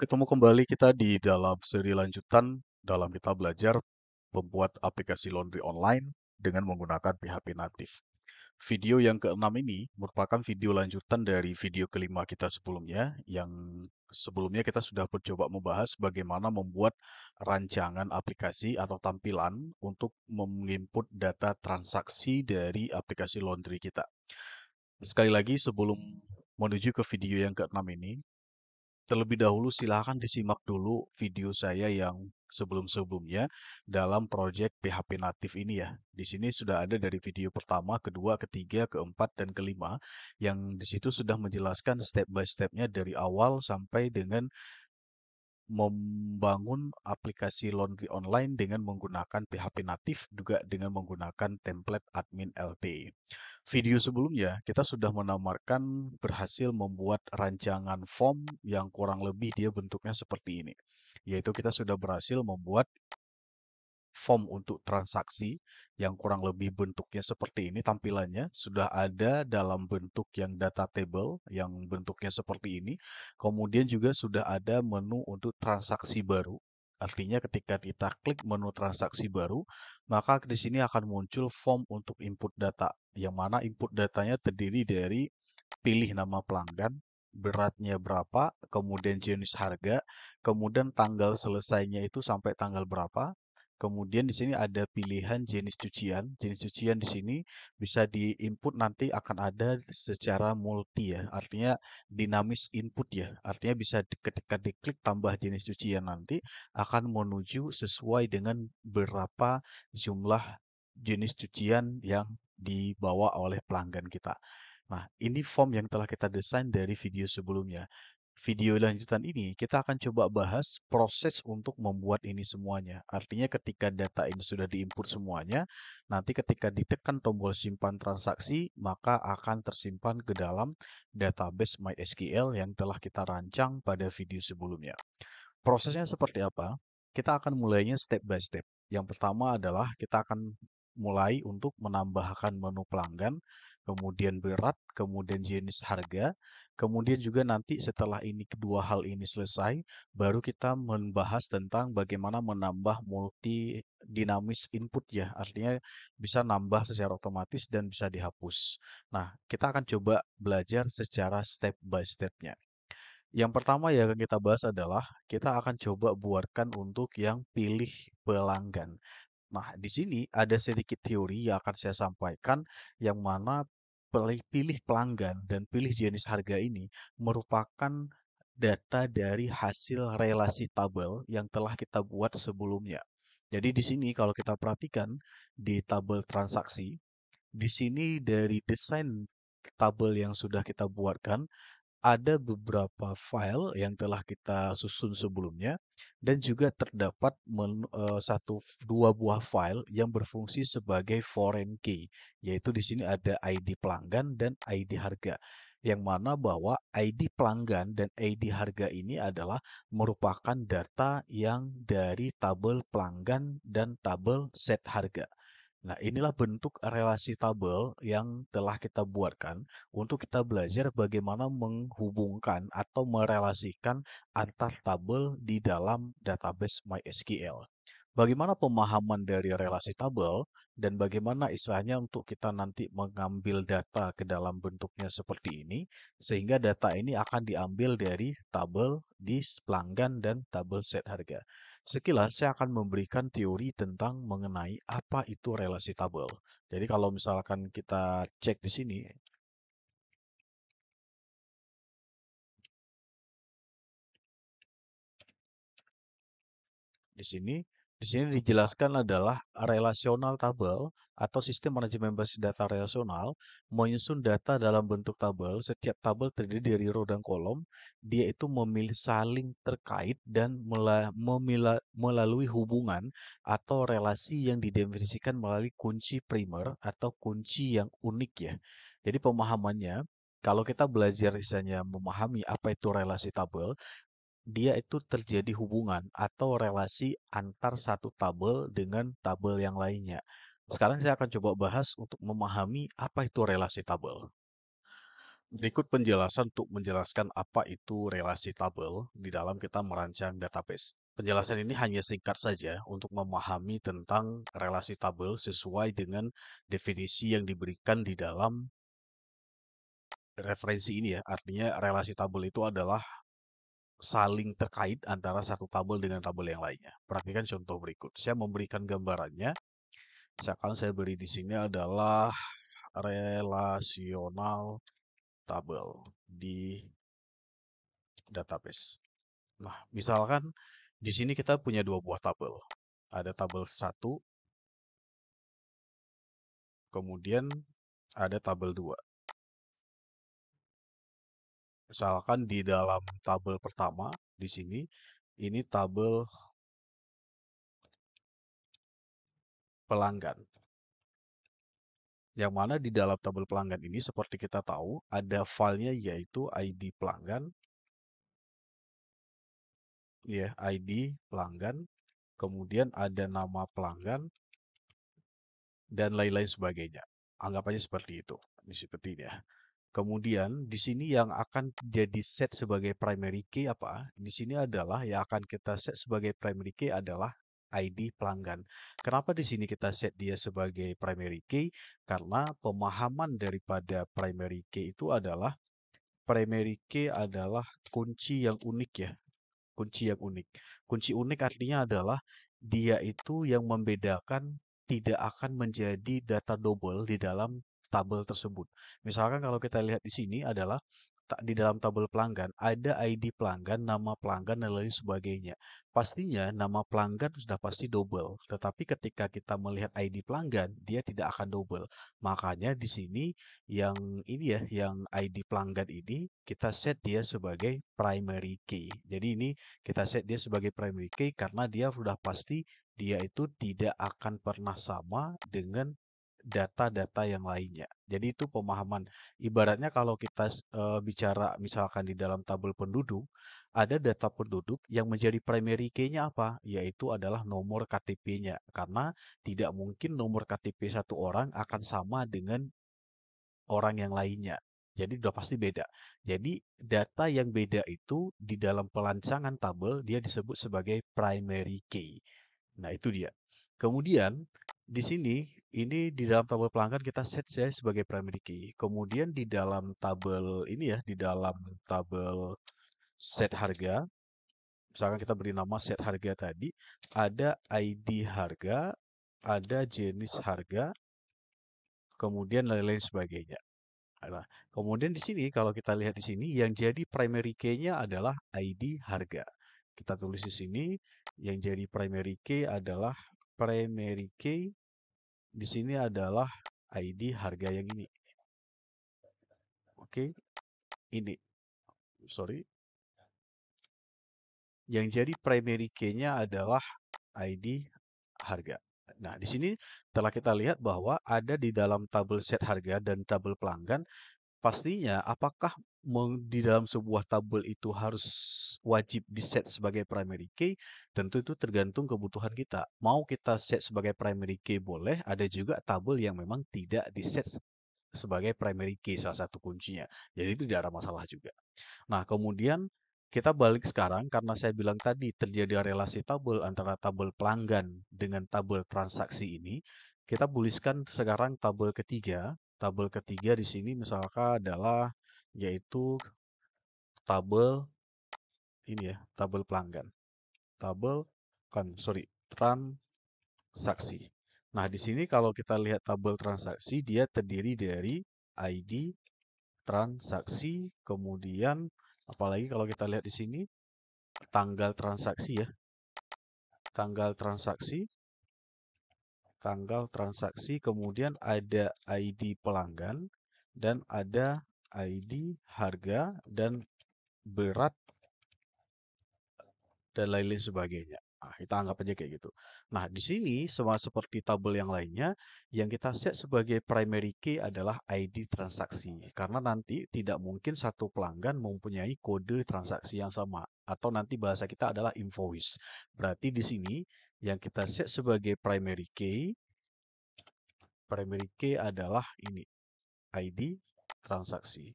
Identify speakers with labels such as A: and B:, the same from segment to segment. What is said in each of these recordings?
A: Ketemu kembali kita di dalam seri lanjutan dalam kita belajar membuat aplikasi laundry online dengan menggunakan PHP natif. Video yang keenam ini merupakan video lanjutan dari video kelima kita sebelumnya, yang sebelumnya kita sudah mencoba membahas bagaimana membuat rancangan aplikasi atau tampilan untuk menginput data transaksi dari aplikasi laundry kita. Sekali lagi, sebelum menuju ke video yang keenam ini, terlebih dahulu silakan disimak dulu video saya yang sebelum-sebelumnya dalam proyek PHP natif ini ya. Di sini sudah ada dari video pertama, kedua, ketiga, keempat, dan kelima yang di situ sudah menjelaskan step by stepnya dari awal sampai dengan membangun aplikasi laundry online dengan menggunakan PHP natif juga dengan menggunakan template admin LT. Video sebelumnya kita sudah menamarkan berhasil membuat rancangan form yang kurang lebih dia bentuknya seperti ini. Yaitu kita sudah berhasil membuat form untuk transaksi yang kurang lebih bentuknya seperti ini tampilannya sudah ada dalam bentuk yang data table yang bentuknya seperti ini. Kemudian juga sudah ada menu untuk transaksi baru. Artinya ketika kita klik menu transaksi baru, maka di sini akan muncul form untuk input data yang mana input datanya terdiri dari pilih nama pelanggan, beratnya berapa, kemudian jenis harga, kemudian tanggal selesainya itu sampai tanggal berapa. Kemudian di sini ada pilihan jenis cucian. Jenis cucian di sini bisa diinput nanti akan ada secara multi ya. Artinya dinamis input ya. Artinya bisa ketika diklik tambah jenis cucian nanti akan menuju sesuai dengan berapa jumlah jenis cucian yang dibawa oleh pelanggan kita. Nah, ini form yang telah kita desain dari video sebelumnya. Video lanjutan ini kita akan coba bahas proses untuk membuat ini semuanya. Artinya ketika data ini sudah diinput semuanya, nanti ketika ditekan tombol simpan transaksi, maka akan tersimpan ke dalam database MySQL yang telah kita rancang pada video sebelumnya. Prosesnya seperti apa? Kita akan mulainya step by step. Yang pertama adalah kita akan mulai untuk menambahkan menu pelanggan, kemudian berat, kemudian jenis harga, kemudian juga nanti setelah ini kedua hal ini selesai, baru kita membahas tentang bagaimana menambah multi dinamis input ya, artinya bisa nambah secara otomatis dan bisa dihapus. Nah, kita akan coba belajar secara step by stepnya. Yang pertama yang akan kita bahas adalah kita akan coba buatkan untuk yang pilih pelanggan. Nah, di sini ada sedikit teori yang akan saya sampaikan yang mana pilih pelanggan dan pilih jenis harga ini merupakan data dari hasil relasi tabel yang telah kita buat sebelumnya. Jadi di sini kalau kita perhatikan di tabel transaksi, di sini dari desain tabel yang sudah kita buatkan ada beberapa file yang telah kita susun sebelumnya dan juga terdapat dua buah file yang berfungsi sebagai foreign key, yaitu di sini ada ID pelanggan dan ID harga. Yang mana bahwa ID pelanggan dan ID harga ini adalah merupakan data yang dari tabel pelanggan dan tabel set harga. Nah, inilah bentuk relasi tabel yang telah kita buatkan untuk kita belajar bagaimana menghubungkan atau merelasikan antar tabel di dalam database MySQL. Bagaimana pemahaman dari relasi tabel dan bagaimana istilahnya untuk kita nanti mengambil data ke dalam bentuknya seperti ini, sehingga data ini akan diambil dari tabel di pelanggan dan tabel set harga. Sekilas saya akan memberikan teori tentang mengenai apa itu relasi tabel. Jadi kalau misalkan kita cek di sini, di sini, di sini dijelaskan adalah relational tabel atau sistem manajemen basis data relasional menyusun data dalam bentuk tabel. Setiap tabel terdiri dari row dan kolom. Dia itu memilih saling terkait dan melalui hubungan atau relasi yang didefinisikan melalui kunci primer atau kunci yang unik ya. Jadi pemahamannya, kalau kita belajar misalnya memahami apa itu relasi tabel, dia itu terjadi hubungan atau relasi antar satu tabel dengan tabel yang lainnya. Sekarang saya akan coba bahas untuk memahami apa itu relasi tabel. Berikut penjelasan untuk menjelaskan apa itu relasi tabel di dalam kita merancang database. Penjelasan ini hanya singkat saja untuk memahami tentang relasi tabel sesuai dengan definisi yang diberikan di dalam referensi ini ya. Artinya relasi tabel itu adalah saling terkait antara satu tabel dengan tabel yang lainnya. Perhatikan contoh berikut. Saya memberikan gambarannya. Misalkan saya beri di sini adalah relasional tabel di database. Nah, misalkan di sini kita punya dua buah tabel. Ada tabel 1, kemudian ada tabel 2. Misalkan di dalam tabel pertama di sini ini tabel pelanggan. Yang mana di dalam tabel pelanggan ini seperti kita tahu ada filenya yaitu ID pelanggan, ya, ID pelanggan, kemudian ada nama pelanggan dan lain-lain sebagainya. Anggap aja seperti itu. Ini seperti ini ya. Kemudian di sini yang akan jadi set sebagai primary key apa? Di sini adalah yang akan kita set sebagai primary key adalah ID pelanggan. Kenapa di sini kita set dia sebagai primary key? Karena pemahaman daripada primary key itu adalah primary key adalah kunci yang unik ya. Kunci yang unik. Kunci unik artinya adalah dia itu yang membedakan tidak akan menjadi data double di dalam tabel tersebut. Misalkan kalau kita lihat di sini adalah di dalam tabel pelanggan ada ID pelanggan, nama pelanggan dan lain sebagainya. Pastinya nama pelanggan sudah pasti double, tetapi ketika kita melihat ID pelanggan dia tidak akan double. Makanya di sini yang ini ya, yang ID pelanggan ini kita set dia sebagai primary key. Jadi ini kita set dia sebagai primary key karena dia sudah pasti dia itu tidak akan pernah sama dengan data-data yang lainnya. Jadi itu pemahaman. Ibaratnya kalau kita bicara misalkan di dalam tabel penduduk, ada data penduduk yang menjadi primary key-nya apa? Yaitu adalah nomor KTP-nya. Karena tidak mungkin nomor KTP satu orang akan sama dengan orang yang lainnya. Jadi udah pasti beda. Jadi data yang beda itu di dalam pelancangan tabel dia disebut sebagai primary key. Nah, itu dia. Kemudian di sini ini di dalam tabel pelanggan kita set saya sebagai primary key. Kemudian di dalam tabel ini ya, di dalam tabel set harga, misalkan kita beri nama set harga tadi, ada ID harga, ada jenis harga, kemudian lain-lain sebagainya. Nah, kemudian di sini kalau kita lihat di sini yang jadi primary key-nya adalah ID harga. Kita tulis di sini yang jadi primary key adalah primary key di sini adalah ID harga yang ini. Oke, ini. Sorry. Yang jadi primary key-nya adalah ID harga. Nah, di sini telah kita lihat bahwa ada di dalam tabel set harga dan tabel pelanggan. Pastinya, apakah di dalam sebuah tabel itu harus wajib di-set sebagai primary key? Tentu itu tergantung kebutuhan kita. Mau kita set sebagai primary key boleh, ada juga tabel yang memang tidak di-set sebagai primary key, salah satu kuncinya. Jadi itu tidak ada masalah juga. Nah, kemudian kita balik sekarang karena saya bilang tadi terjadi relasi tabel antara tabel pelanggan dengan tabel transaksi ini. Kita tuliskan sekarang tabel ketiga. Tabel ketiga di sini misalkan adalah yaitu tabel ini ya, tabel pelanggan. Tabel transaksi. Nah, di sini kalau kita lihat tabel transaksi dia terdiri dari ID transaksi, kemudian apalagi kalau kita lihat di sini tanggal transaksi ya. Tanggal transaksi, kemudian ada ID pelanggan dan ada ID harga dan berat dan lain-lain sebagainya. Nah, kita anggap aja kayak gitu. Nah, di sini sama seperti tabel yang lainnya, yang kita set sebagai primary key adalah ID transaksi. Karena nanti tidak mungkin satu pelanggan mempunyai kode transaksi yang sama. Atau nanti bahasa kita adalah invoice. Berarti di sini yang kita set sebagai primary key adalah ini, ID transaksi.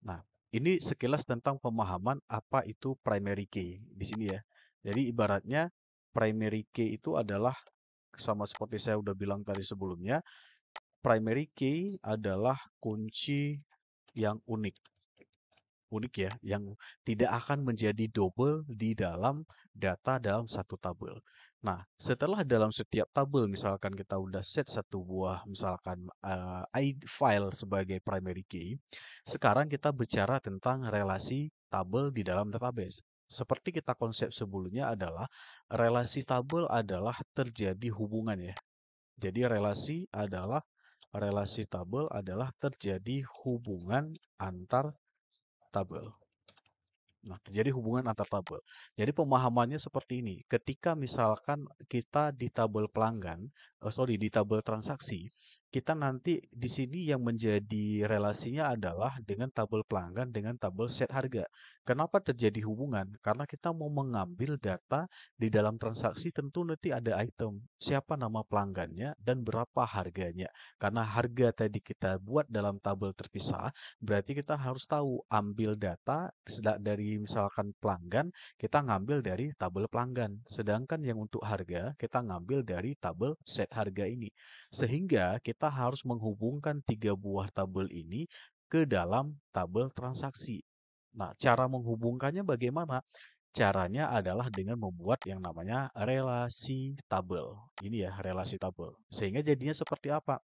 A: Nah, ini sekilas tentang pemahaman apa itu primary key di sini ya. Jadi ibaratnya primary key itu adalah sama seperti saya udah bilang tadi sebelumnya, primary key adalah kunci yang unik. Unik ya, yang tidak akan menjadi double di dalam data dalam satu tabel. Nah, setelah dalam setiap tabel, misalkan kita udah set satu buah, misalkan ID file sebagai primary key, sekarang kita bicara tentang relasi tabel di dalam database. Seperti kita konsep sebelumnya adalah relasi tabel adalah terjadi hubungan ya. Jadi relasi tabel adalah terjadi hubungan antar tabel. Nah, terjadi hubungan antar tabel. Jadi pemahamannya seperti ini. Ketika misalkan kita di tabel pelanggan, di tabel transaksi, kita nanti di sini yang menjadi relasinya adalah dengan tabel pelanggan dengan tabel set harga. Kenapa terjadi hubungan? Karena kita mau mengambil data di dalam transaksi tentu nanti ada item, siapa nama pelanggannya dan berapa harganya. Karena harga tadi kita buat dalam tabel terpisah, berarti kita harus tahu ambil data dari misalkan pelanggan, kita ngambil dari tabel pelanggan. Sedangkan yang untuk harga, kita ngambil dari tabel set harga ini. Sehingga kita harus menghubungkan tiga buah tabel ini ke dalam tabel transaksi. Nah, cara menghubungkannya bagaimana? Caranya adalah dengan membuat yang namanya relasi tabel. Ini ya, relasi tabel. Sehingga jadinya seperti apa?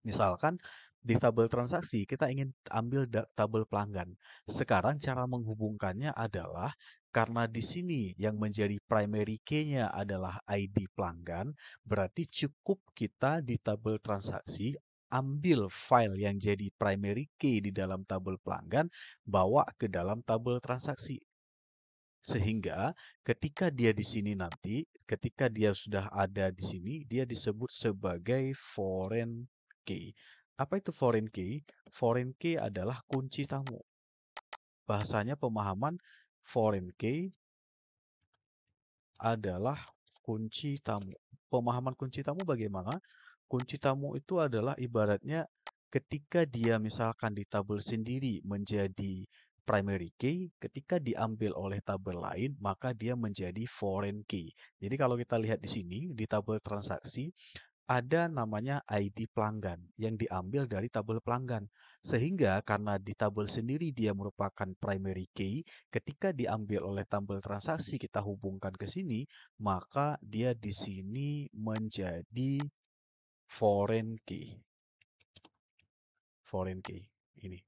A: Misalkan di tabel transaksi kita ingin ambil tabel pelanggan. Sekarang cara menghubungkannya adalah karena di sini yang menjadi primary key-nya adalah ID pelanggan, berarti cukup kita di tabel transaksi ambil file yang jadi primary key di dalam tabel pelanggan, bawa ke dalam tabel transaksi. Sehingga ketika dia di sini nanti, ketika dia sudah ada di sini, dia disebut sebagai foreign key. Apa itu foreign key? Foreign key adalah kunci tamu. Bahasanya pemahaman foreign key adalah kunci tamu. Pemahaman kunci tamu bagaimana? Kunci tamu itu adalah ibaratnya ketika dia misalkan di tabel sendiri menjadi primary key, ketika diambil oleh tabel lain, maka dia menjadi foreign key. Jadi kalau kita lihat di sini, di tabel transaksi, ada namanya ID pelanggan yang diambil dari tabel pelanggan. Sehingga karena di tabel sendiri dia merupakan primary key, ketika diambil oleh tabel transaksi kita hubungkan ke sini, maka dia di sini menjadi foreign key. Foreign key ini.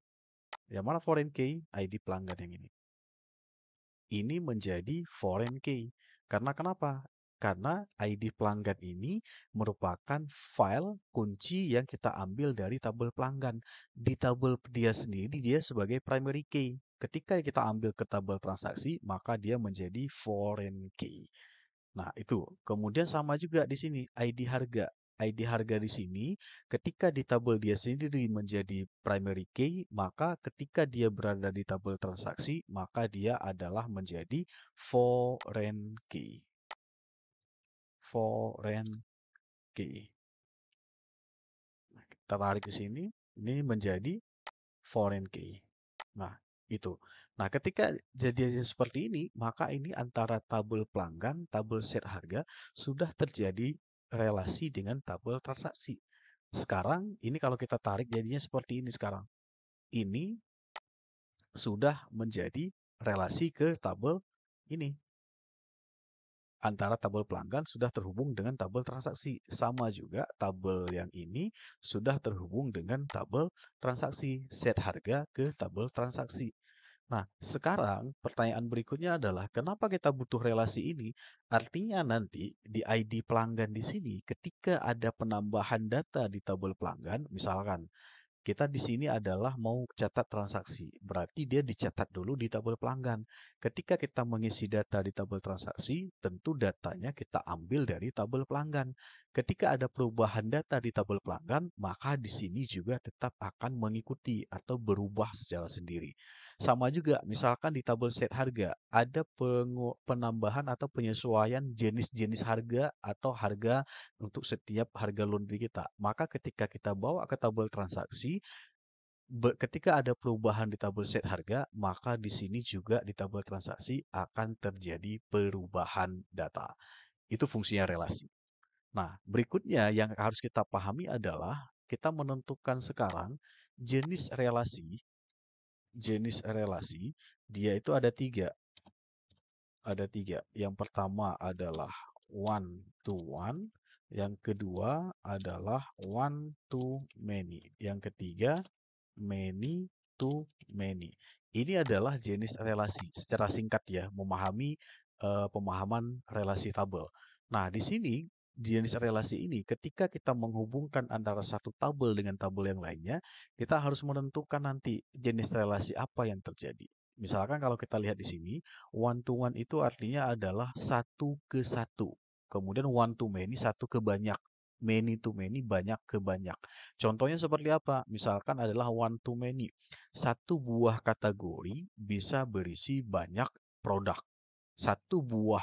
A: Yang mana foreign key? ID pelanggan yang ini. Ini menjadi foreign key. Karena kenapa? Karena ID pelanggan ini merupakan file kunci yang kita ambil dari tabel pelanggan. Di tabel dia sendiri dia sebagai primary key. Ketika kita ambil ke tabel transaksi, maka dia menjadi foreign key. Nah, itu. Kemudian sama juga di sini ID harga. ID harga di sini ketika di tabel dia sendiri menjadi primary key, maka ketika dia berada di tabel transaksi, maka dia adalah menjadi foreign key. Foreign key. Nah, kita tarik ke sini, ini menjadi foreign key. Nah, itu. Nah, ketika jadinya seperti ini, maka ini antara tabel pelanggan, tabel set harga sudah terjadi relasi dengan tabel transaksi. Sekarang, ini kalau kita tarik jadinya seperti ini sekarang. Ini sudah menjadi relasi ke tabel ini. Antara tabel pelanggan sudah terhubung dengan tabel transaksi. Sama juga tabel yang ini sudah terhubung dengan tabel transaksi. Set harga ke tabel transaksi. Nah, sekarang pertanyaan berikutnya adalah kenapa kita butuh relasi ini? Artinya nanti di ID pelanggan di sini ketika ada penambahan data di tabel pelanggan, misalkan kita di sini adalah mau catat transaksi, berarti dia dicatat dulu di tabel pelanggan. Ketika kita mengisi data di tabel transaksi, tentu datanya kita ambil dari tabel pelanggan. Ketika ada perubahan data di tabel pelanggan, maka di sini juga tetap akan mengikuti atau berubah secara sendiri. Sama juga, misalkan di tabel set harga, ada penambahan atau penyesuaian jenis-jenis harga atau harga untuk setiap harga laundry kita. Maka ketika kita bawa ke tabel transaksi, ketika ada perubahan di tabel set harga, maka di sini juga di tabel transaksi akan terjadi perubahan data. Itu fungsinya relasi. Nah, berikutnya yang harus kita pahami adalah kita menentukan sekarang jenis relasi. Jenis relasi, dia itu ada tiga. Ada tiga. Yang pertama adalah one to one. Yang kedua adalah one to many. Yang ketiga many to many. Ini adalah jenis relasi. Secara singkat ya, memahami pemahaman relasi tabel. Nah, di sini jenis relasi ini ketika kita menghubungkan antara satu tabel dengan tabel yang lainnya, kita harus menentukan nanti jenis relasi apa yang terjadi. Misalkan kalau kita lihat di sini, one to one itu artinya adalah satu ke satu. Kemudian one to many, satu ke banyak. Many to many, banyak ke banyak. Contohnya seperti apa? Misalkan adalah one to many. Satu buah kategori bisa berisi banyak produk. Satu buah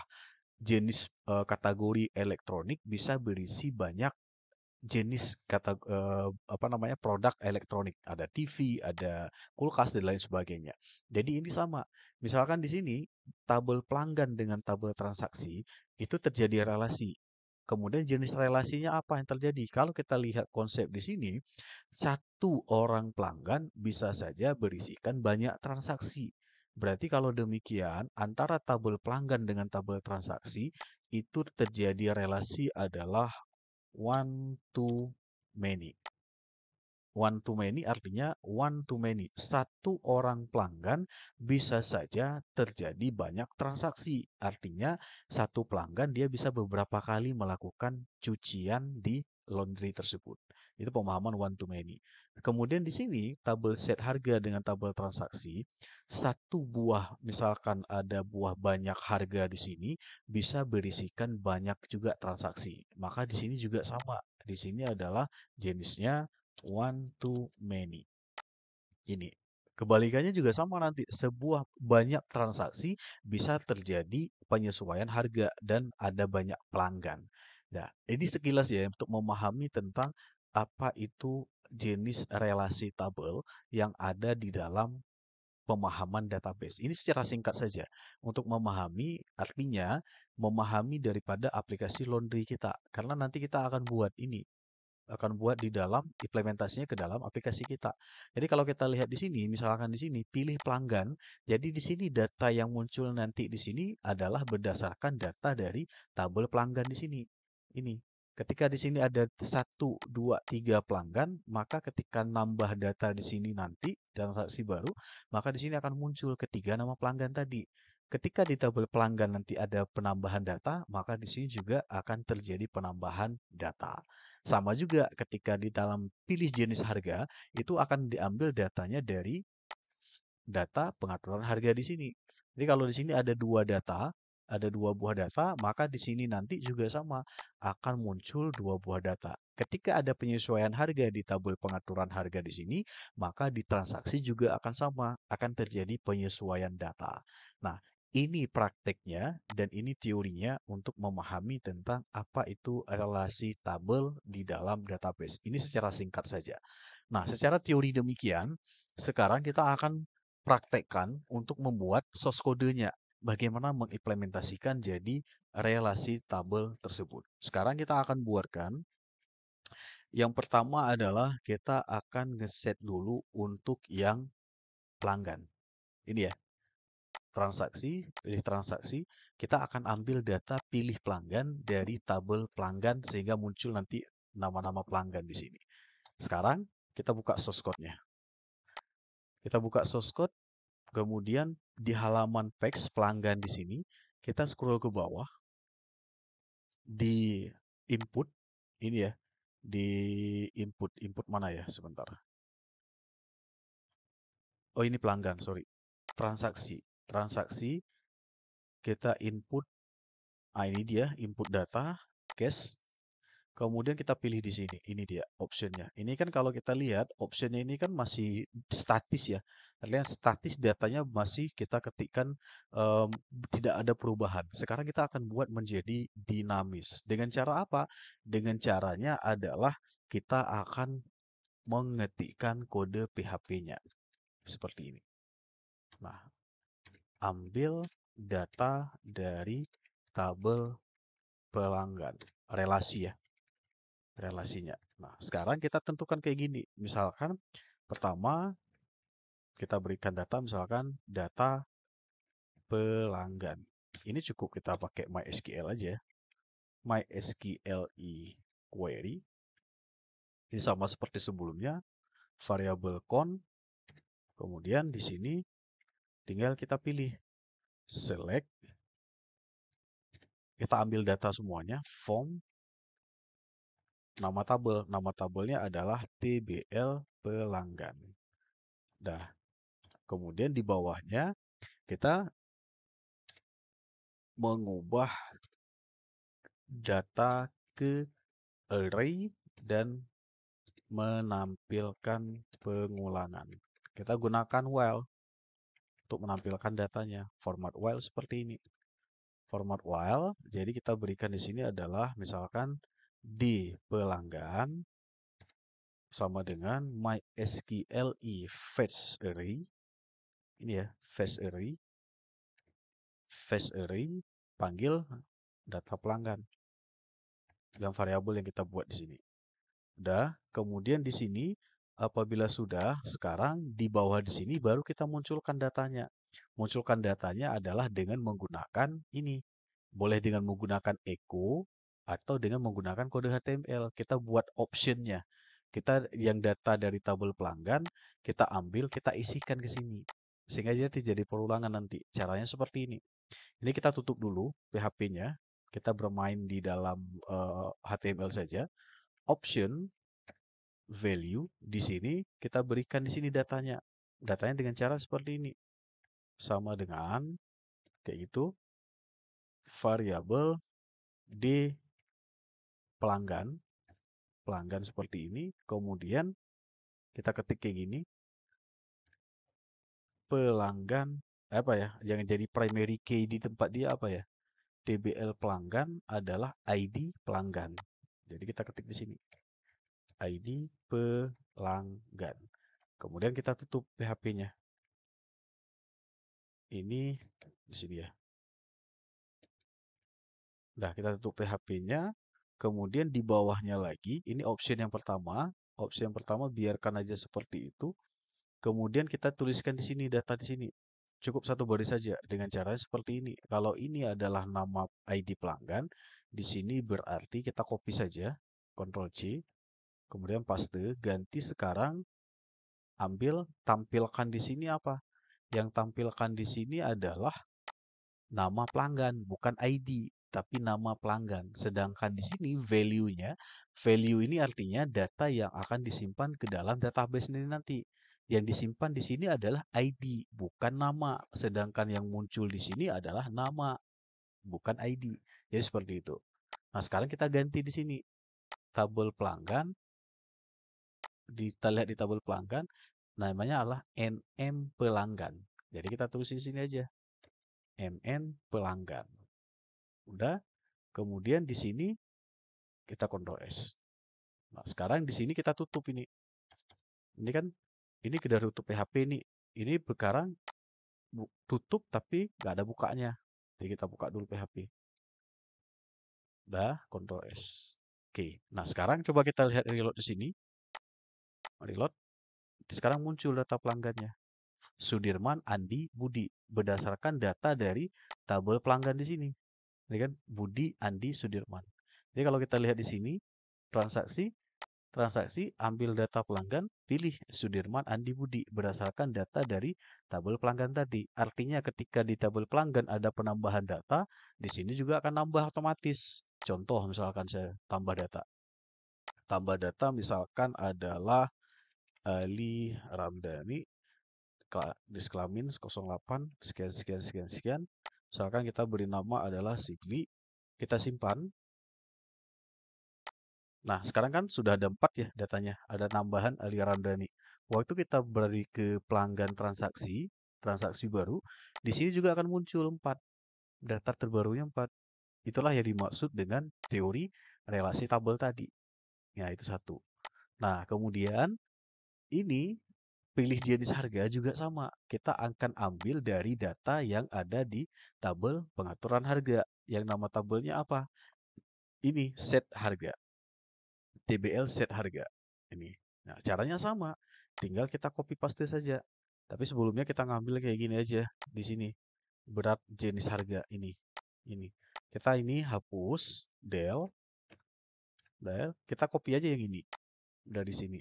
A: jenis kategori elektronik bisa berisi banyak jenis apa namanya produk elektronik, ada TV, ada kulkas dan lain sebagainya. Jadi ini sama. Misalkan di sini tabel pelanggan dengan tabel transaksi itu terjadi relasi. Kemudian jenis relasinya apa yang terjadi? Kalau kita lihat konsep di sini, satu orang pelanggan bisa saja berisikan banyak transaksi. Berarti kalau demikian, antara tabel pelanggan dengan tabel transaksi itu terjadi relasi adalah one to many. One to many artinya one to many. Satu orang pelanggan bisa saja terjadi banyak transaksi. Artinya satu pelanggan dia bisa beberapa kali melakukan cucian di laundry tersebut. Itu pemahaman one to many. Kemudian di sini tabel set harga dengan tabel transaksi. Satu buah, misalkan ada buah banyak harga di sini, bisa berisikan banyak juga transaksi. Maka di sini juga sama. Di sini adalah jenisnya one to many. Ini kebalikannya juga sama nanti. Sebuah banyak transaksi bisa terjadi penyesuaian harga dan ada banyak pelanggan. Nah, ini sekilas ya untuk memahami tentang apa itu jenis relasi tabel yang ada di dalam pemahaman database. Ini secara singkat saja. Untuk memahami artinya memahami daripada aplikasi laundry kita. Karena nanti kita akan buat ini akan buat di dalam implementasinya ke dalam aplikasi kita. Jadi kalau kita lihat di sini, misalkan di sini pilih pelanggan, jadi di sini data yang muncul nanti di sini adalah berdasarkan data dari tabel pelanggan di sini. Ini. Ketika di sini ada 1, 2, 3 pelanggan, maka ketika nambah data di sini nanti, transaksi baru, maka di sini akan muncul ketiga nama pelanggan tadi. Ketika di tabel pelanggan nanti ada penambahan data, maka di sini juga akan terjadi penambahan data. Sama juga ketika di dalam pilih jenis harga, itu akan diambil datanya dari data pengaturan harga di sini. Jadi kalau di sini ada dua data, ada dua buah data, maka di sini nanti juga sama, akan muncul dua buah data. Ketika ada penyesuaian harga di tabel pengaturan harga di sini, maka di transaksi juga akan sama, akan terjadi penyesuaian data. Nah, ini prakteknya dan ini teorinya untuk memahami tentang apa itu relasi tabel di dalam database. Ini secara singkat saja. Nah, secara teori demikian, sekarang kita akan praktekkan untuk membuat source kodenya. Bagaimana mengimplementasikan jadi relasi tabel tersebut. Sekarang kita akan buatkan. Yang pertama adalah kita akan ngeset dulu untuk yang pelanggan. Ini ya, transaksi, pilih transaksi. Kita akan ambil data pilih pelanggan dari tabel pelanggan sehingga muncul nanti nama-nama pelanggan di sini. Sekarang kita buka source code-nya. Kita buka source code. Kemudian di halaman page pelanggan di sini, kita scroll ke bawah di input ini ya, di input mana ya sebentar. Oh ini pelanggan, sorry. Transaksi kita input. Ah ini dia input data, cache. Kemudian kita pilih di sini, ini dia optionnya. Ini kan kalau kita lihat optionnya ini kan masih statis ya. Artinya statis datanya masih kita ketikkan em, tidak ada perubahan. Sekarang kita akan buat menjadi dinamis. Dengan cara apa? Dengan caranya adalah kita akan mengetikkan kode PHP-nya. Seperti ini. Nah, ambil data dari tabel pelanggan. Relasi ya, relasinya. Nah, sekarang kita tentukan kayak gini. Misalkan, pertama, kita berikan data, misalkan data pelanggan. Ini cukup kita pakai MySQL aja. MySQL query. Ini sama seperti sebelumnya. Variabel count. Kemudian di sini tinggal kita pilih select. Kita ambil data semuanya. Form. Nama tabel. Nama tabelnya adalah TBL pelanggan. Nah, kemudian di bawahnya kita mengubah data ke array dan menampilkan pengulangan. Kita gunakan while untuk menampilkan datanya. Format while seperti ini. Format while, jadi kita berikan di sini adalah misalkan di pelanggan sama dengan MySQL fetch array. Ini ya, fetch array panggil data pelanggan yang variabel yang kita buat di sini. Udah, kemudian di sini apabila sudah, sekarang di bawah di sini baru kita munculkan datanya. Munculkan datanya adalah dengan menggunakan ini. Boleh dengan menggunakan echo atau dengan menggunakan kode HTML. Kita buat optionnya. Kita yang data dari tabel pelanggan, kita ambil, kita isikan ke sini. Sehingga jadi terjadi perulangan nanti. Caranya seperti ini. Ini kita tutup dulu PHP-nya. Kita bermain di dalam HTML saja. Option value di sini kita berikan di sini datanya. Datanya dengan cara seperti ini. Sama dengan kayak gitu. Variabel d pelanggan. Pelanggan seperti ini. Kemudian kita ketik kayak gini. Pelanggan apa ya? Yang jadi primary key di tempat dia apa ya? DBL pelanggan adalah ID pelanggan. Jadi kita ketik di sini. ID pelanggan. Kemudian kita tutup PHP-nya. Ini di sini ya. Nah, kita tutup PHP-nya. Kemudian di bawahnya lagi, ini option yang pertama. Opsi yang pertama biarkan aja seperti itu. Kemudian kita tuliskan di sini data di sini. Cukup satu baris saja dengan cara seperti ini. Kalau ini adalah nama ID pelanggan, di sini berarti kita copy saja, Ctrl C, kemudian paste, ganti sekarang ambil tampilkan di sini apa? Yang tampilkan di sini adalah nama pelanggan, bukan ID, tapi nama pelanggan. Sedangkan di sini value-nya, value ini artinya data yang akan disimpan ke dalam database ini nanti. Yang disimpan di sini adalah ID, bukan nama. Sedangkan yang muncul di sini adalah nama, bukan ID. Jadi seperti itu. Nah, sekarang kita ganti di sini. Tabel pelanggan, kita lihat di tabel pelanggan, namanya adalah NM pelanggan. Jadi kita tulis di sini aja. MN pelanggan. Udah, kemudian di sini kita Ctrl S. Nah, sekarang di sini kita tutup ini. Ini kan, ini kita tutup PHP ini. Ini sekarang tutup tapi nggak ada bukanya. Jadi kita buka dulu PHP. Udah, Ctrl S. Oke, nah sekarang coba kita lihat reload di sini. Reload. Sekarang muncul data pelanggannya. Sudirman, Andi, Budi. Berdasarkan data dari tabel pelanggan di sini. Ini kan Budi, Andi, Sudirman. Jadi kalau kita lihat di sini, transaksi, ambil data pelanggan, pilih Sudirman, Andi, Budi berdasarkan data dari tabel pelanggan tadi. Artinya ketika di tabel pelanggan ada penambahan data, di sini juga akan nambah otomatis. Contoh misalkan saya tambah data. Tambah data misalkan adalah Ali Ramdhani, diskelamin 08, sekian. Misalkan kita beri nama adalah Sigli, kita simpan. Nah, sekarang kan sudah ada 4 ya datanya. Ada tambahan Ali Ramdhani. Waktu kita beri ke pelanggan transaksi baru, di sini juga akan muncul 4. Data terbarunya 4. Itulah yang dimaksud dengan teori relasi tabel tadi. Ya, itu satu. Nah, kemudian ini pilih jenis harga juga sama. Kita akan ambil dari data yang ada di tabel pengaturan harga. Yang nama tabelnya apa? Ini set harga. TBL set harga. Ini. Nah, caranya sama. Tinggal kita copy paste saja. Tapi sebelumnya kita ngambil kayak gini aja di sini. Berat jenis harga ini. Ini. Kita ini hapus del. Kita copy aja yang ini dari sini.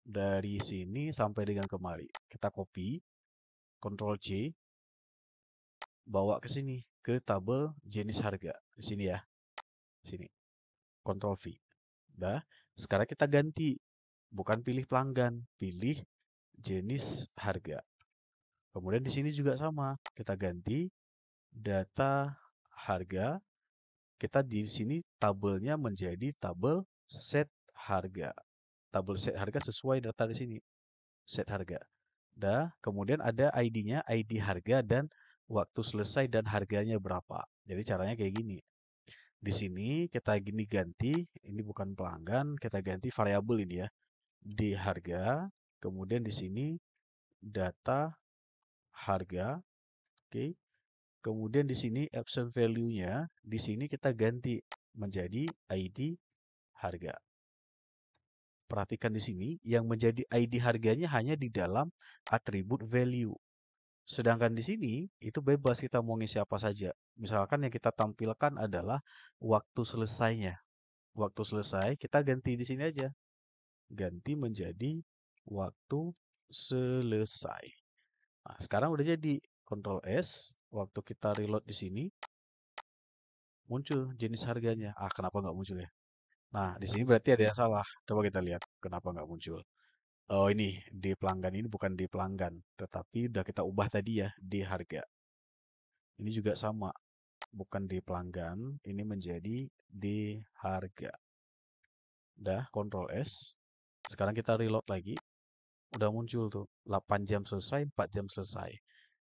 A: Dari sini sampai dengan kemari. Kita copy, Ctrl C, bawa ke sini ke tabel jenis harga. Di sini ya. Sini. Ctrl V. Dah. Sekarang kita ganti. Bukan pilih pelanggan, pilih jenis harga. Kemudian di sini juga sama. Kita ganti data harga. Kita di sini tabelnya menjadi tabel set harga. Tabel set harga sesuai data di sini. Set harga. Dah, kemudian ada ID-nya, ID harga dan waktu selesai dan harganya berapa. Jadi caranya kayak gini. Di sini kita gini ganti, ini bukan pelanggan, kita ganti variabel ini ya. Di harga, kemudian di sini data harga, oke. Kemudian di sini option value-nya, di sini kita ganti menjadi ID harga. Perhatikan di sini, yang menjadi ID harganya hanya di dalam atribut value. Sedangkan di sini, itu bebas kita mau ngisi apa saja. Misalkan yang kita tampilkan adalah waktu selesainya. Waktu selesai, kita ganti di sini aja. Ganti menjadi waktu selesai. Nah, sekarang udah jadi. Ctrl S, waktu kita reload di sini, muncul jenis harganya. Ah, kenapa nggak muncul ya? Nah, di sini berarti ada yang salah. Coba kita lihat kenapa nggak muncul. Oh, ini di pelanggan ini bukan di pelanggan, tetapi udah kita ubah tadi ya di harga. Ini juga sama, bukan di pelanggan, ini menjadi di harga. Udah, Ctrl S. Sekarang kita reload lagi. Udah muncul tuh, 8 jam selesai, 4 jam selesai.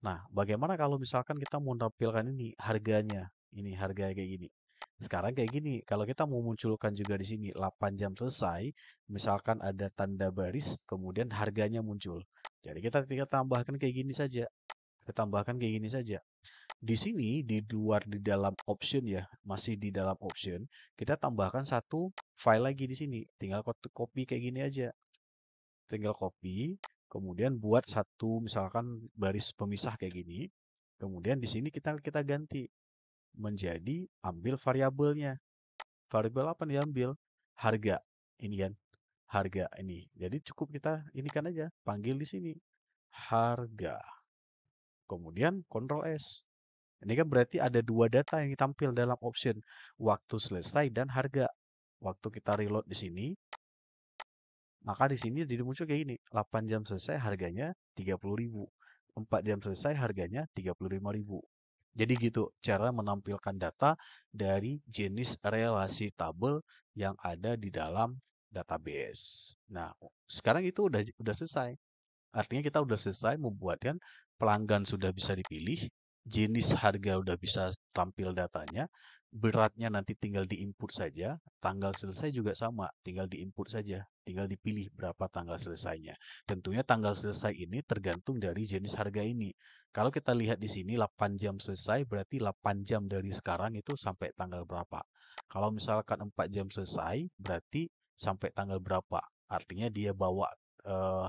A: Nah, bagaimana kalau misalkan kita mau tampilkan ini harganya? Ini harga kayak gini. Sekarang kayak gini, kalau kita mau munculkan juga di sini 8 jam selesai, misalkan ada tanda baris, kemudian harganya muncul. Jadi kita tinggal tambahkan kayak gini saja. Kita tambahkan kayak gini saja. Di sini di dalam option ya, masih di dalam option, kita tambahkan satu file lagi di sini. Tinggal copy kayak gini aja. Tinggal copy, kemudian buat satu misalkan baris pemisah kayak gini. Kemudian di sini kita ganti menjadi ambil variabelnya. Variabel apa nih ambil? Harga. Ini kan harga ini. Jadi cukup kita ini kan aja panggil di sini harga. Kemudian Ctrl S. Ini kan berarti ada dua data yang tampil dalam option waktu selesai dan harga. Waktu kita reload di sini, maka di sini jadi muncul kayak gini. 8 jam selesai harganya 30.000. 4 jam selesai harganya 35.000. Jadi gitu cara menampilkan data dari jenis relasi tabel yang ada di dalam database. Nah, sekarang itu udah selesai. Artinya kita udah selesai membuatkan pelanggan sudah bisa dipilih, jenis harga udah bisa tampil datanya, beratnya nanti tinggal diinput saja, tanggal selesai juga sama, tinggal diinput saja, tinggal dipilih berapa tanggal selesainya. Tentunya tanggal selesai ini tergantung dari jenis harga ini. Kalau kita lihat di sini 8 jam selesai, berarti 8 jam dari sekarang itu sampai tanggal berapa. Kalau misalkan 4 jam selesai, berarti sampai tanggal berapa. Artinya dia bawa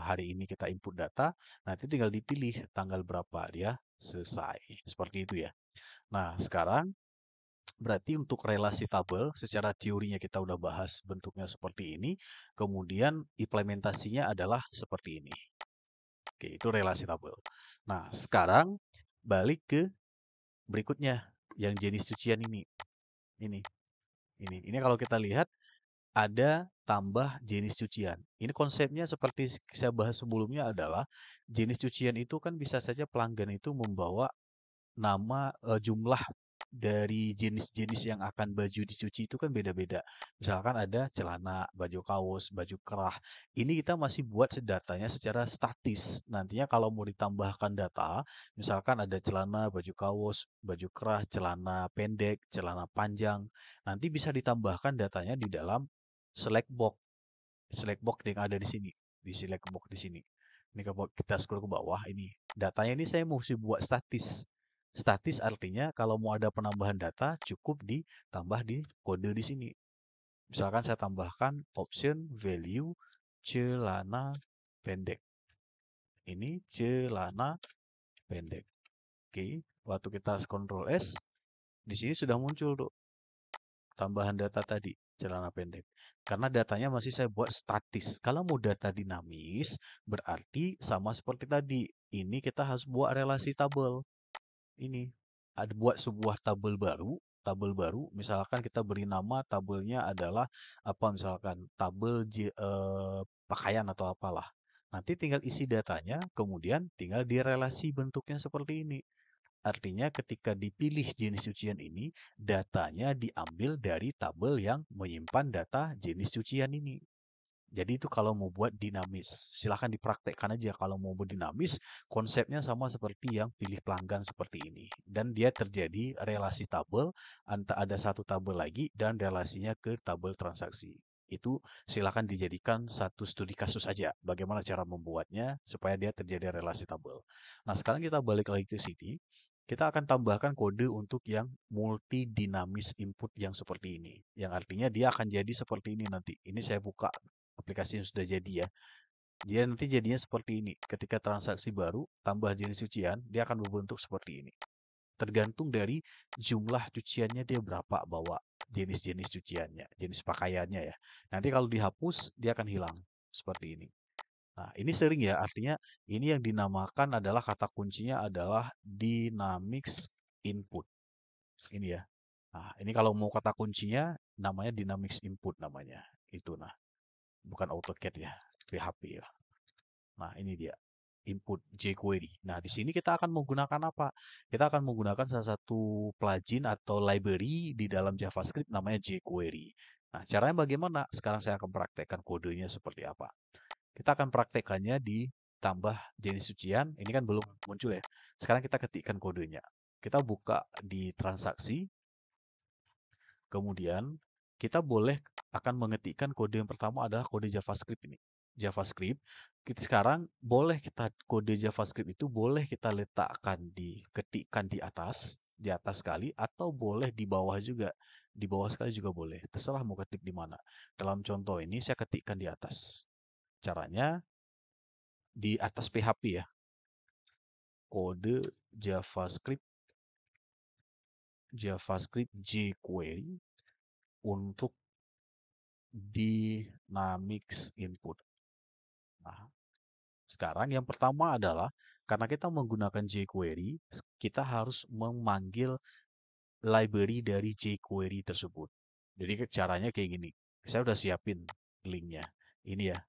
A: hari ini kita input data, nanti tinggal dipilih tanggal berapa dia selesai. Seperti itu ya. Nah, sekarang berarti untuk relasi tabel, secara teorinya kita udah bahas bentuknya seperti ini, kemudian implementasinya adalah seperti ini. Oke, itu relasi tabel. Nah, sekarang balik ke berikutnya, yang jenis cucian ini. Ini kalau kita lihat, ada tambah jenis cucian. Ini konsepnya seperti saya bahas sebelumnya adalah jenis cucian itu kan bisa saja pelanggan itu membawa nama jumlah dari jenis-jenis yang akan baju dicuci itu kan beda-beda. Misalkan ada celana, baju kaos, baju kerah. Ini kita masih buat datanya secara statis. Nantinya kalau mau ditambahkan data, misalkan ada celana, baju kaos, baju kerah, celana pendek, celana panjang, nanti bisa ditambahkan datanya di dalam select box yang ada di sini. di select box di sini. Ini kalau kita scroll ke bawah ini, datanya ini saya mesti buat statis. Statis artinya kalau mau ada penambahan data cukup ditambah di kode di sini. Misalkan saya tambahkan option value celana pendek. Ini celana pendek. Oke, waktu kita Ctrl S, di sini sudah muncul tuh tambahan data tadi, celana pendek. Karena datanya masih saya buat statis. Kalau mau data dinamis, berarti sama seperti tadi. Ini kita harus buat relasi tabel. Ini, ada buat sebuah tabel baru, misalkan kita beri nama tabelnya adalah apa misalkan, tabel pakaian atau apalah. Nanti tinggal isi datanya, kemudian tinggal direlasi bentuknya seperti ini. Artinya ketika dipilih jenis cucian ini, datanya diambil dari tabel yang menyimpan data jenis cucian ini. Jadi itu kalau mau buat dinamis, silahkan dipraktekkan aja. Kalau mau buat dinamis, konsepnya sama seperti yang pilih pelanggan seperti ini. Dan dia terjadi relasi tabel, ada satu tabel lagi, dan relasinya ke tabel transaksi. Itu silahkan dijadikan satu studi kasus aja, bagaimana cara membuatnya supaya dia terjadi relasi tabel. Nah sekarang kita balik lagi ke sini, kita akan tambahkan kode untuk yang multi dinamis input yang seperti ini. Yang artinya dia akan jadi seperti ini nanti. Ini saya buka aplikasi yang sudah jadi ya. Dia nanti jadinya seperti ini. Ketika transaksi baru, tambah jenis cucian, dia akan berbentuk seperti ini. Tergantung dari jumlah cuciannya dia berapa bawa jenis-jenis cuciannya, jenis pakaiannya ya. Nanti kalau dihapus, dia akan hilang seperti ini. Nah, ini sering ya, artinya ini yang dinamakan adalah kata kuncinya adalah dynamics input. Ini ya. Nah, ini kalau mau kata kuncinya namanya dynamics input namanya. Itu nah, bukan AutoCAD ya, PHP ya. Nah, ini dia input jQuery. Nah, di sini kita akan menggunakan apa? Kita akan menggunakan salah satu plugin atau library di dalam JavaScript namanya jQuery. Nah, caranya bagaimana? Sekarang saya akan praktekkan kodenya seperti apa. Kita akan praktekannya di tambah jenis cucian. Ini kan belum muncul ya. Sekarang kita ketikkan kodenya. Kita buka di transaksi. Kemudian kita boleh akan mengetikkan kode yang pertama adalah kode JavaScript ini. JavaScript. Kita sekarang boleh kita kode JavaScript itu boleh kita letakkan ketikkan di atas sekali atau boleh di bawah juga. Di bawah sekali juga boleh. Terserah mau ketik di mana. Dalam contoh ini saya ketikkan di atas. Caranya di atas PHP ya. Kode JavaScript jQuery untuk dynamics input. Nah, sekarang yang pertama adalah karena kita menggunakan jQuery, kita harus memanggil library dari jQuery tersebut. Jadi caranya kayak gini. Saya udah siapin linknya. Ini ya,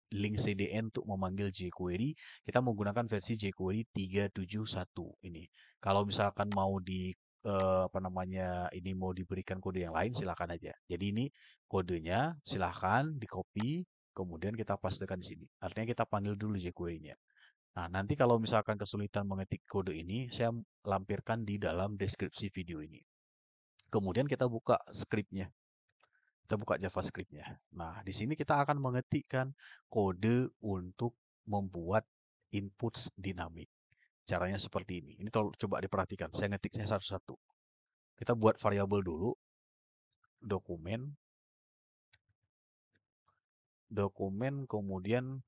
A: link CDN untuk memanggil jQuery. Kita menggunakan versi jQuery 371 ini. Kalau misalkan mau apa namanya, ini mau diberikan kode yang lain silakan aja. Jadi ini kodenya silakan di copy, kemudian kita pastekan di sini. Artinya kita panggil dulu jQuery-nya. Nah, nanti kalau misalkan kesulitan mengetik kode ini, saya lampirkan di dalam deskripsi video ini. Kemudian kita buka script-nya. Kita buka JavaScript-nya. Nah, di sini kita akan mengetikkan kode untuk membuat input dinamik. Caranya seperti ini. Ini coba diperhatikan. Saya ngetiknya satu-satu. Kita buat variabel dulu. Dokumen, kemudian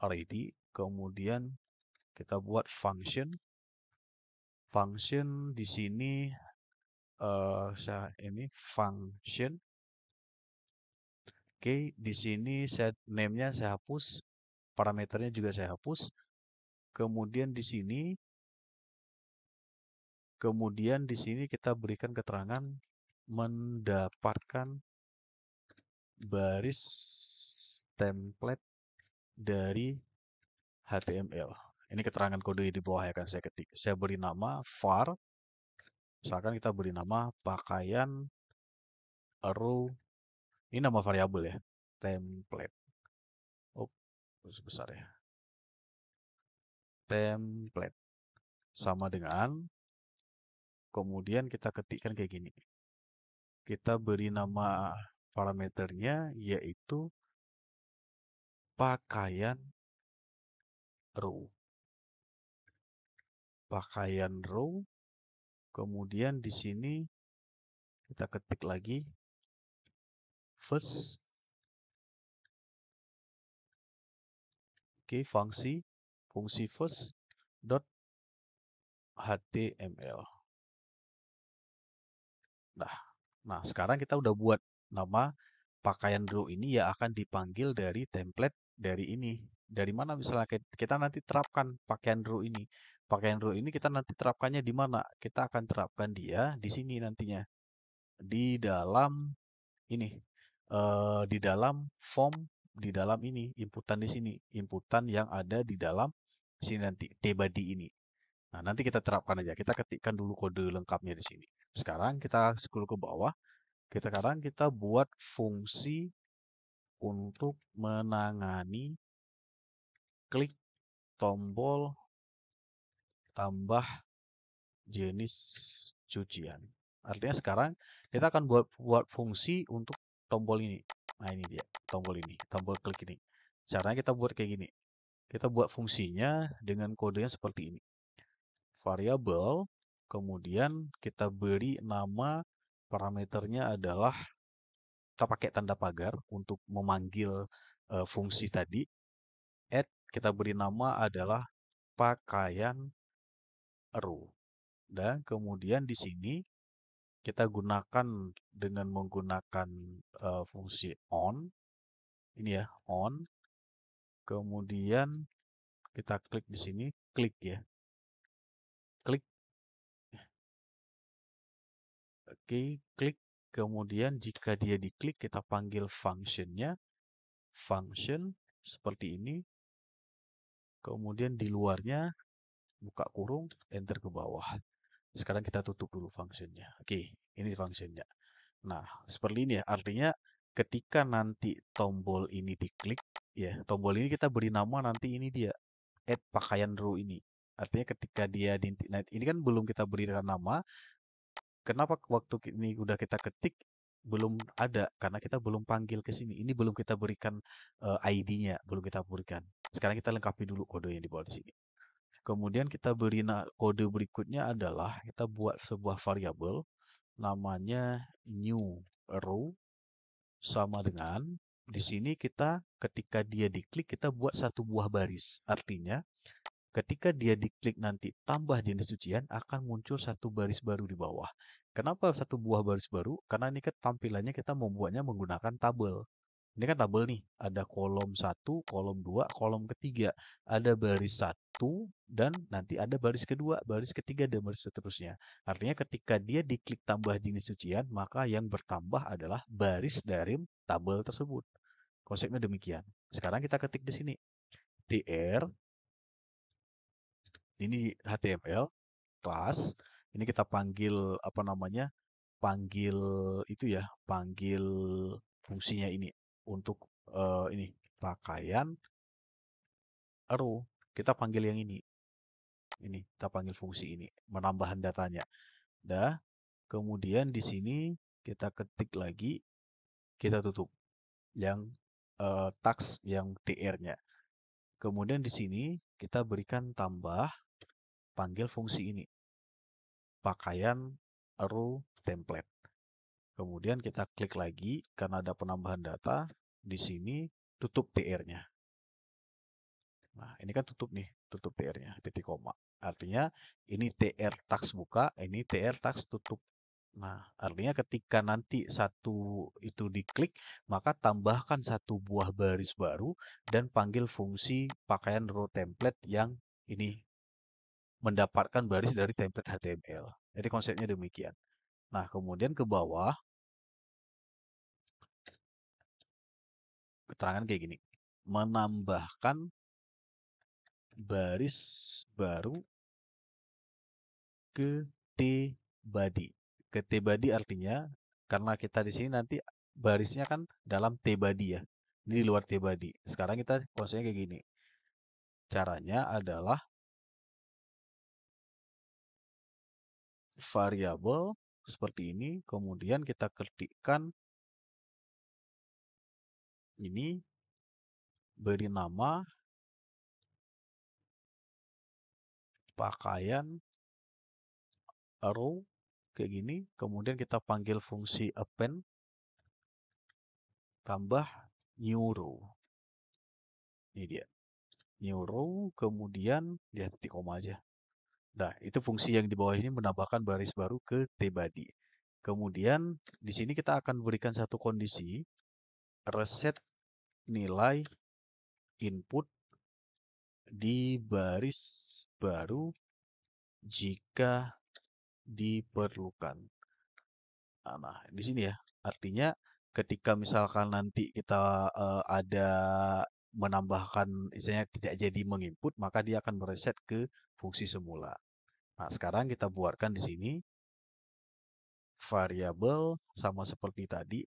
A: ready, kemudian kita buat function. Function di sini ini function. Oke, di sini set name-nya saya hapus, parameternya juga saya hapus. Kemudian di sini kita berikan keterangan mendapatkan baris template dari HTML. Ini keterangan kode di bawah yang akan saya ketik. Saya beri nama var. Misalkan kita beri nama pakaian row. Ini nama variabel ya. Template. Oh, besar ya. Template. Sama dengan, kemudian kita ketikkan kayak gini. Kita beri nama parameternya yaitu pakaian row. Pakaian row. Kemudian di sini kita ketik lagi first. Oke, fungsi first dot html. Nah, sekarang kita udah buat nama pakaian row ini ya akan dipanggil dari template dari ini. Dari mana misalnya kita nanti terapkan pakaian row ini. Pakaian row ini kita nanti terapkannya di mana? Kita akan terapkan dia di sini nantinya. Di dalam ini. Di dalam form, di dalam ini. Inputan di sini. Inputan yang ada di dalam sini nanti. tbody ini. Nah, nanti kita terapkan aja. Kita ketikkan dulu kode lengkapnya di sini. Sekarang kita scroll ke bawah. Sekarang kita buat fungsi untuk menangani klik tombol tambah jenis cucian. Artinya sekarang kita akan buat fungsi untuk tombol ini. Nah, ini dia, tombol ini, tombol klik ini. Caranya kita buat kayak gini. Kita buat fungsinya dengan kodenya seperti ini. Variabel, kemudian kita beri nama parameternya adalah kita pakai tanda pagar untuk memanggil fungsi tadi. Add, kita beri nama adalah pakaian row. Dan kemudian di sini kita gunakan dengan menggunakan fungsi on. Ini ya, on. Kemudian kita klik di sini, klik ya. Klik. Oke, klik. Kemudian jika dia diklik, kita panggil functionnya. Function seperti ini. Kemudian di luarnya, buka kurung, enter ke bawah. Sekarang kita tutup dulu functionnya. Oke, ini functionnya. Nah, seperti ini ya. Artinya ketika nanti tombol ini diklik, ya, tombol ini kita beri nama nanti ini dia, add pakaian row ini. Artinya ketika dia nah, ini kan belum kita berikan nama. Kenapa waktu ini udah kita ketik belum ada? Karena kita belum panggil ke sini. Ini belum kita berikan ID-nya, belum kita berikan. Sekarang kita lengkapi dulu kode yang di bawah di sini. Kemudian kita beri kode berikutnya adalah kita buat sebuah variabel namanya new row sama dengan di sini kita ketika dia diklik kita buat satu buah baris. Artinya ketika dia diklik nanti tambah jenis cucian akan muncul satu baris baru di bawah. Kenapa satu buah baris baru? Karena ini kan tampilannya kita membuatnya menggunakan tabel. Ini kan tabel nih, ada kolom 1, kolom 2, kolom ketiga. Ada baris 1 dan nanti ada baris kedua, baris ketiga, dan baris seterusnya. Artinya ketika dia diklik tambah jenis cucian, maka yang bertambah adalah baris dari tabel tersebut. Konsepnya demikian. Sekarang kita ketik di sini. tr, ini HTML, class, ini kita panggil apa namanya? Panggil itu ya, panggil fungsinya ini untuk ini pakaian row. Kita panggil yang ini. Ini kita panggil fungsi ini, menambahkan datanya. Dah, kemudian di sini kita ketik lagi, kita tutup yang tags yang tr-nya. Kemudian di sini kita berikan tambah panggil fungsi ini. Pakaian row template. Kemudian kita klik lagi karena ada penambahan data. Di sini tutup tr-nya. Nah, ini kan tutup nih, tutup tr-nya, titik koma. Artinya ini tr tags buka, ini tr tags tutup. Nah, artinya ketika nanti satu itu diklik, maka tambahkan satu buah baris baru dan panggil fungsi pakaian row template yang ini mendapatkan baris dari template HTML. Jadi konsepnya demikian. Nah, kemudian ke bawah, keterangan kayak gini. Menambahkan baris baru ke tbody. Ke tbody artinya karena kita di sini nanti barisnya kan dalam tbody ya. Ini di luar tbody. Sekarang kita konsepnya kayak gini. Caranya adalah variabel seperti ini, kemudian kita ketikkan ini beri nama pakaian row kayak gini, kemudian kita panggil fungsi append tambah new row. Ini dia. New row, kemudian dia titik koma aja. Nah, itu fungsi yang di bawah ini menambahkan baris baru ke tbody. Kemudian di sini kita akan berikan satu kondisi, reset nilai input di baris baru jika diperlukan. Nah, di sini ya. Artinya ketika misalkan nanti kita ada menambahkan istilahnya tidak jadi menginput, maka dia akan mereset ke fungsi semula. Nah, sekarang kita buatkan di sini variabel sama seperti tadi,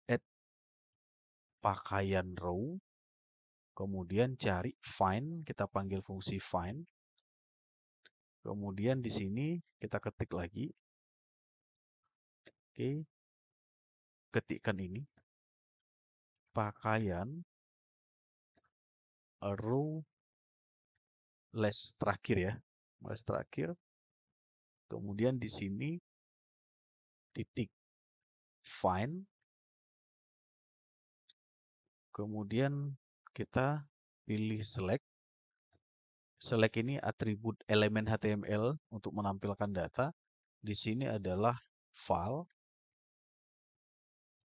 A: add pakaian row, kemudian cari find, kita panggil fungsi find. Kemudian di sini kita ketik lagi. Oke. Ketikkan ini. Pakaian row less terakhir ya. Less terakhir. Kemudian di sini titik find. Kemudian kita pilih select. Select ini atribut elemen HTML untuk menampilkan data. Di sini adalah file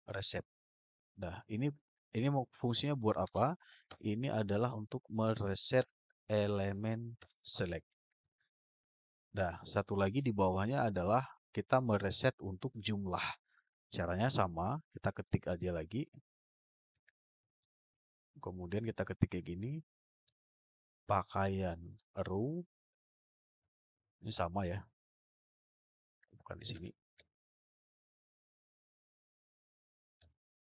A: reset. Nah, ini mau fungsinya buat apa? Ini adalah untuk mereset elemen select. Nah, satu lagi di bawahnya adalah kita mereset untuk jumlah. Caranya sama, kita ketik aja lagi. Kemudian kita ketik kayak gini. Pakaian row. Ini sama ya. Bukan di sini.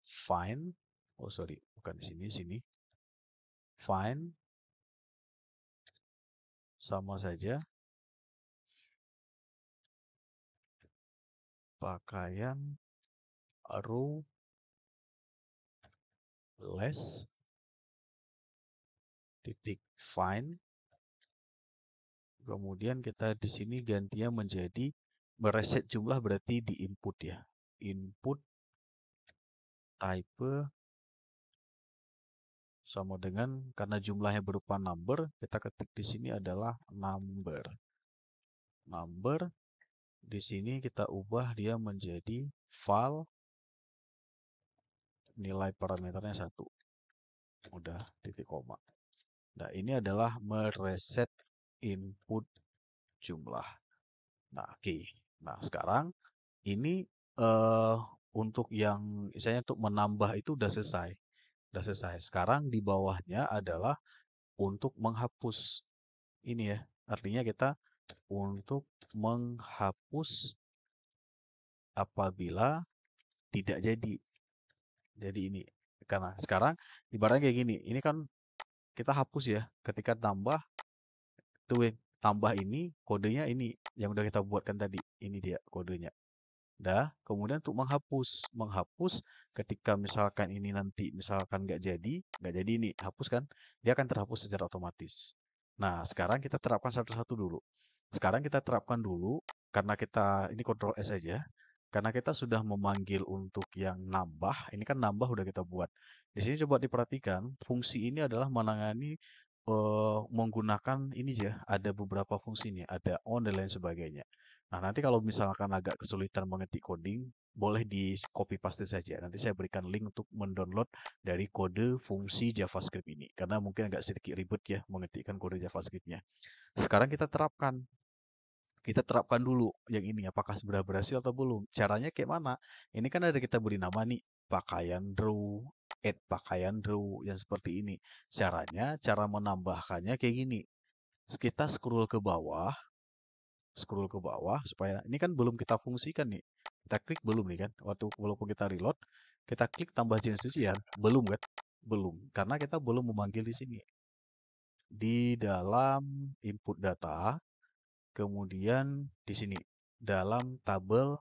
A: Find. Oh, sorry. Bukan di sini. Sini. Find. Sama saja. Pakaian row less titik find. Kemudian kita di sini gantinya menjadi mereset jumlah berarti di input ya. Input type sama dengan karena jumlahnya berupa number, kita ketik di sini adalah number. Number di sini kita ubah dia menjadi file nilai parameternya 1. Udah titik koma. Nah, ini adalah mereset input jumlah. Nah, oke. Nah, sekarang ini untuk yang misalnya untuk menambah itu udah selesai. Udah selesai. Sekarang di bawahnya adalah untuk menghapus. Ini ya. Artinya kita untuk menghapus apabila tidak jadi. Jadi ini. Karena sekarang ibaratnya kayak gini. Ini kan kita hapus ya. Ketika tambah, tuh tambah ini, kodenya ini. Yang udah kita buatkan tadi. Ini dia kodenya. Dah, kemudian untuk menghapus ketika misalkan ini nanti misalkan nggak jadi ini, hapus kan, dia akan terhapus secara otomatis. Nah, sekarang kita terapkan satu-satu dulu. Sekarang kita terapkan dulu, karena kita, ini Ctrl S aja, karena kita sudah memanggil untuk yang nambah, ini kan nambah udah kita buat. Di sini coba diperhatikan, fungsi ini adalah menangani menggunakan ini ya, ada beberapa fungsi nih, ada on dan lain sebagainya. Nah, nanti kalau misalkan agak kesulitan mengetik coding, boleh di copy paste saja. Nanti saya berikan link untuk mendownload dari kode fungsi JavaScript ini. Karena mungkin agak sedikit ribet ya mengetikkan kode JavaScript-nya. Sekarang kita terapkan. Kita terapkan dulu yang ini, apakah sudah berhasil atau belum. Caranya kayak mana? Ini kan ada kita beri nama nih, pakaian draw, add pakaian draw, yang seperti ini. Caranya, cara menambahkannya kayak gini. Kita scroll ke bawah supaya ini kan belum kita fungsikan nih. Kita klik belum nih kan. Walaupun kita reload, kita klik tambah jenis isian, belum kan? Belum. Karena kita belum memanggil di sini. Di dalam input data, kemudian di sini dalam tabel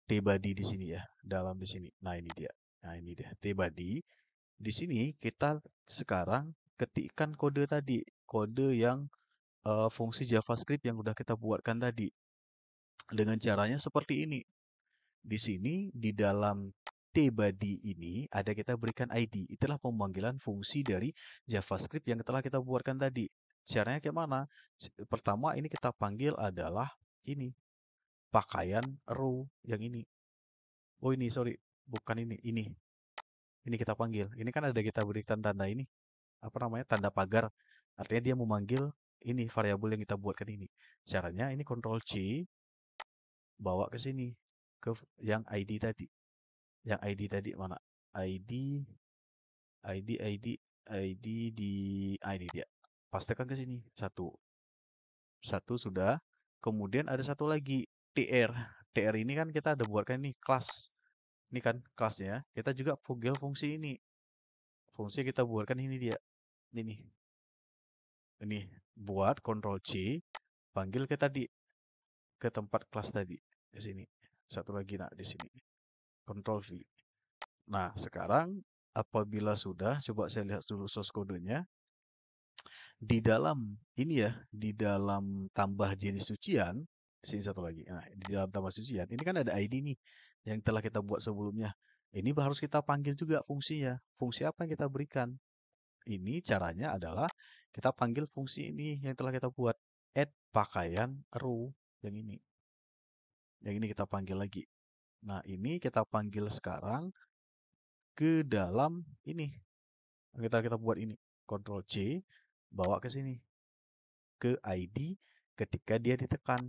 A: tbody di sini ya, dalam di sini. Nah, ini dia. Nah, ini dia tbody. Di sini kita sekarang ketikkan kode tadi, kode yang fungsi JavaScript yang udah kita buatkan tadi. Dengan caranya seperti ini. Di sini di dalam tBody ini ada kita berikan ID. Itulah pemanggilan fungsi dari JavaScript yang telah kita buatkan tadi. Caranya kayak mana? Pertama ini kita panggil adalah ini pakaian row yang ini. Oh ini sorry, bukan ini, ini. Ini kita panggil. Ini kan ada kita berikan tanda ini. Apa namanya? Tanda pagar. Artinya dia memanggil ini variabel yang kita buatkan ini. Caranya ini Ctrl C bawa ke sini ke yang ID tadi. Yang ID tadi mana? ID ID di ID dia. Pastikan ke sini. Satu sudah. Kemudian ada satu lagi TR. TR ini kan kita ada buatkan ini kelas. Ini kan kelasnya. Kita juga panggil fungsi ini. Fungsi kita buatkan ini dia. Ini. Ini buat Ctrl C, panggil ke tadi ke tempat kelas tadi di sini. Satu lagi nak di sini. Ctrl V. Nah, sekarang apabila sudah, coba saya lihat dulu source kodenya. Di dalam ini ya, di dalam tambah jenis cucian, sini satu lagi. Nah, di dalam tambah cucian, ini kan ada ID nih yang telah kita buat sebelumnya. Ini harus kita panggil juga fungsinya. Fungsi apa yang kita berikan? Ini caranya adalah kita panggil fungsi ini yang telah kita buat. Add pakaian row yang ini. Yang ini kita panggil lagi. Nah, ini kita panggil sekarang ke dalam ini. Kita buat ini. Ctrl C, bawa ke sini. Ke ID ketika dia ditekan.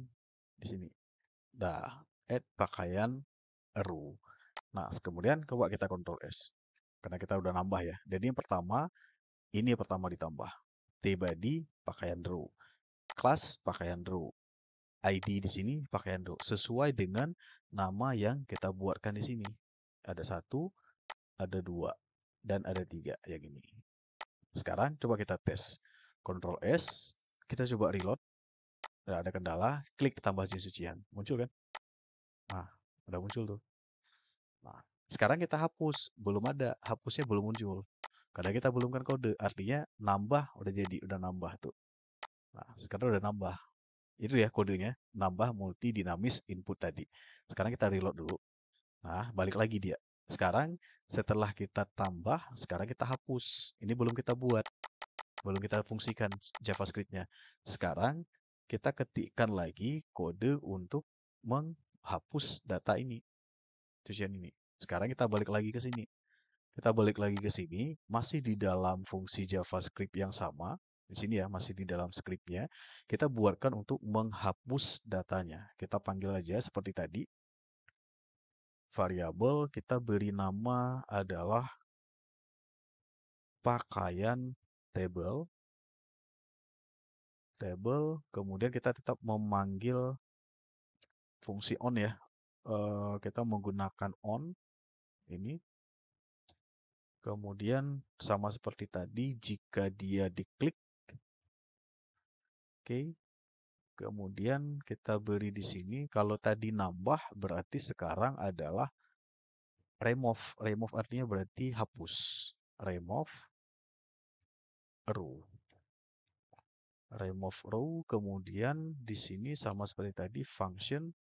A: Di sini. Dah, add pakaian row. Nah, kemudian coba kita Ctrl S. Karena kita udah nambah ya. Jadi ini yang pertama ditambah. tBody pakaian row. Kelas pakaian row. ID di sini pakaian row. Sesuai dengan nama yang kita buatkan di sini. Ada 1, ada 2, dan ada 3 yang ini. Sekarang coba kita tes. Ctrl S, kita coba reload. Tidak ada kendala, klik tambah jenis cucian. Muncul kan? Nah, udah muncul tuh. Nah, sekarang kita hapus. Belum ada, hapusnya belum muncul. Karena kita belum kan kode, artinya nambah udah jadi, udah nambah tuh. Nah, sekarang udah nambah. Itu ya kodenya, nambah multi dinamis input tadi. Sekarang kita reload dulu. Nah, balik lagi dia. Sekarang setelah kita tambah, sekarang kita hapus. Ini belum kita buat, belum kita fungsikan JavaScript-nya. Sekarang kita ketikkan lagi kode untuk menghapus data ini, cucian ini. Sekarang kita balik lagi ke sini. Kita balik lagi ke sini, masih di dalam fungsi JavaScript yang sama. Di sini ya, masih di dalam scriptnya. Kita buatkan untuk menghapus datanya. Kita panggil aja seperti tadi. Variabel kita beri nama adalah pakaian table. Kemudian kita tetap memanggil fungsi on ya. Kita menggunakan on ini. Kemudian sama seperti tadi, jika dia diklik, oke. Kemudian kita beri di sini, kalau tadi nambah berarti sekarang adalah remove. Remove artinya berarti hapus. Remove row. Remove row, kemudian di sini sama seperti tadi function.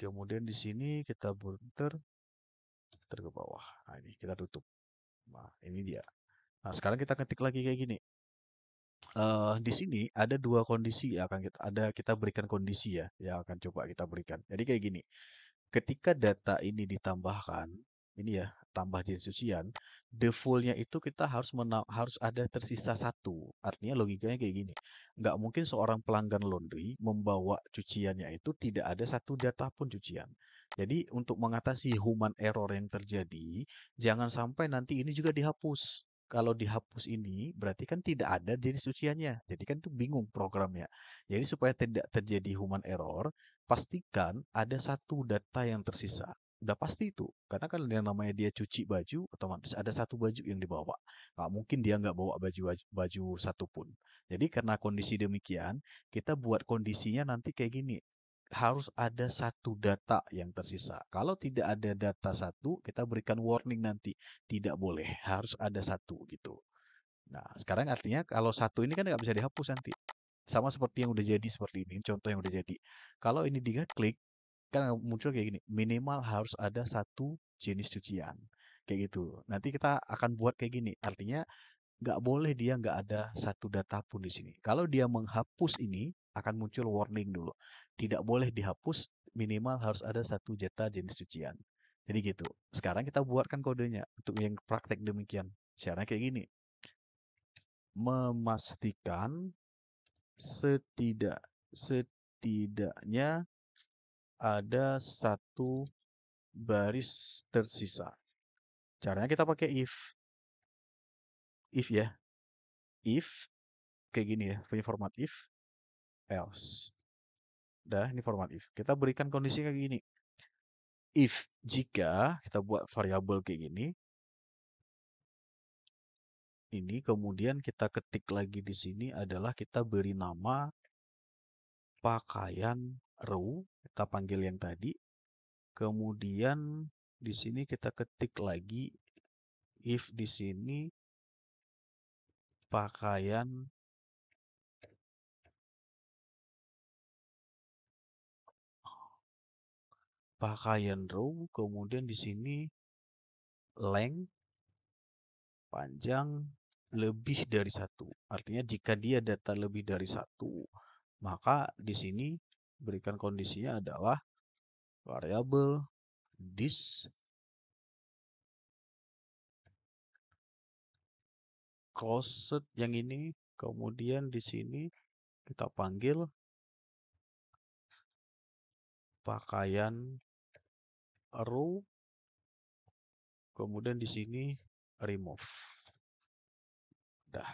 A: Kemudian di sini kita burter ke bawah. Nah, ini kita tutup. Nah, ini dia. Nah, sekarang kita ketik lagi kayak gini. Di sini ada dua kondisi akan kita berikan kondisi ya yang akan coba kita berikan. Jadi kayak gini. Ketika data ini ditambahkan, ini ya, tambah jenis cucian, defaultnya itu kita harus ada tersisa satu. Artinya logikanya kayak gini. Nggak mungkin seorang pelanggan laundry membawa cuciannya itu tidak ada satu data pun cucian. Jadi untuk mengatasi human error yang terjadi, jangan sampai nanti ini juga dihapus. Kalau dihapus ini berarti kan tidak ada jenis cuciannya. Jadi kan itu bingung programnya. Jadi supaya tidak terjadi human error, pastikan ada satu data yang tersisa. Udah pasti itu. Karena kan yang namanya dia cuci baju, otomatis ada satu baju yang dibawa. Nggak mungkin dia nggak bawa baju satu pun. Jadi karena kondisi demikian, kita buat kondisinya nanti kayak gini. harus ada satu data yang tersisa. Kalau tidak ada data satu, kita berikan warning nanti. Tidak boleh, harus ada satu gitu. Nah, sekarang artinya kalau satu ini kan nggak bisa dihapus nanti. Sama seperti yang udah jadi seperti ini, contoh yang udah jadi. Kalau ini diklik, kan muncul kayak gini, minimal harus ada satu jenis cucian. Kayak gitu. Nanti kita akan buat kayak gini. Artinya nggak boleh dia nggak ada satu data pun di sini. Kalau dia menghapus ini, akan muncul warning dulu. Tidak boleh dihapus, minimal harus ada satu data jenis cucian. Jadi gitu. Sekarang kita buatkan kodenya untuk yang praktek demikian. Caranya kayak gini. Memastikan setidaknya ada satu baris tersisa. Caranya kita pakai if ya, if kayak gini ya, punya format if, else. Dah, ini format if. Kita berikan kondisi kayak gini. If jika kita buat variabel kayak gini, ini kemudian kita ketik lagi di sini adalah kita beri nama pakaian row, kita panggil yang tadi. Kemudian di sini kita ketik lagi if di sini pakaian row, kemudian di sini length panjang lebih dari satu. Artinya jika dia data lebih dari satu, maka di sini berikan kondisinya adalah variabel this closet yang ini, kemudian di sini kita panggil pakaian row, kemudian di sini remove. Dah,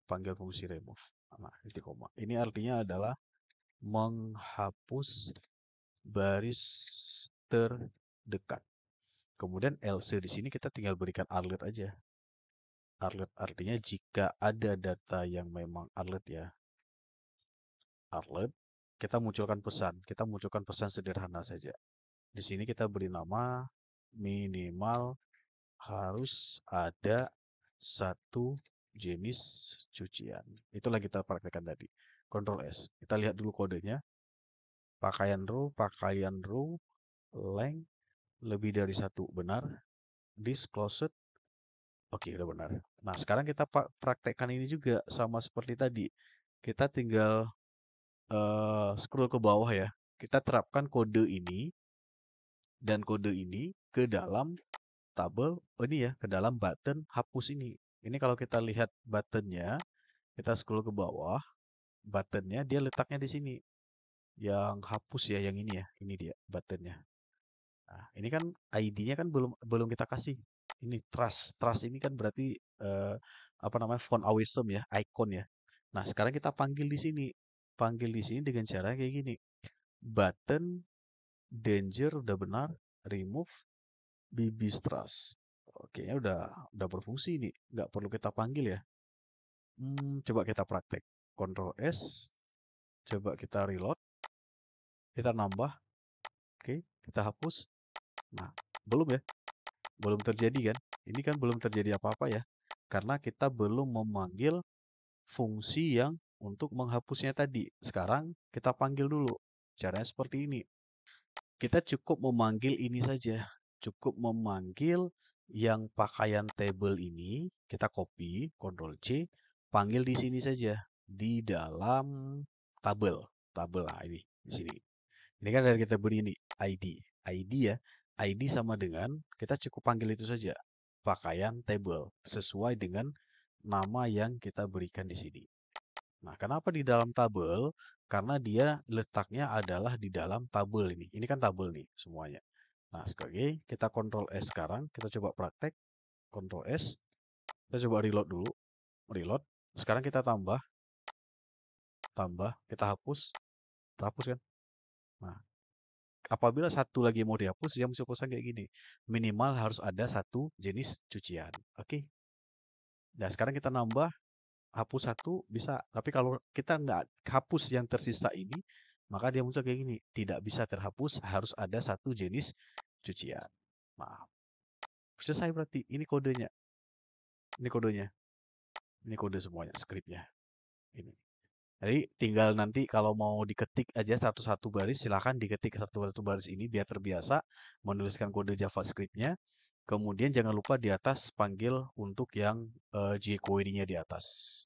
A: panggil fungsi remove. Nah, titik koma. Ini artinya adalah menghapus baris terdekat. Kemudian else di sini kita tinggal berikan alert aja. Alert artinya jika ada data yang memang alert ya. Alert, kita munculkan pesan. Kita munculkan pesan sederhana saja. Di sini kita beri nama minimal harus ada satu jenis cucian. Itulah kita praktekkan tadi. Ctrl S. Kita lihat dulu kodenya. Pakaian row, length lebih dari satu. Benar. This closet. Oke, udah benar. Nah, sekarang kita praktekkan ini juga sama seperti tadi. Kita tinggal scroll ke bawah ya. Kita terapkan kode ini dan kode ini ke dalam tabel, oh ini ya, ke dalam button hapus ini. Ini kalau kita lihat buttonnya, kita scroll ke bawah, buttonnya dia letaknya di sini. Yang hapus ya, yang ini ya, ini dia buttonnya. Nah, ini kan ID-nya kan belum belum kita kasih. Ini trust ini kan berarti apa namanya font awesome ya, icon ya. Nah, sekarang kita panggil di sini. Panggil di sini dengan cara kayak gini. Button danger udah benar, remove BB trust. Oke, ya udah berfungsi ini, nggak perlu kita panggil ya. Coba kita praktek. Ctrl S, coba kita reload, kita nambah, oke, kita hapus. Nah, belum ya, belum terjadi kan? Ini kan belum terjadi apa-apa ya, karena kita belum memanggil fungsi yang untuk menghapusnya tadi. Sekarang kita panggil dulu. Caranya seperti ini. Kita cukup memanggil ini saja. Cukup memanggil yang pakaian table ini, kita copy, Ctrl C, panggil di sini saja. Di dalam tabel. Tabel, nah ini, di sini. Ini kan dari kita beri ini, ID. ID ya, ID sama dengan, kita cukup panggil itu saja. Pakaian table, sesuai dengan nama yang kita berikan di sini. Nah, kenapa di dalam tabel? Karena dia letaknya adalah di dalam tabel ini. Ini kan tabel nih semuanya. Nah, sekali kita Ctrl S sekarang, kita coba praktek. Ctrl S, kita coba reload dulu. Reload. Sekarang kita tambah, kita hapus, kan? Nah, apabila satu lagi mau dihapus, dia muncul pesan kayak gini. Minimal harus ada satu jenis cucian. Oke. Nah, sekarang kita nambah, hapus satu bisa. Tapi kalau kita nggak hapus yang tersisa ini, Maka dia muncul kayak gini, tidak bisa terhapus, harus ada satu jenis cucian. Maaf. Selesai berarti, ini kodenya. Ini kodenya. Ini kode semuanya, skripnya. Ini. Jadi tinggal nanti kalau mau diketik aja satu-satu baris, silahkan diketik satu-satu baris ini biar terbiasa menuliskan kode JavaScript-nya. Kemudian jangan lupa di atas panggil untuk yang jQuery-nya di atas.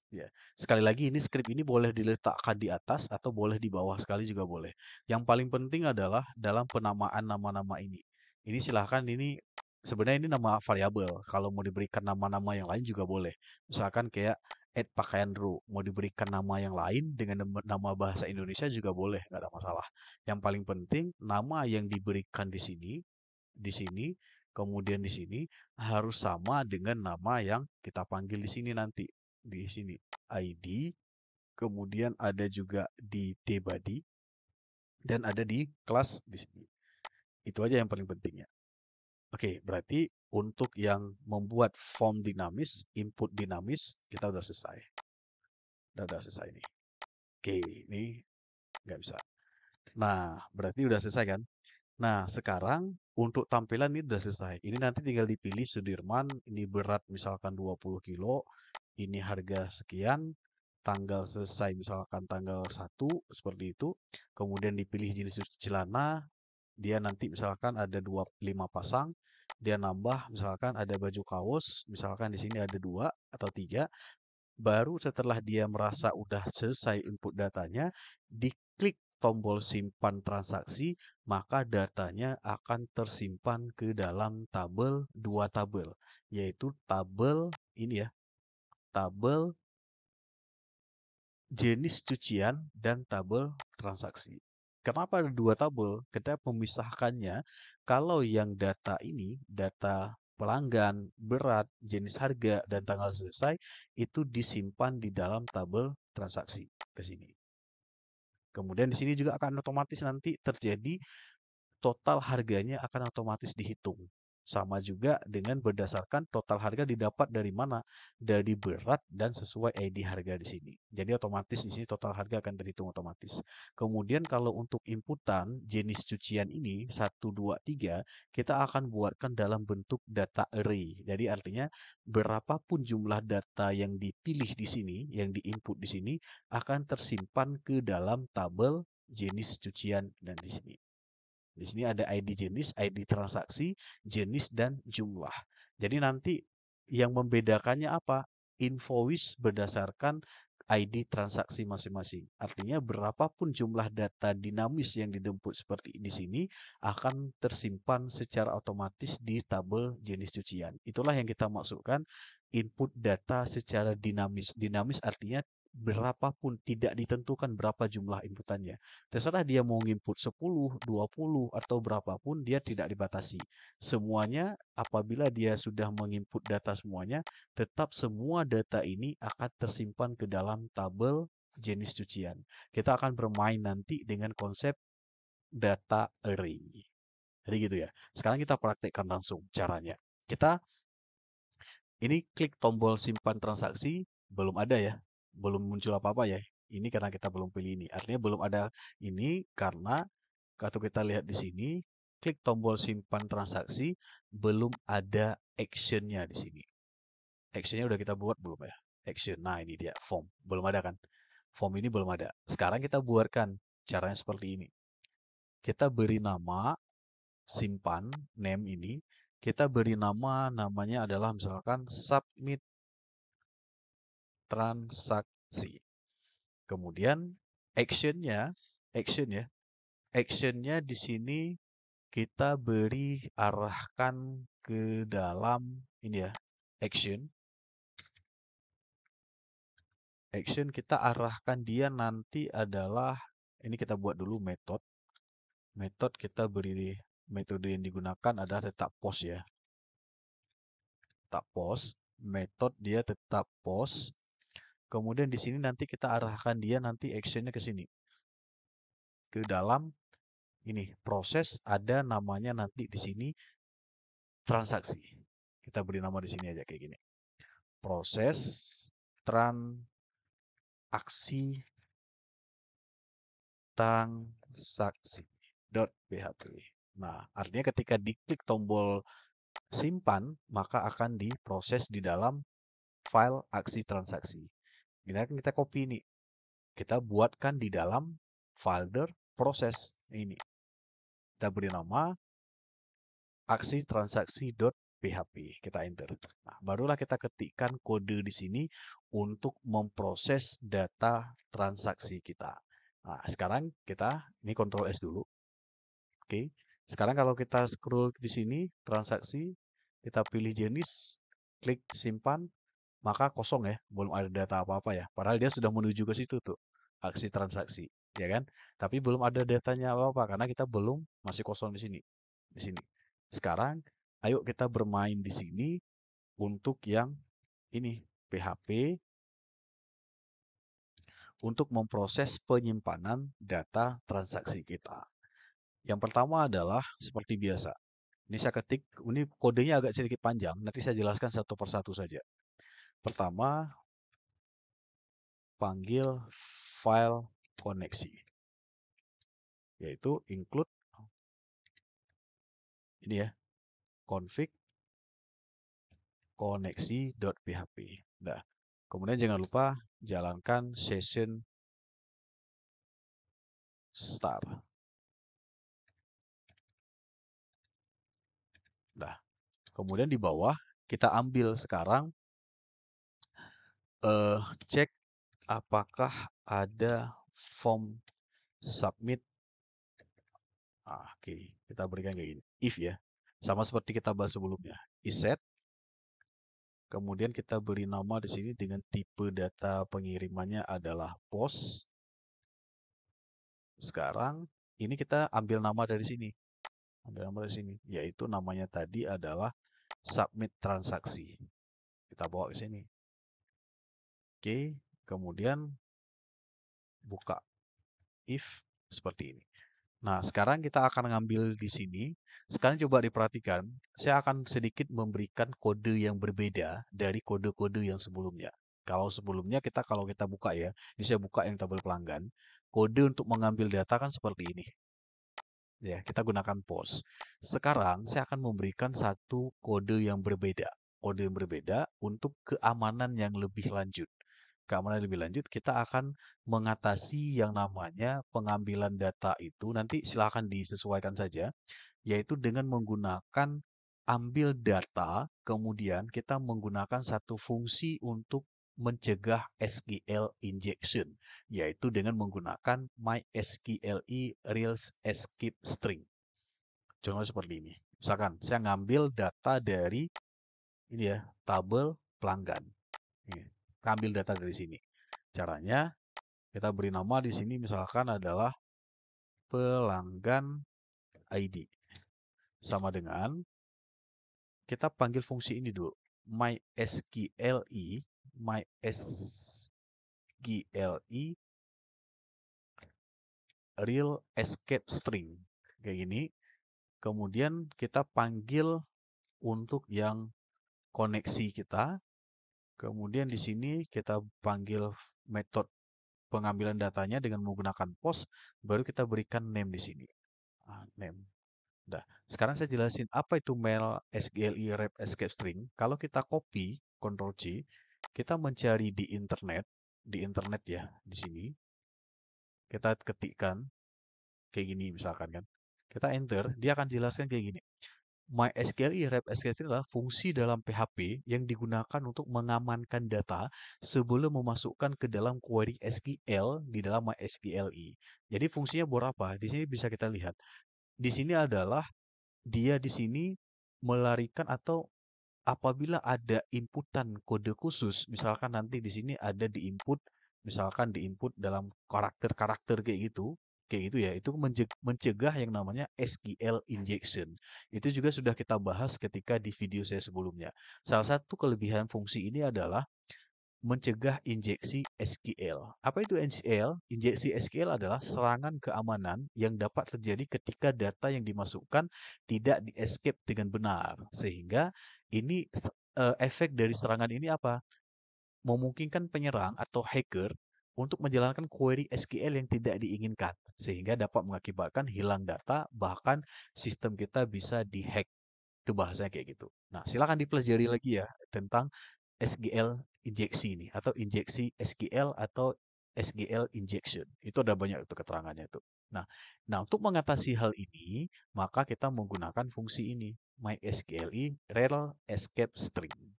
A: Ya. Sekali lagi ini script ini boleh diletakkan di atas atau boleh di bawah sekali juga boleh. Yang paling penting adalah dalam penamaan nama-nama ini. Ini silahkan ini sebenarnya ini nama variabel. Kalau mau diberikan nama-nama yang lain juga boleh. Misalkan kayak add pakaian row. Mau diberikan nama yang lain dengan nama bahasa Indonesia juga boleh, nggak ada masalah. Yang paling penting nama yang diberikan di sini, kemudian di sini harus sama dengan nama yang kita panggil di sini nanti. Di sini ID, kemudian ada juga di tbody dan ada di kelas di sini. Itu aja yang paling pentingnya. Oke, berarti untuk yang membuat form dinamis, input dinamis, kita udah selesai. Udah selesai nih. Oke, ini nggak bisa. Nah, berarti udah selesai kan? Nah, sekarang untuk tampilan ini udah selesai. Ini nanti tinggal dipilih Sudirman, ini berat misalkan 20 kilo, ini harga sekian, tanggal selesai misalkan tanggal 1, seperti itu. Kemudian dipilih jenis celana, dia nanti misalkan ada 25 pasang, dia nambah misalkan ada baju kaos, misalkan di sini ada 2 atau 3. Baru setelah dia merasa udah selesai input datanya, diklik tombol simpan transaksi, maka datanya akan tersimpan ke dalam tabel, 2 tabel, yaitu tabel ini ya, tabel jenis cucian dan tabel transaksi. Kenapa ada 2 tabel? Kita memisahkannya kalau yang data ini, data pelanggan, berat, jenis harga, dan tanggal selesai itu disimpan di dalam tabel transaksi ke sini. Kemudian di sini juga akan otomatis nanti terjadi total harganya akan otomatis dihitung. Sama juga dengan berdasarkan total harga didapat dari mana? Dari berat dan sesuai ID harga di sini. Jadi otomatis di sini total harga akan terhitung otomatis. Kemudian kalau untuk inputan jenis cucian ini 1, 2, 3, kita akan buatkan dalam bentuk data array. Jadi artinya berapapun jumlah data yang dipilih di sini, yang diinput di sini, akan tersimpan ke dalam tabel jenis cucian dan di sini. Di sini ada ID jenis, ID transaksi, jenis, dan jumlah. Jadi nanti yang membedakannya apa? Invoice berdasarkan ID transaksi masing-masing. Artinya berapapun jumlah data dinamis yang didemput seperti di sini akan tersimpan secara otomatis di tabel jenis cucian. Itulah yang kita maksudkan input data secara dinamis. Dinamis artinya berapapun, tidak ditentukan berapa jumlah inputannya. Terserah dia mau input 10, 20, atau berapapun, dia tidak dibatasi. Semuanya apabila dia sudah menginput data semuanya, tetap semua data ini akan tersimpan ke dalam tabel jenis cucian. Kita akan bermain nanti dengan konsep data array. Jadi gitu ya. Sekarang kita praktekkan langsung caranya. Kita ini klik tombol simpan transaksi, belum ada ya. Belum muncul apa-apa ya. Ini karena kita belum pilih ini. Artinya belum ada ini karena kalau kita lihat di sini, klik tombol simpan transaksi, belum ada actionnya di sini. Actionnya udah kita buat belum ya? Action. Nah ini dia form. Belum ada kan? Form ini belum ada. Sekarang kita buatkan caranya seperti ini. Kita beri nama simpan name ini. Kita beri namanya adalah misalkan submit transaksi. Kemudian actionnya, actionnya di sini kita beri arahkan ke dalam ini ya, action. Action kita arahkan dia nanti adalah, ini kita buat dulu metode. Metode kita beri, metode yang digunakan adalah tetap post ya. Tetap post, metode dia tetap post. Kemudian di sini nanti kita arahkan dia nanti actionnya ke sini. Ke dalam ini proses, ada namanya nanti di sini transaksi. Kita beri nama di sini aja kayak gini. Proses transaksi transaksi.php. Nah, artinya ketika diklik tombol simpan, maka akan diproses di dalam file aksi transaksi. Kita copy ini, kita buatkan di dalam folder proses ini. Kita beri nama aksi transaksi.php. Kita enter. Nah, barulah kita ketikkan kode di sini untuk memproses data transaksi kita. Nah, sekarang ini Ctrl S dulu. Oke. Sekarang kalau kita scroll di sini, transaksi, kita pilih jenis, klik simpan, maka kosong ya, belum ada data apa-apa ya. Padahal dia sudah menuju ke situ tuh, aksi transaksi, ya kan? Tapi belum ada datanya apa-apa karena kita masih kosong di sini. Di sini. Sekarang, ayo kita bermain di sini untuk yang ini, PHP untuk memproses penyimpanan data transaksi kita. Yang pertama adalah seperti biasa. Ini saya ketik, ini kodenya agak sedikit panjang, nanti saya jelaskan satu persatu saja. Pertama, panggil file koneksi, yaitu include ini ya, config koneksi.php. Nah, kemudian jangan lupa jalankan session start. Nah, kemudian di bawah kita ambil sekarang cek apakah ada form submit. Oke, kita berikan kayak gini. If ya, sama seperti kita bahas sebelumnya. Isset. Kemudian kita beri nama di sini dengan tipe data pengirimannya adalah POST. Sekarang ini kita ambil nama dari sini. Ambil nama dari sini, yaitu namanya tadi adalah submit transaksi. Kita bawa ke sini. Oke, kemudian buka if seperti ini. Nah, sekarang kita akan ngambil di sini. Sekarang coba diperhatikan, saya akan sedikit memberikan kode yang berbeda dari kode-kode yang sebelumnya. Kalau sebelumnya kalau kita buka ya, ini saya buka yang tabel pelanggan, kode untuk mengambil data kan seperti ini. Ya, kita gunakan POST. Sekarang saya akan memberikan satu kode yang berbeda. Kode yang berbeda untuk keamanan yang lebih lanjut. Keamanan lebih lanjut, kita akan mengatasi yang namanya pengambilan data itu, nanti silahkan disesuaikan saja, yaitu dengan menggunakan ambil data, kemudian kita menggunakan satu fungsi untuk mencegah SQL injection, yaitu dengan menggunakan MySQLi Reals Escape String. Contohnya seperti ini. Misalkan saya ngambil data dari ini ya, tabel pelanggan. Ini, ambil data dari sini. Caranya kita beri nama di sini misalkan adalah pelanggan ID. Sama dengan kita panggil fungsi ini dulu. MySQLi Real Escape String. Kayak gini. Kemudian kita panggil untuk yang koneksi kita. Kemudian di sini kita panggil metode pengambilan datanya dengan menggunakan POST, baru kita berikan name di sini. Name. Nah, sekarang saya jelasin apa itu mail SQLi Wrap Escape String. Kalau kita copy, Ctrl C, kita mencari di internet ya, di sini. Kita ketikkan kayak gini misalkan kan. Kita enter, dia akan jelaskan kayak gini. MySQLi Wrap Escape String adalah fungsi dalam PHP yang digunakan untuk mengamankan data sebelum memasukkan ke dalam query SQL di dalam MySQLi. Jadi fungsinya buat apa? Di sini bisa kita lihat. Di sini adalah dia di sini melarikan atau apabila ada inputan kode khusus, misalkan nanti di sini ada misalkan di input dalam karakter-karakter kayak gitu ya, itu mencegah yang namanya SQL injection. Itu juga sudah kita bahas ketika di video saya sebelumnya. Salah satu kelebihan fungsi ini adalah mencegah injeksi SQL. Apa itu SQL? Injeksi SQL adalah serangan keamanan yang dapat terjadi ketika data yang dimasukkan tidak di-escape dengan benar. Sehingga ini efek dari serangan ini apa? Memungkinkan penyerang atau hacker untuk menjalankan query SQL yang tidak diinginkan, sehingga dapat mengakibatkan hilang data, bahkan sistem kita bisa dihack. Itu bahasanya kayak gitu. Nah, silakan dipelajari lagi ya tentang SQL injeksi ini, atau injeksi SQL, atau SQL injection. Itu ada banyak itu keterangannya itu. Nah, untuk mengatasi hal ini, maka kita menggunakan fungsi ini, MySQLi rel escape string.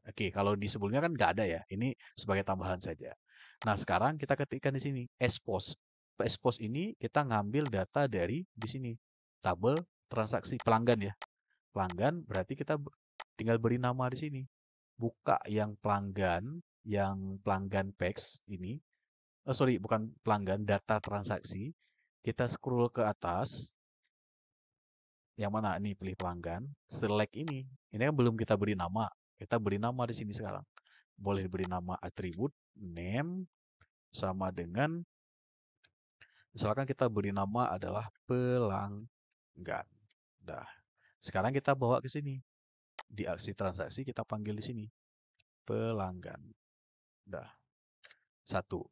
A: Oke, kalau di sebelumnya kan nggak ada ya. Ini sebagai tambahan saja. Nah, sekarang kita ketikkan di sini expose. Expose ini kita ngambil data dari di sini. Tabel transaksi pelanggan ya. Pelanggan berarti kita tinggal beri nama di sini. Buka yang pelanggan PAX ini. Oh, sorry, bukan pelanggan, data transaksi. Kita scroll ke atas. Yang mana? Ini pilih pelanggan. Select ini. Ini kan belum kita beri nama. Kita beri nama di sini sekarang. Boleh diberi nama atribut, name, sama dengan, misalkan kita beri nama adalah pelanggan. Dah. Sekarang kita bawa ke sini. Di aksi transaksi kita panggil di sini. Pelanggan. Dah. Satu.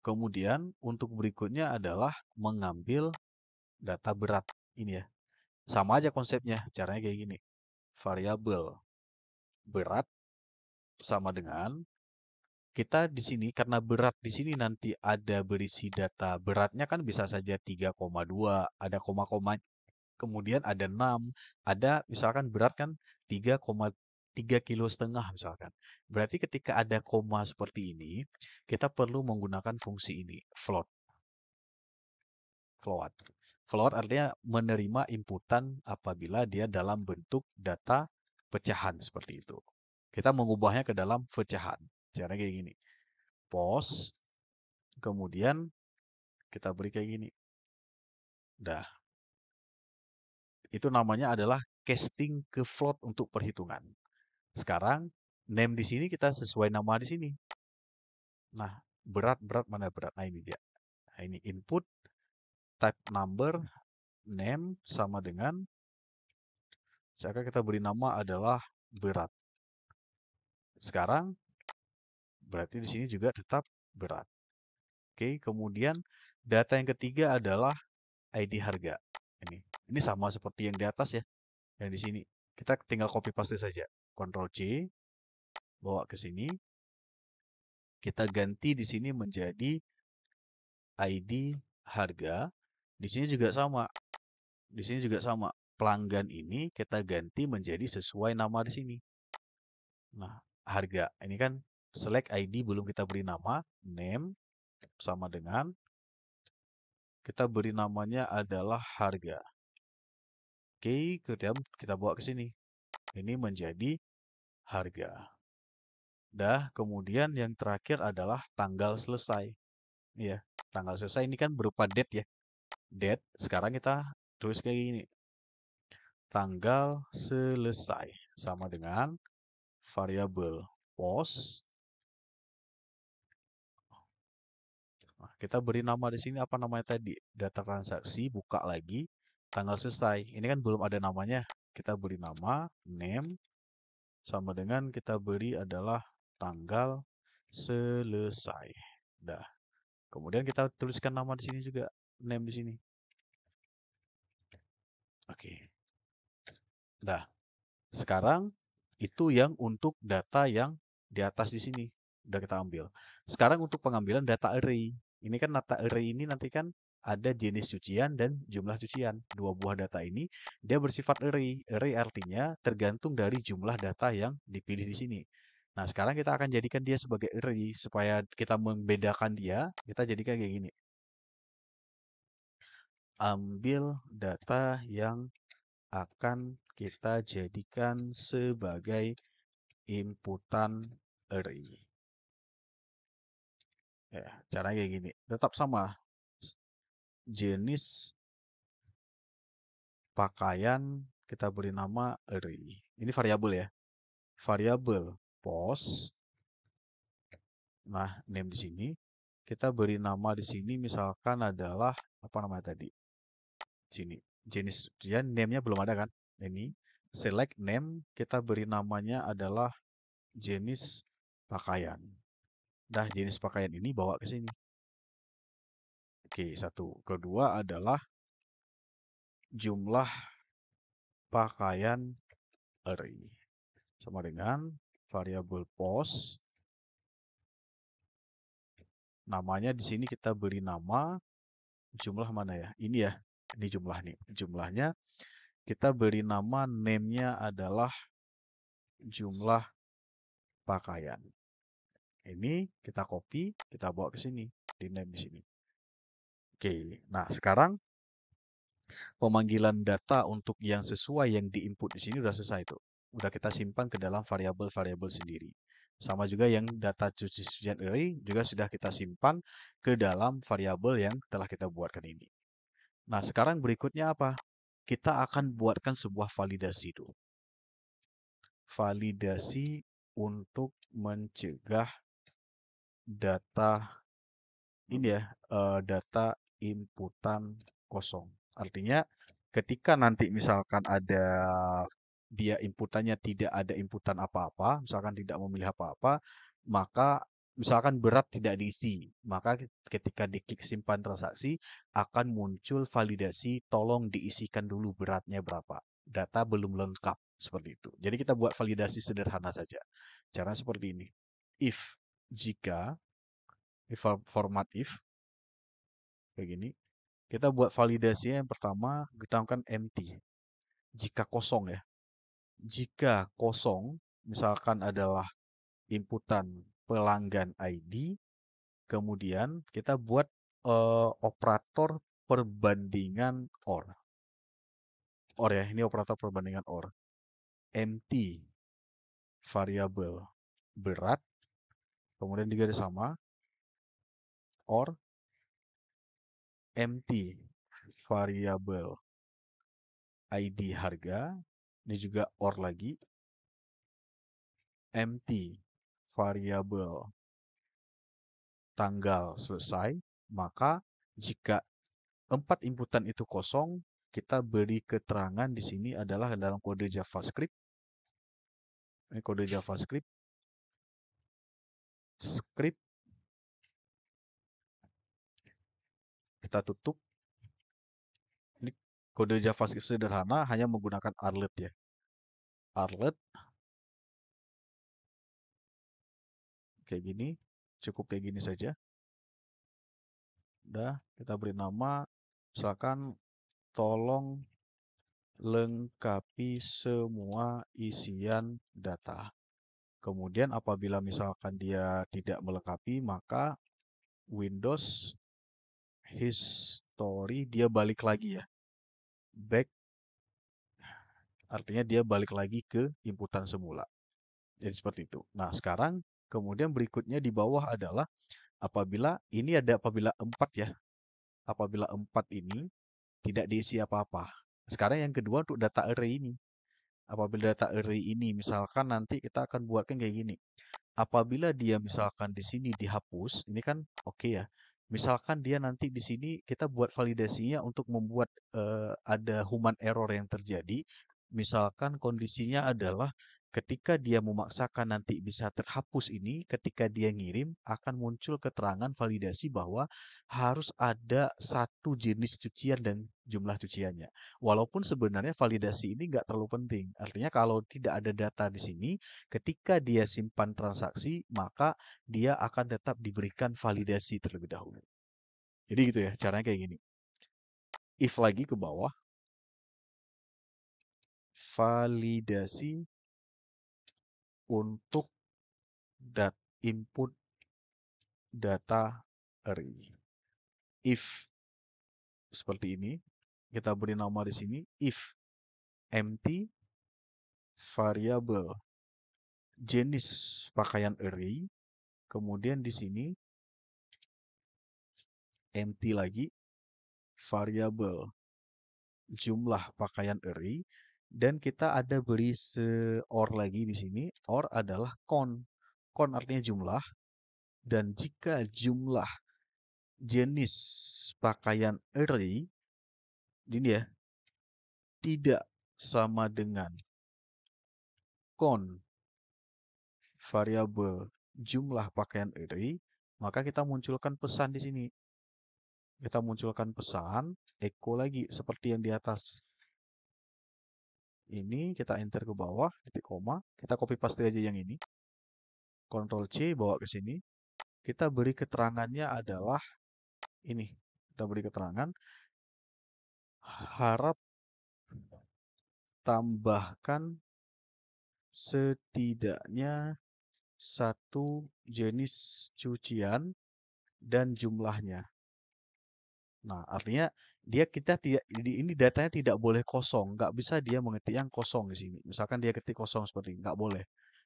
A: Kemudian untuk berikutnya adalah mengambil data berat. Ini ya. Sama aja konsepnya. Caranya kayak gini. Variabel berat sama dengan kita di sini, karena berat di sini nanti ada berisi data beratnya kan bisa saja 3,2, ada koma-koma, kemudian ada 6, ada misalkan berat kan 3,3 kilo setengah misalkan. Berarti ketika ada koma seperti ini, kita perlu menggunakan fungsi ini, float. Float. Float artinya menerima inputan apabila dia dalam bentuk data pecahan seperti itu. Kita mengubahnya ke dalam pecahan. Caranya kayak gini. Pos, kemudian kita beri kayak gini. Dah. Itu namanya adalah casting ke float untuk perhitungan. Sekarang name di sini kita sesuai nama di sini. Nah, berat mana berat? Nah, ini dia. Nah, ini input type number name sama dengan, misalkan kita beri nama adalah berat. Sekarang berarti di sini juga tetap berat. Oke, kemudian data yang ketiga adalah ID harga. Ini sama seperti yang di atas ya. Yang di sini kita tinggal copy paste saja. Ctrl C, bawa ke sini. Kita ganti di sini menjadi ID harga. Di sini juga sama. Di sini juga sama. Pelanggan ini kita ganti menjadi sesuai nama di sini. Nah, harga. Ini kan select ID belum kita beri nama. Name sama dengan, kita beri namanya adalah harga. Oke, kita bawa ke sini. Ini menjadi harga. Dah, kemudian yang terakhir adalah tanggal selesai. Ya, tanggal selesai ini kan berupa date ya. Date, sekarang kita tulis kayak gini. Tanggal selesai sama dengan variabel post. Nah, kita beri nama di sini apa namanya tadi? Data transaksi, buka lagi. Tanggal selesai. Ini kan belum ada namanya. Kita beri nama name sama dengan kita beri adalah tanggal selesai. Dah. Kemudian kita tuliskan nama di sini juga, name di sini. Oke. Dah. Sekarang itu yang untuk data yang di atas di sini udah kita ambil. Sekarang untuk pengambilan data array. Ini kan data array ini nanti kan ada jenis cucian dan jumlah cucian. Dua buah data ini dia bersifat array. Array artinya tergantung dari jumlah data yang dipilih di sini. Nah, sekarang kita akan jadikan dia sebagai array supaya kita membedakan dia. Kita jadikan kayak gini. Ambil data yang akan kita jadikan sebagai inputan array. Ya, caranya kayak gini. Tetap sama. Jenis pakaian kita beri nama array. Ini variabel ya. Variabel post. Nah, name di sini. Kita beri nama di sini misalkan adalah apa namanya tadi? Sini. Jenis ya, name-nya belum ada kan? Ini select name, kita beri namanya adalah jenis pakaian. Dah jenis pakaian ini bawa ke sini. Oke, satu. Kedua adalah jumlah pakaian array. Sama dengan variabel post. Namanya di sini kita beri nama jumlah mana ya? Ini ya. Ini jumlah nih. Jumlahnya kita beri nama name-nya adalah jumlah pakaian. Ini kita copy, kita bawa ke sini, di name di sini. Oke, nah sekarang pemanggilan data untuk yang sesuai yang diinput di sini udah selesai tuh. Udah kita simpan ke dalam variabel-variabel sendiri. Sama juga yang data cucian array juga sudah kita simpan ke dalam variabel yang telah kita buatkan ini. Nah, sekarang berikutnya apa? Kita akan buatkan sebuah validasi dulu. Validasi untuk mencegah data ini ya, data inputan kosong. Artinya ketika nanti misalkan ada dia inputannya tidak ada inputan apa-apa, misalkan tidak memilih apa-apa, maka misalkan berat tidak diisi, maka ketika diklik simpan transaksi akan muncul validasi tolong diisikan dulu beratnya berapa. Data belum lengkap seperti itu. Jadi kita buat validasi sederhana saja. Cara seperti ini. If jika format if kayak gini. Kita buat validasinya yang pertama kita akan empty. Jika kosong ya. Jika kosong, misalkan adalah inputan pelanggan ID, kemudian kita buat operator perbandingan OR. OR ya, ini operator perbandingan OR. Empty variabel berat, kemudian juga sama OR empty variabel ID harga, ini juga OR lagi, empty variabel tanggal selesai, maka jika 4 inputan itu kosong, kita beri keterangan di sini adalah dalam kode JavaScript. Ini kode JavaScript. Script. Kita tutup. Ini kode JavaScript sederhana, hanya menggunakan arlet ya. Arlet. Kayak gini. Cukup kayak gini saja. Udah, kita beri nama. Misalkan, tolong lengkapi semua isian data. Kemudian apabila misalkan dia tidak melengkapi, maka Windows history dia balik lagi ya. Back artinya dia balik lagi ke inputan semula. Jadi seperti itu. Nah, sekarang kemudian berikutnya di bawah adalah apabila 4 ya. Apabila 4 ini tidak diisi apa-apa. Sekarang yang kedua untuk data array ini. Apabila data array ini misalkan nanti kita akan buatkan kayak gini. Apabila dia misalkan di sini dihapus, ini kan oke ya. Misalkan dia nanti di sini kita buat validasinya untuk membuat ada human error yang terjadi. Misalkan kondisinya adalah ketika dia memaksakan nanti bisa terhapus ini, ketika dia ngirim akan muncul keterangan validasi bahwa harus ada satu jenis cucian dan jumlah cuciannya. Walaupun sebenarnya validasi ini nggak terlalu penting. Artinya kalau tidak ada data di sini, ketika dia simpan transaksi, maka dia akan tetap diberikan validasi terlebih dahulu. Jadi gitu ya, caranya kayak gini. If lagi ke bawah, validasi untuk input data array. If seperti ini, kita beri nama di sini if empty variable jenis pakaian array, kemudian di sini empty lagi variable jumlah pakaian array, dan kita ada beri or lagi di sini. Or adalah count. Count artinya jumlah, dan jika jumlah jenis pakaian array ini ya tidak sama dengan count variabel jumlah pakaian array, maka kita munculkan pesan di sini. Kita munculkan pesan, echo lagi seperti yang di atas. Ini kita enter ke bawah, titik koma, kita copy paste aja yang ini. Ctrl C bawa ke sini. Kita beri keterangannya adalah ini. Kita beri keterangan harap tambahkan setidaknya satu jenis cucian dan jumlahnya. Nah, artinya kita tidak ini datanya tidak boleh kosong, nggak bisa dia mengetik yang kosong di sini. Misalkan dia ketik kosong seperti ini, nggak boleh.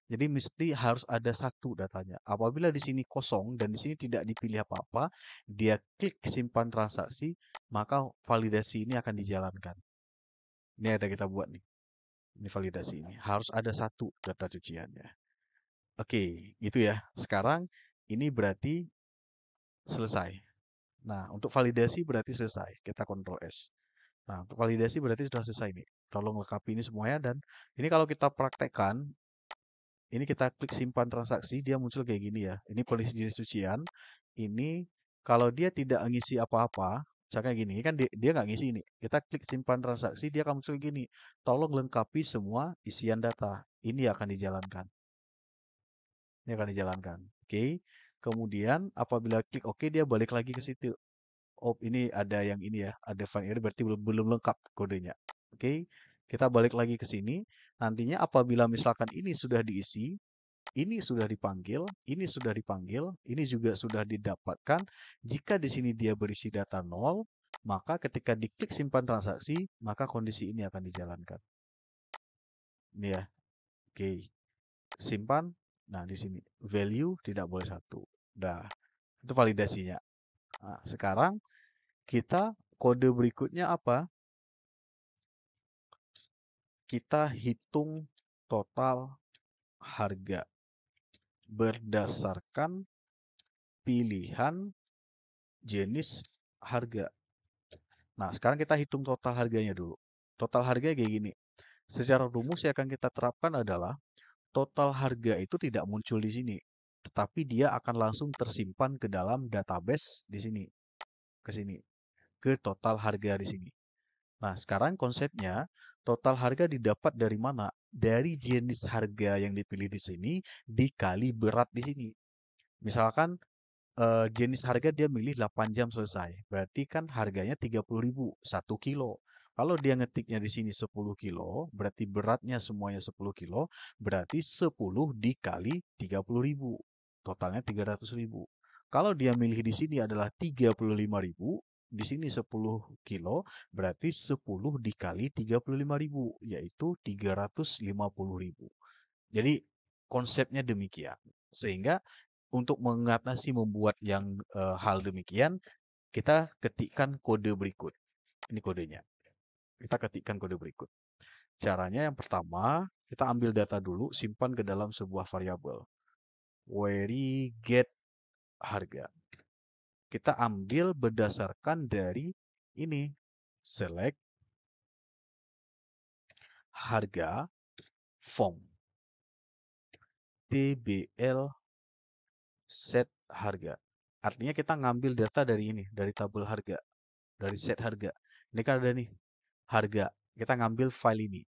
A: Jadi mesti harus ada satu datanya. Apabila di sini kosong dan di sini tidak dipilih apa-apa, dia klik simpan transaksi, maka validasi ini akan dijalankan. Ini ada kita buat nih. Ini validasi ini. Harus ada satu data cuciannya. Oke, gitu ya. Sekarang ini berarti selesai. Nah, untuk validasi berarti selesai. Kita Ctrl S. Nah, untuk validasi berarti sudah selesai nih. Tolong lengkapi ini semuanya dan ini kalau kita praktekkan, ini kita klik simpan transaksi, dia muncul kayak gini ya. Ini kondisi jenis cucian. Ini kalau dia tidak ngisi apa-apa, misalkan gini, ini kan dia nggak ngisi ini. Kita klik simpan transaksi, dia akan muncul gini. Tolong lengkapi semua isian data. Ini akan dijalankan. Ini akan dijalankan. Oke. Kemudian apabila klik OK, dia balik lagi ke situ. Oh, ini ada yang ini ya, ada file ini berarti belum lengkap kodenya. Oke, kita balik lagi ke sini. Nantinya apabila misalkan ini sudah diisi, ini sudah dipanggil, ini juga sudah didapatkan. Jika di sini dia berisi data 0, maka ketika diklik simpan transaksi, maka kondisi ini akan dijalankan. Ini ya, oke. Simpan, nah di sini value tidak boleh satu. Nah, itu validasinya. Nah, sekarang kita kode berikutnya apa? Kita hitung total harga berdasarkan pilihan jenis harga. Nah, sekarang kita hitung total harganya dulu. Total harga kayak gini. Secara rumus yang akan kita terapkan adalah total harga itu tidak muncul di sini, tetapi dia akan langsung tersimpan ke dalam database di sini, ke sini, ke total harga di sini. Nah, sekarang konsepnya total harga didapat dari mana? Dari jenis harga yang dipilih di sini dikali berat di sini. Misalkan jenis harga dia milih 8 jam selesai. Berarti kan harganya 30.000 1 kilo. Kalau dia ngetiknya di sini 10 kilo, berarti beratnya semuanya 10 kilo, berarti 10 dikali 30.000. Totalnya 300.000. Kalau dia milih di sini adalah 35.000, di sini 10 kilo, berarti 10 dikali 35.000, yaitu 350.000. Jadi konsepnya demikian. Sehingga untuk mengatasi membuat yang hal demikian, kita ketikkan kode berikut. Ini kodenya. Kita ketikkan kode berikut. Caranya yang pertama, kita ambil data dulu, simpan ke dalam sebuah variabel. Query get harga. Kita ambil berdasarkan dari ini. Select harga form. TBL set harga. Artinya kita ngambil data dari ini, dari tabel harga, dari set harga. Ini kan ada nih harga. Kita ngambil file ini.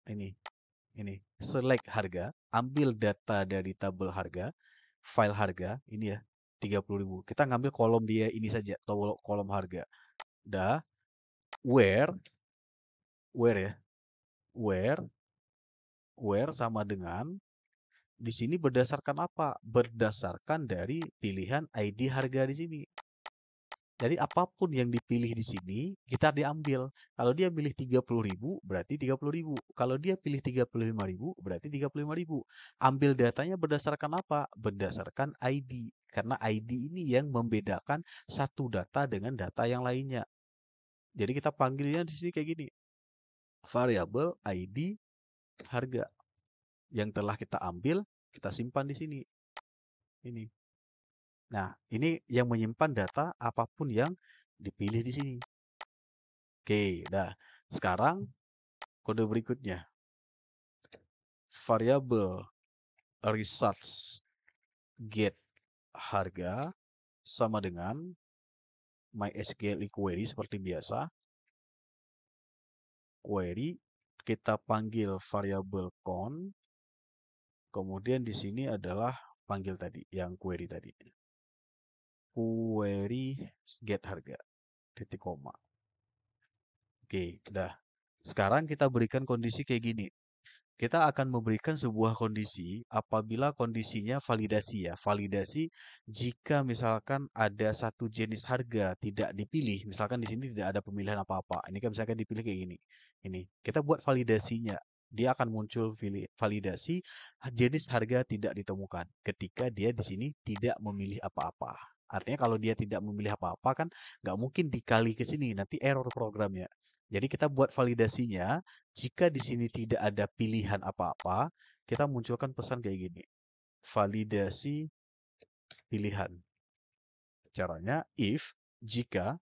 A: Ini. Select harga, ambil data dari tabel harga, file harga, ini ya, 30.000. Kita ngambil kolom dia ini saja, kolom harga. Dah, where ya, where sama dengan di sini berdasarkan apa? Berdasarkan dari pilihan ID harga di sini. Jadi apapun yang dipilih di sini, kita diambil. Kalau dia pilih 30.000, berarti 30.000. Kalau dia pilih 35.000, berarti 35.000. Ambil datanya berdasarkan apa? Berdasarkan ID. Karena ID ini yang membedakan satu data dengan data yang lainnya. Jadi kita panggilnya di sini kayak gini. Variabel ID harga. Yang telah kita ambil, kita simpan di sini. Ini. Nah, ini yang menyimpan data apapun yang dipilih di sini. Oke, dah. Sekarang kode berikutnya. Variabel results. get harga sama dengan MySQL query seperti biasa. Query kita panggil variabel count. Kemudian di sini adalah panggil tadi yang query tadi. Query get harga titik koma. Oke, udah. Sekarang kita berikan kondisi kayak gini. Kita akan memberikan sebuah kondisi apabila kondisinya validasi ya. Validasi jika misalkan ada satu jenis harga tidak dipilih, misalkan di sini tidak ada pemilihan apa-apa. Ini kan misalkan dipilih kayak gini. Ini kita buat validasinya. Dia akan muncul validasi jenis harga tidak ditemukan ketika dia di sini tidak memilih apa-apa. Artinya kalau dia tidak memilih apa-apa kan nggak mungkin dikali ke sini, nanti error programnya. Jadi kita buat validasinya, jika di sini tidak ada pilihan apa-apa, kita munculkan pesan kayak gini. Validasi pilihan. Caranya if jika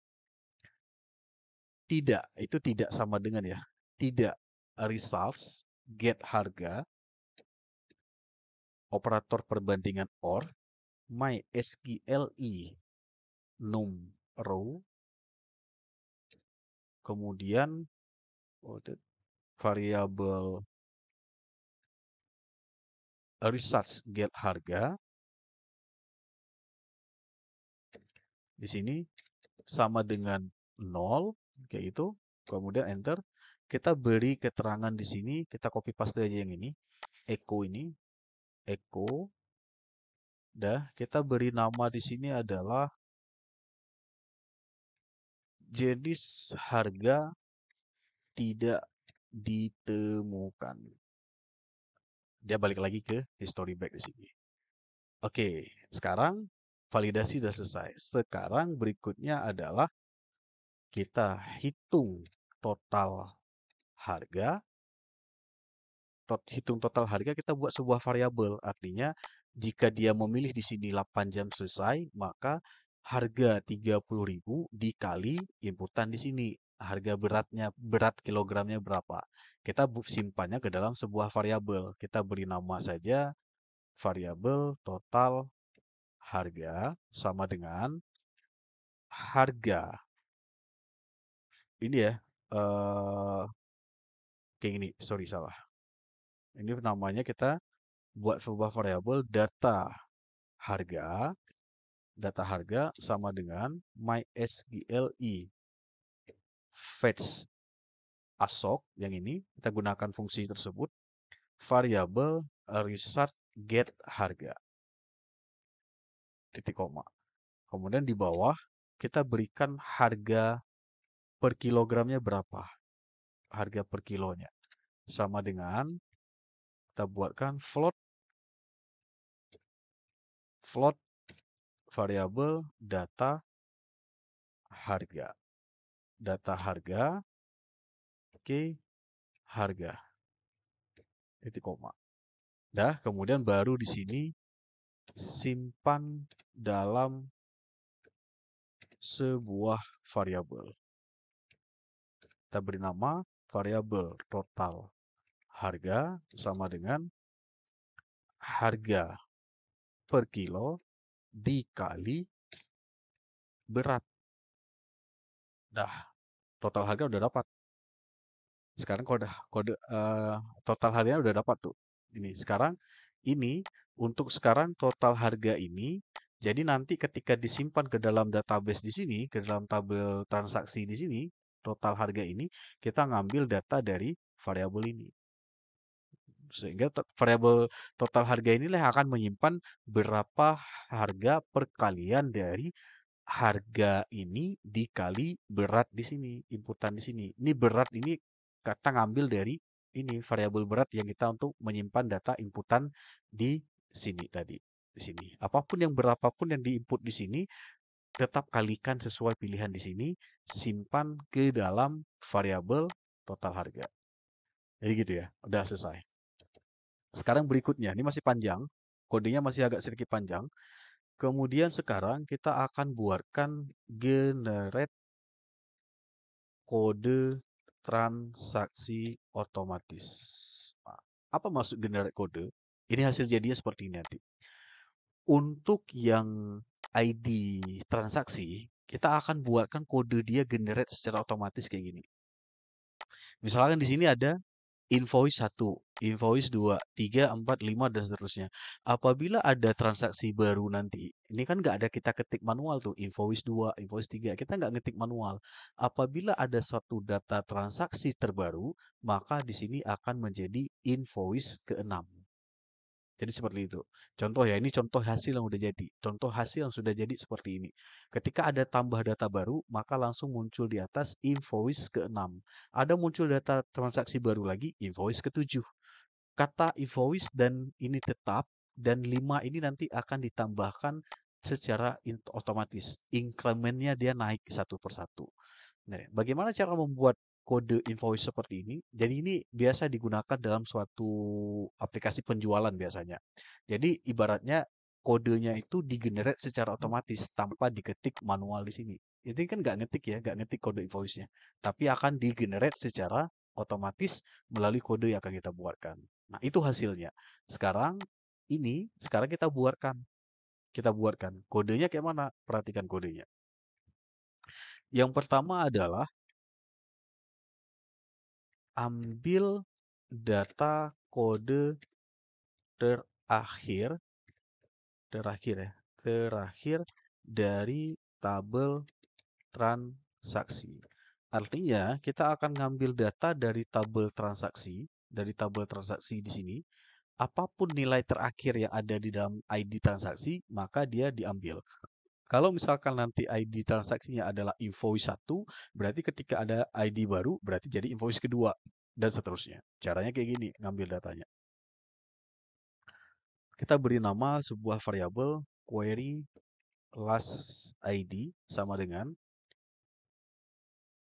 A: tidak, itu tidak sama dengan ya. Tidak results get harga operator perbandingan or MySQLi num row kemudian variabel results get harga di sini sama dengan 0 kayak itu, kemudian enter. Kita beri keterangan di sini, kita copy paste aja yang ini, echo ini, echo. Dah, kita beri nama di sini adalah jenis harga tidak ditemukan. Dia balik lagi ke history back di sini. Oke, sekarang validasi sudah selesai. Sekarang berikutnya adalah kita hitung total harga. Hitung total harga kita buat sebuah variabel. Artinya jika dia memilih di sini 8 jam selesai, maka harga 30.000 dikali inputan di sini. Harga berat kilogramnya berapa. Kita simpannya ke dalam sebuah variabel. Kita beri nama saja variabel total harga sama dengan harga. Ini ya, kayak gini, sorry salah. Ini namanya kita buat sebuah variabel harga, data harga sama dengan MySQLi fetch asok yang ini kita gunakan fungsi tersebut variabel result get harga titik koma. Kemudian di bawah kita berikan harga per kilogramnya berapa. Harga per kilonya sama dengan kita buatkan float variabel data harga. Data harga oke harga titik koma. Dah, kemudian baru di sini simpan dalam sebuah variabel. Kita beri nama variabel total harga sama dengan harga per kilo dikali berat. Dah, total harga udah dapat. Sekarang total harganya udah dapat tuh. Ini sekarang ini untuk sekarang total harga ini. Jadi nanti ketika disimpan ke dalam database di sini, ke dalam tabel transaksi di sini, total harga ini kita ngambil data dari variabel ini. Sehingga variabel total harga inilah yang akan menyimpan berapa harga perkalian dari harga ini dikali berat di sini, inputan di sini. Ini berat ini kita ngambil dari ini variabel berat yang kita untuk menyimpan data inputan di sini tadi. Di sini. Apapun yang berapapun yang diinput di sini tetap kalikan sesuai pilihan di sini, simpan ke dalam variabel total harga. Jadi gitu ya, udah selesai. Sekarang berikutnya, ini masih panjang, kodenya masih agak sedikit panjang. Kemudian sekarang kita akan buatkan generate kode transaksi otomatis. Nah, apa maksud generate kode? Ini hasil jadinya seperti ini nanti. Untuk yang ID transaksi, kita akan buatkan kode dia generate secara otomatis kayak gini. Misalkan di sini ada invoice 1, invoice 2, 3, 4, 5, dan seterusnya. Apabila ada transaksi baru nanti, ini kan nggak ada kita ketik manual tuh, invoice 2, invoice 3, kita nggak ngetik manual. Apabila ada suatu data transaksi terbaru, maka di sini akan menjadi invoice ke-6. Jadi seperti itu. Contoh ya, ini contoh hasil yang udah jadi. Contoh hasil yang sudah jadi seperti ini. Ketika ada tambah data baru, maka langsung muncul di atas invoice ke-6. Ada muncul data transaksi baru lagi, invoice ke-7. Kata invoice dan ini tetap, dan 5 ini nanti akan ditambahkan secara otomatis. Incrementnya dia naik satu persatu. Nah, bagaimana cara membuat kode invoice seperti ini? Jadi ini biasa digunakan dalam suatu aplikasi penjualan biasanya. Jadi ibaratnya kodenya itu digenerate secara otomatis tanpa diketik manual di sini. Ini kan nggak ngetik ya, nggak ngetik kode invoice-nya. Tapi akan digenerate secara otomatis melalui kode yang akan kita buatkan. Nah, itu hasilnya. Sekarang kita buatkan. Kita buatkan. Kodenya kayak mana? Perhatikan kodenya. Yang pertama adalah ambil data kode terakhir terakhir dari tabel transaksi. Artinya, kita akan ngambil data dari tabel transaksi di sini. Apapun nilai terakhir yang ada di dalam ID transaksi, maka dia diambil. Kalau misalkan nanti ID transaksinya adalah invoice 1, berarti ketika ada ID baru, berarti jadi invoice kedua, dan seterusnya. Caranya kayak gini, ngambil datanya. Kita beri nama sebuah variabel query last ID sama dengan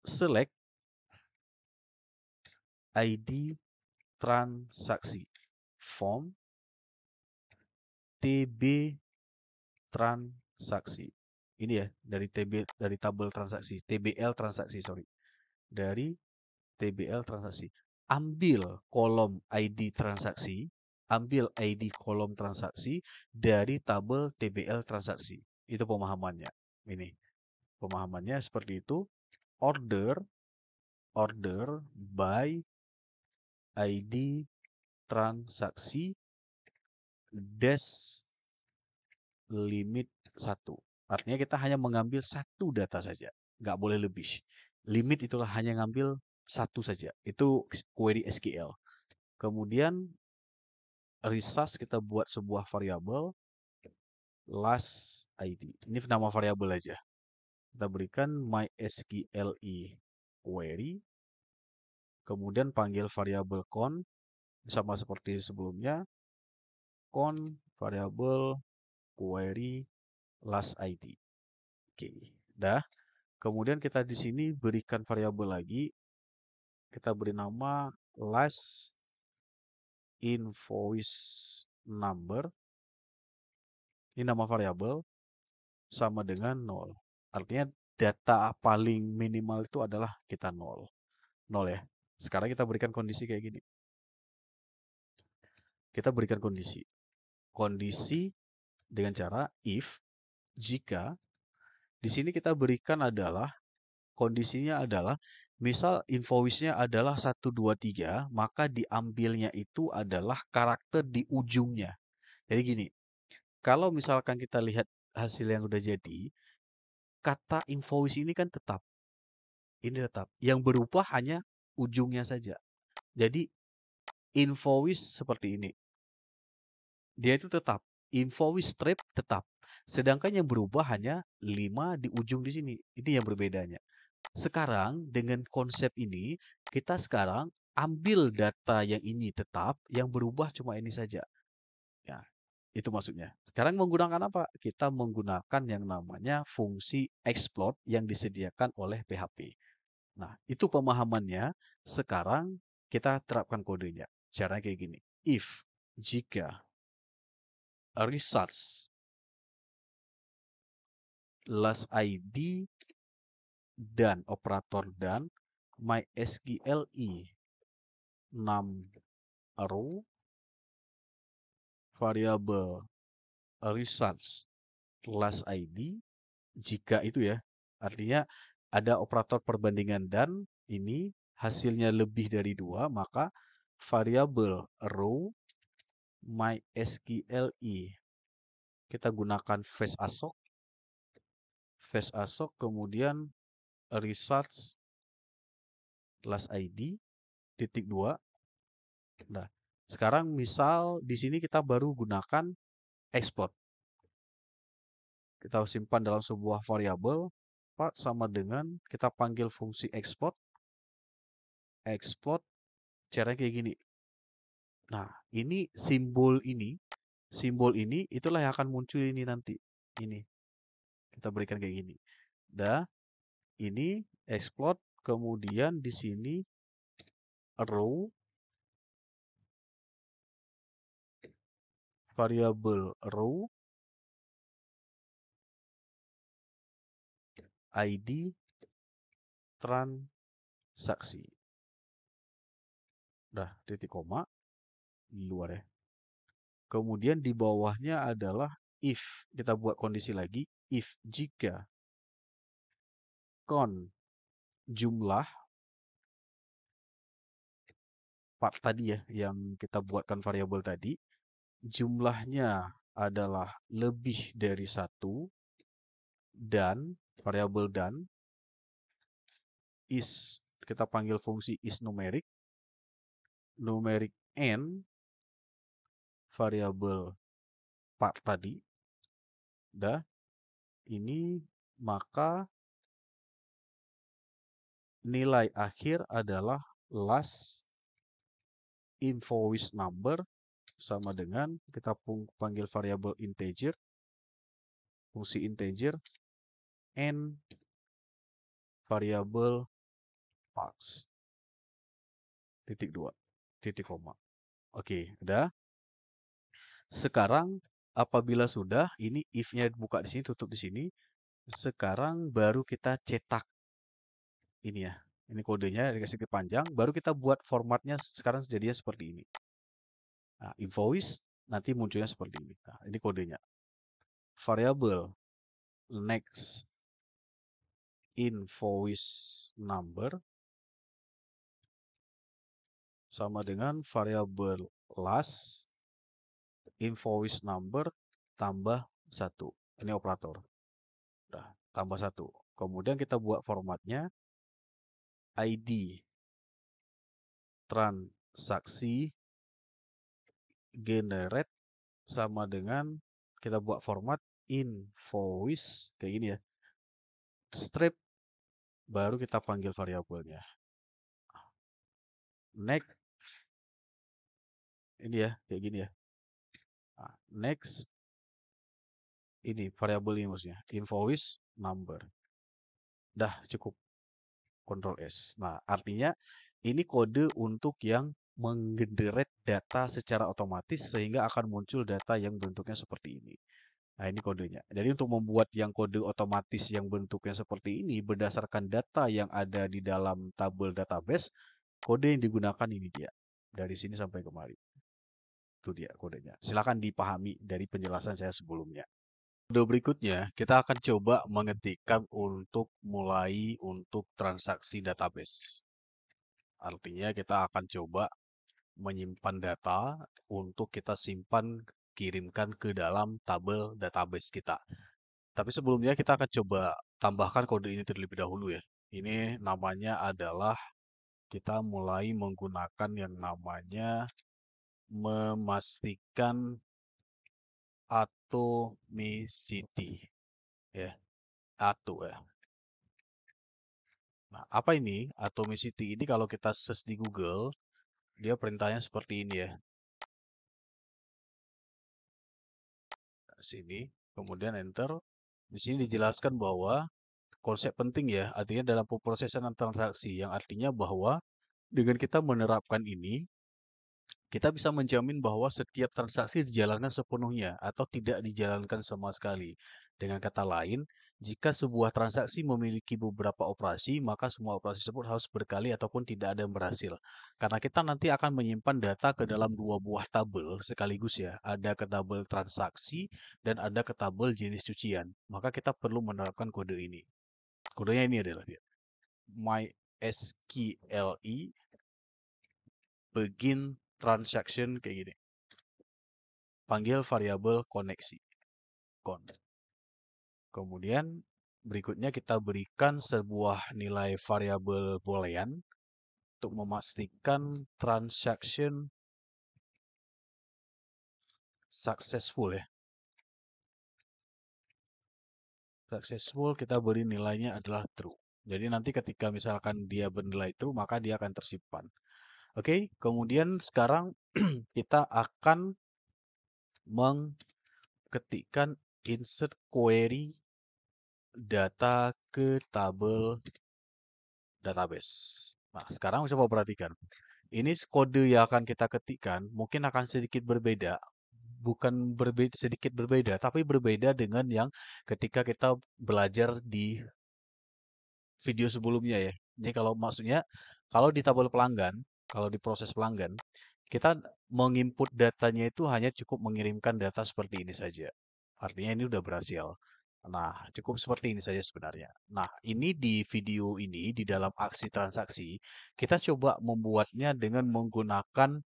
A: select ID transaksi form TB transaksi. Ini ya dari tabel transaksi, TBL transaksi, sorry. Dari TBL transaksi. Ambil kolom ID transaksi, ambil ID kolom transaksi dari tabel TBL transaksi. Itu pemahamannya. Ini. Pemahamannya seperti itu. Order by ID transaksi dash limit 1. Artinya kita hanya mengambil satu data saja. Nggak boleh lebih. Limit itulah hanya ngambil satu saja. Itu query SQL. Kemudian resource kita buat sebuah variabel last ID. Ini nama variabel aja. Kita berikan mysqli query. Kemudian panggil variabel con sama seperti sebelumnya. Con variabel query last ID. Oke, dah. Kemudian kita di sini berikan variabel lagi. Kita beri nama last invoice number. Ini nama variabel sama dengan 0. Artinya data paling minimal itu adalah kita 0. 0 ya. Sekarang kita berikan kondisi kayak gini. Kita berikan kondisi. Kondisi dengan cara if, jika, di sini kita berikan adalah, kondisinya adalah, misal invoice-nya adalah 123, maka diambilnya itu adalah karakter di ujungnya. Jadi gini, kalau misalkan kita lihat hasil yang udah jadi, kata invoice ini kan tetap. Ini tetap. Yang berubah hanya ujungnya saja. Jadi invoice seperti ini. Dia itu tetap. Invoice strip tetap. Sedangkan yang berubah hanya 5 di ujung di sini. Ini yang berbedanya. Sekarang dengan konsep ini, kita sekarang ambil data yang ini tetap, yang berubah cuma ini saja. Ya, itu maksudnya. Sekarang menggunakan apa? Kita menggunakan yang namanya fungsi explode yang disediakan oleh PHP. Nah, itu pemahamannya. Sekarang kita terapkan kodenya. Caranya kayak gini. If, jika, results, last ID, dan operator dan, mysqli 6 row, variabel results last ID jika itu ya. Artinya ada operator perbandingan dan ini hasilnya lebih dari 2, maka variabel row mysqli kita gunakan fetch assoc kemudian results last ID titik 2. Nah, sekarang misal di sini kita baru gunakan export. Kita simpan dalam sebuah variabel part sama dengan kita panggil fungsi export caranya kayak gini. Nah, ini simbol ini itulah yang akan muncul ini nanti. Ini kita berikan kayak gini. Dah, ini export kemudian di sini row variabel row ID transaksi. Dah, titik koma di luar ya. Kemudian di bawahnya adalah if. Kita buat kondisi lagi. If jika jumlah part tadi ya yang kita buatkan variabel tadi jumlahnya adalah lebih dari 1 dan variabel dan is kita panggil fungsi is numeric n variabel part tadi ini maka nilai akhir adalah last invoice number sama dengan kita panggil variabel integer fungsi integer n variabel parts titik 2 titik koma. Oke, udah. Sekarang apabila sudah ini if-nya buka di sini tutup di sini, sekarang baru kita cetak ini ya. Ini kodenya dikasih panjang, baru kita buat formatnya sekarang jadinya seperti ini. Nah, invoice nanti munculnya seperti ini. Nah, ini kodenya. Variabel next invoice number sama dengan variabel last invoice number tambah 1. Ini operator. Nah, tambah 1. Kemudian kita buat formatnya ID transaksi generate sama dengan kita buat format invoice kayak gini ya. Strip baru kita panggil variabelnya. Next ini ya kayak gini ya. Nah, next ini variabel ini maksudnya invoice number. Dah cukup. Ctrl S. Nah, artinya ini kode untuk yang menggenerate data secara otomatis sehingga akan muncul data yang bentuknya seperti ini. Nah, ini kodenya. Jadi untuk membuat yang kode otomatis yang bentuknya seperti ini berdasarkan data yang ada di dalam tabel database, kode yang digunakan ini dia. Dari sini sampai kemari. Itu dia kodenya. Silakan dipahami dari penjelasan saya sebelumnya. Kode berikutnya, kita akan coba mengetikkan untuk mulai untuk transaksi database. Artinya kita akan coba menyimpan data untuk kita simpan, kirimkan ke dalam tabel database kita. Tapi sebelumnya kita akan coba tambahkan kode ini terlebih dahulu ya. Ini namanya adalah kita mulai menggunakan yang namanya memastikan atomicity ya. Atu ya. Nah, apa ini? Atomicity ini kalau kita search di Google, dia perintahnya seperti ini ya. Sini, kemudian enter. Di sini dijelaskan bahwa konsep penting ya, artinya dalam pemrosesan transaksi, yang artinya bahwa dengan kita menerapkan ini, kita bisa menjamin bahwa setiap transaksi dijalankan sepenuhnya atau tidak dijalankan sama sekali. Dengan kata lain, Jika sebuah transaksi memiliki beberapa operasi, maka semua operasi tersebut harus berkali ataupun tidak ada yang berhasil. Karena kita nanti akan menyimpan data ke dalam dua buah tabel sekaligus ya. Ada ke tabel transaksi dan ada ke tabel jenis cucian. Maka kita perlu menerapkan kode ini. Kodenya ini adalah dia. MySQLi begin transaction kayak gini. Panggil variabel koneksi. Kemudian berikutnya kita berikan sebuah nilai variabel boolean untuk memastikan transaction successful ya. Successful kita beri nilainya adalah true. Jadi nanti ketika misalkan dia bernilai true, maka dia akan tersimpan. Oke, kemudian sekarang kita akan mengetikkan insert query data ke tabel database. Nah, sekarang coba perhatikan. Ini kode yang akan kita ketikkan mungkin akan sedikit berbeda. Bukan sedikit berbeda, tapi berbeda dengan yang ketika kita belajar di video sebelumnya ya. Jadi kalau maksudnya, kalau di tabel pelanggan, kalau di proses pelanggan, kita menginput datanya itu hanya cukup mengirimkan data seperti ini saja. Artinya ini udah berhasil. Nah, cukup seperti ini saja sebenarnya. Nah, ini di video ini, di dalam aksi transaksi, kita coba membuatnya dengan menggunakan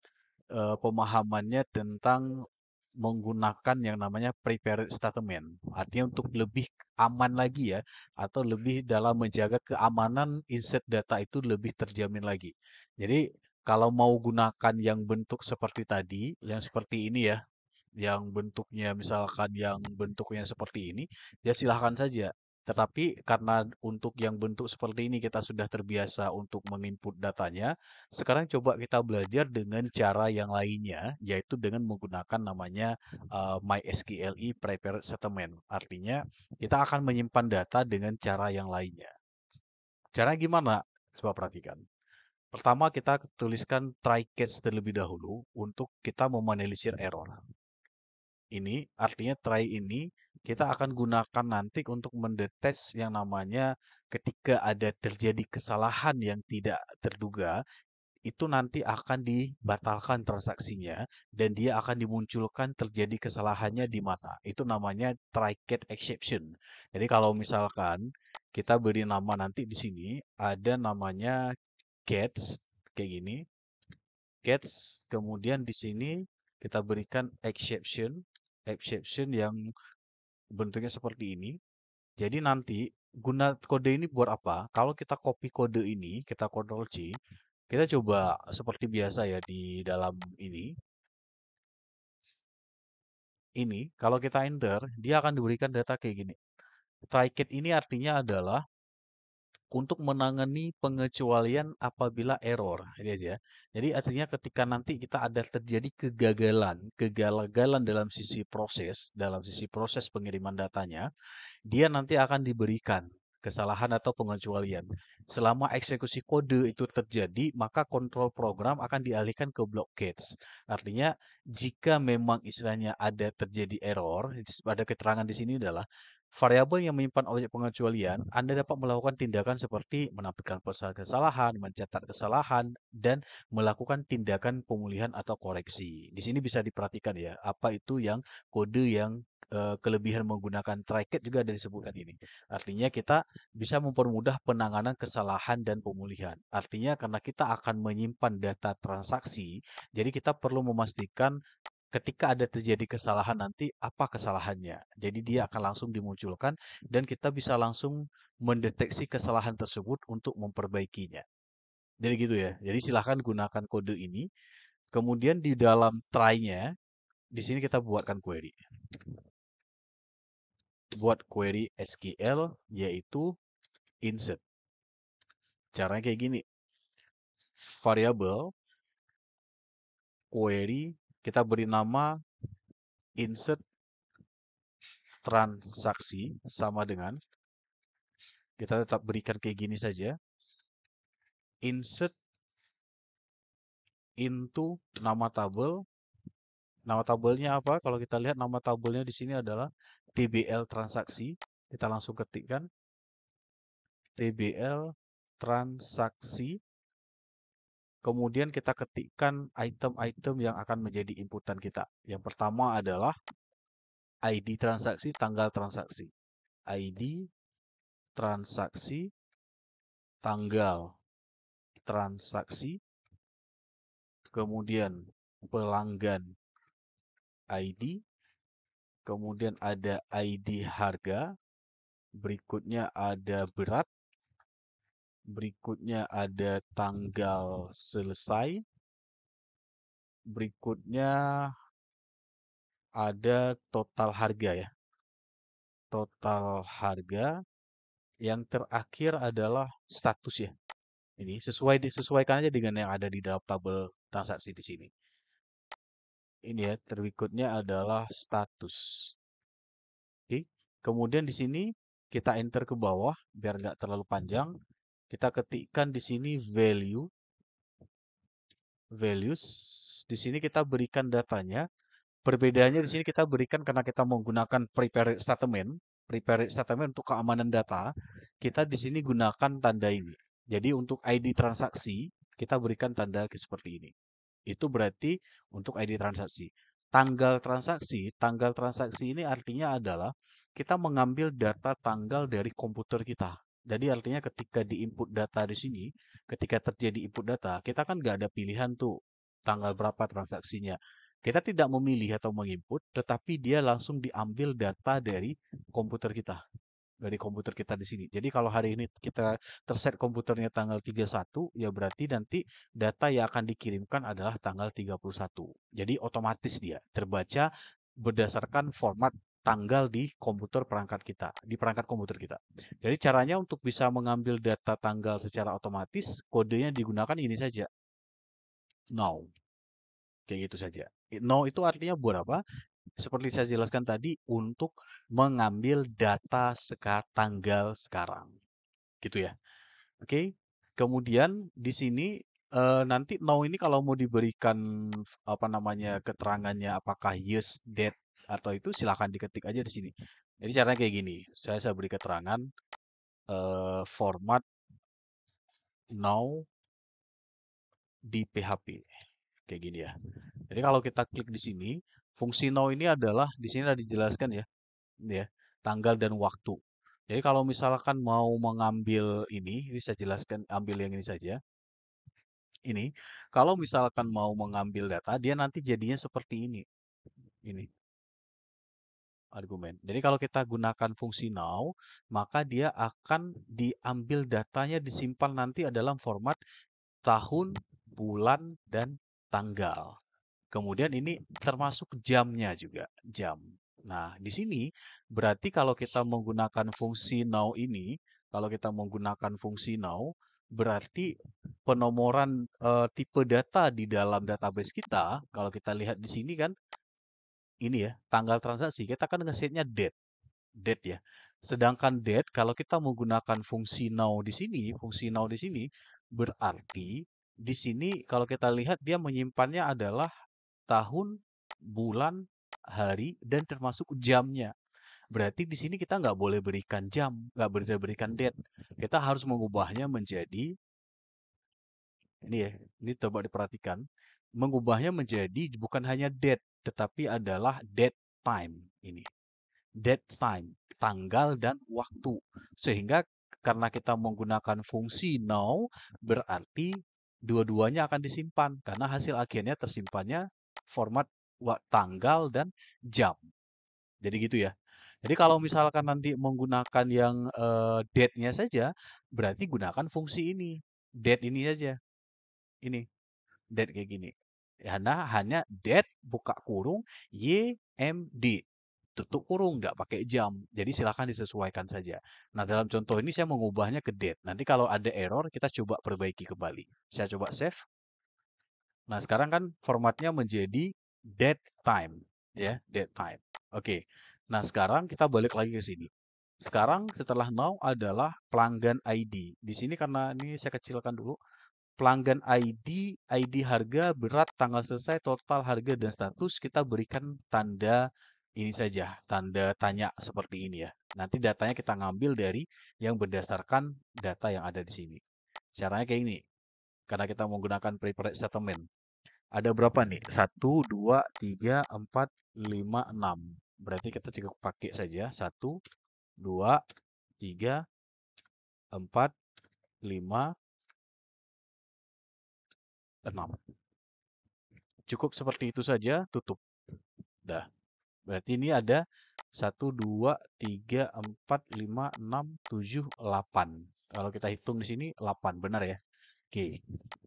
A: pemahamannya tentang menggunakan yang namanya prepared statement. Artinya untuk lebih aman lagi ya, atau lebih dalam menjaga keamanan insert data itu lebih terjamin lagi. Jadi kalau mau gunakan yang bentuk seperti tadi, yang seperti ini ya, yang bentuknya misalkan yang bentuknya seperti ini, ya silahkan saja. Tetapi karena untuk yang bentuk seperti ini kita sudah terbiasa untuk menginput datanya, sekarang coba kita belajar dengan cara yang lainnya, yaitu dengan menggunakan namanya MySQLi Prepared Statement. Artinya kita akan menyimpan data dengan cara yang lainnya. Cara gimana? Coba perhatikan. Pertama kita tuliskan try catch terlebih dahulu untuk kita memonelisir error. Ini artinya try ini kita akan gunakan nanti untuk mendetes yang namanya ketika ada terjadi kesalahan yang tidak terduga, itu nanti akan dibatalkan transaksinya dan dia akan dimunculkan terjadi kesalahannya di mana. Itu namanya try catch exception. Jadi kalau misalkan kita beri nama nanti di sini ada namanya catch kayak gini, catch, kemudian di sini kita berikan exception, exception yang bentuknya seperti ini. Jadi nanti guna kode ini buat apa? Kalau kita copy kode ini, kita Ctrl C, kita coba seperti biasa ya di dalam ini. Ini kalau kita enter, dia akan diberikan data kayak gini. Try-catch ini artinya adalah untuk menangani pengecualian apabila error. Ini aja. Jadi artinya ketika nanti kita ada terjadi kegagalan dalam sisi proses pengiriman datanya, dia nanti akan diberikan kesalahan atau pengecualian. Selama eksekusi kode itu terjadi, maka kontrol program akan dialihkan ke block catch. Artinya, jika memang istilahnya ada terjadi error, pada keterangan di sini adalah variabel yang menyimpan objek pengecualian, Anda dapat melakukan tindakan seperti menampilkan pesan kesalahan, mencatat kesalahan, dan melakukan tindakan pemulihan atau koreksi. Di sini bisa diperhatikan ya, apa itu yang kode yang kelebihan menggunakan try-catch juga ada disebutkan ini. Artinya kita bisa mempermudah penanganan kesalahan dan pemulihan. Artinya karena kita akan menyimpan data transaksi, jadi kita perlu memastikan ketika ada terjadi kesalahan nanti apa kesalahannya. Jadi dia akan langsung dimunculkan dan kita bisa langsung mendeteksi kesalahan tersebut untuk memperbaikinya. Jadi gitu ya. Jadi silahkan gunakan kode ini. Kemudian di dalam try-nya, di sini kita buatkan query. Buat query SQL yaitu insert. Caranya kayak gini. Variabel query kita beri nama insert transaksi sama dengan kita tetap berikan kayak gini saja. Insert into nama tabel. Nama tabelnya apa? Kalau kita lihat nama tabelnya di sini adalah TBL transaksi. Kita langsung ketikkan TBL transaksi. Kemudian kita ketikkan item-item yang akan menjadi inputan kita. Yang pertama adalah ID transaksi, tanggal transaksi. ID transaksi, tanggal transaksi, kemudian pelanggan ID, kemudian ada ID harga, berikutnya ada berat, berikutnya ada tanggal selesai, berikutnya ada total harga ya. Total harga. Yang terakhir adalah status ya. Ini disesuaikan aja dengan yang ada di dalam tabel transaksi di sini. Ini ya, berikutnya adalah status. Oke. Kemudian di sini kita enter ke bawah biar nggak terlalu panjang. Kita ketikkan di sini values. Di sini kita berikan datanya. Perbedaannya di sini kita berikan karena kita menggunakan prepared statement. Prepared statement untuk keamanan data, kita di sini gunakan tanda ini. Jadi untuk ID transaksi, kita berikan tanda seperti ini. Itu berarti untuk ID transaksi. Tanggal transaksi ini artinya adalah kita mengambil data tanggal dari komputer kita. Jadi artinya ketika diinput data di sini, ketika terjadi input data, kita kan nggak ada pilihan tuh tanggal berapa transaksinya. Kita tidak memilih atau menginput, tetapi dia langsung diambil data dari komputer kita. Dari komputer kita di sini. Jadi kalau hari ini kita terset komputernya tanggal 31, ya berarti nanti data yang akan dikirimkan adalah tanggal 31. Jadi otomatis dia terbaca berdasarkan format tanggal di komputer perangkat kita, di perangkat komputer kita. Jadi caranya untuk bisa mengambil data tanggal secara otomatis, kodenya digunakan ini saja. Now. Kayak gitu saja. No itu artinya buat apa? Seperti saya jelaskan tadi, untuk mengambil data tanggal sekarang. Gitu ya. Oke. Kemudian di sini nanti no ini kalau mau diberikan apa namanya keterangannya apakah yes, that atau itu silahkan diketik aja di sini. Jadi caranya kayak gini. Saya beri keterangan format now di PHP. Kayak gini ya. Jadi kalau kita klik di sini, fungsi now ini adalah di sini sudah dijelaskan ya, ini ya, tanggal dan waktu. Jadi kalau misalkan mau mengambil ini saya jelaskan ambil yang ini saja. Ini, kalau misalkan mau mengambil data, dia nanti jadinya seperti ini. Ini argumen. Jadi kalau kita gunakan fungsi now, maka dia akan diambil datanya disimpan nanti dalam format tahun, bulan, dan tanggal. Kemudian ini termasuk jamnya juga, jam. Nah, di sini berarti kalau kita menggunakan fungsi now ini, kalau kita menggunakan fungsi now, berarti penomoran tipe data di dalam database kita, kalau kita lihat di sini kan, ini ya, tanggal transaksi, kita kan ngesetnya date ya. Sedangkan date, kalau kita menggunakan fungsi now di sini, berarti di sini kalau kita lihat dia menyimpannya adalah tahun, bulan, hari, dan termasuk jamnya. Berarti di sini kita nggak boleh berikan jam, nggak boleh berikan date. Kita harus mengubahnya menjadi, ini ya, ini coba diperhatikan, mengubahnya menjadi bukan hanya date, tetapi adalah date time. Ini, date time, tanggal dan waktu. Sehingga karena kita menggunakan fungsi now, berarti dua-duanya akan disimpan. Karena hasil akhirnya tersimpannya format tanggal dan jam. Jadi gitu ya. Jadi kalau misalkan nanti menggunakan yang date-nya saja, berarti gunakan fungsi ini. Date ini saja. Ini, date kayak gini. Hanya date buka kurung YMD. Tutup kurung, nggak pakai jam. Jadi silahkan disesuaikan saja. Nah, dalam contoh ini saya mengubahnya ke date. Nanti kalau ada error, kita coba perbaiki kembali. Saya coba save. Nah, sekarang kan formatnya menjadi date time. Ya, date time. Oke. Nah, sekarang kita balik lagi ke sini. Sekarang setelah now adalah pelanggan ID. Di sini karena ini saya kecilkan dulu. Pelanggan ID, ID harga, berat, tanggal selesai, total harga, dan status kita berikan tanda ini saja, tanda tanya seperti ini ya. Nanti datanya kita ngambil dari yang berdasarkan data yang ada di sini. Caranya kayak ini. Karena kita menggunakan prepared statement. Ada berapa nih? 1, 2, 3, 4, 5, 6. Berarti kita cukup pakai saja 1, 2, 3, 4, 5, 6. Cukup seperti itu saja, tutup. Dah. Berarti ini ada 1, 2, 3, 4, 5, 6, 7, 8. Kalau kita hitung di sini 8, benar ya? Oke.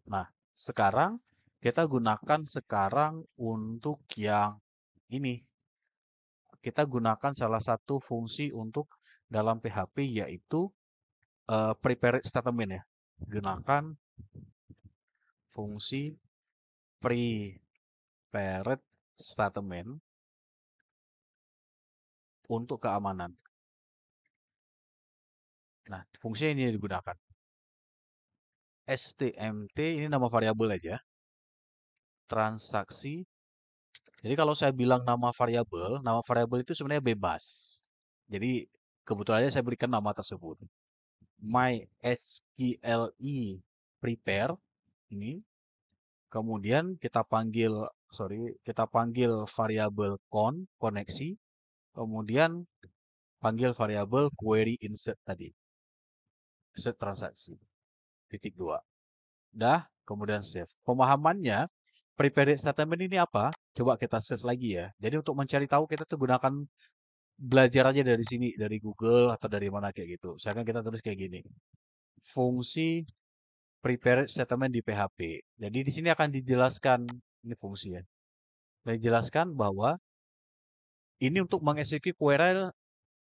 A: Nah, sekarang kita gunakan sekarang untuk yang ini. Kita gunakan salah satu fungsi untuk dalam PHP yaitu prepared statement ya. Gunakan fungsi prepared statement untuk keamanan. Nah, fungsinya ini digunakan. STMT ini nama variabel aja. Transaksi. Jadi kalau saya bilang nama variabel itu sebenarnya bebas. Jadi kebetulan saya berikan nama tersebut. MySQLi prepare ini. Kemudian kita panggil variabel koneksi. Kemudian panggil variabel query insert tadi. Insert transaksi. Titik 2. Dah, kemudian save. Pemahamannya, prepared statement ini apa? Coba kita search lagi ya. Jadi untuk mencari tahu kita tuh gunakan belajar aja dari sini, dari Google atau dari mana kayak gitu. Misalkan kita tulis kayak gini. Fungsi prepared statement di PHP. Jadi di sini akan dijelaskan ini fungsi ya. Dijelaskan bahwa ini untuk mengeksekusi query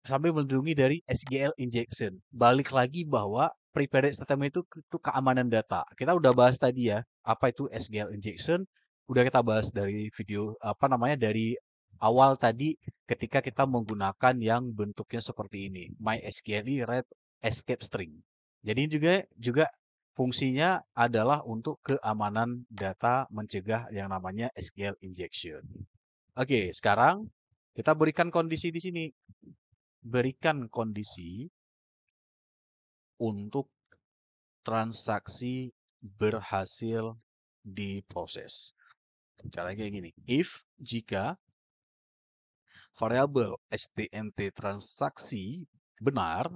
A: sambil melindungi dari SQL injection. Balik lagi bahwa prepared statement itu keamanan data. Kita udah bahas tadi ya, apa itu SQL injection. Udah kita bahas dari video dari awal tadi ketika kita menggunakan yang bentuknya seperti ini, MySQL read escape string. Jadi juga fungsinya adalah untuk keamanan data, mencegah yang namanya SQL injection. Oke, sekarang kita berikan kondisi di sini. Berikan kondisi untuk transaksi berhasil diproses. Caranya kayak gini. If jika variabel stmt transaksi benar,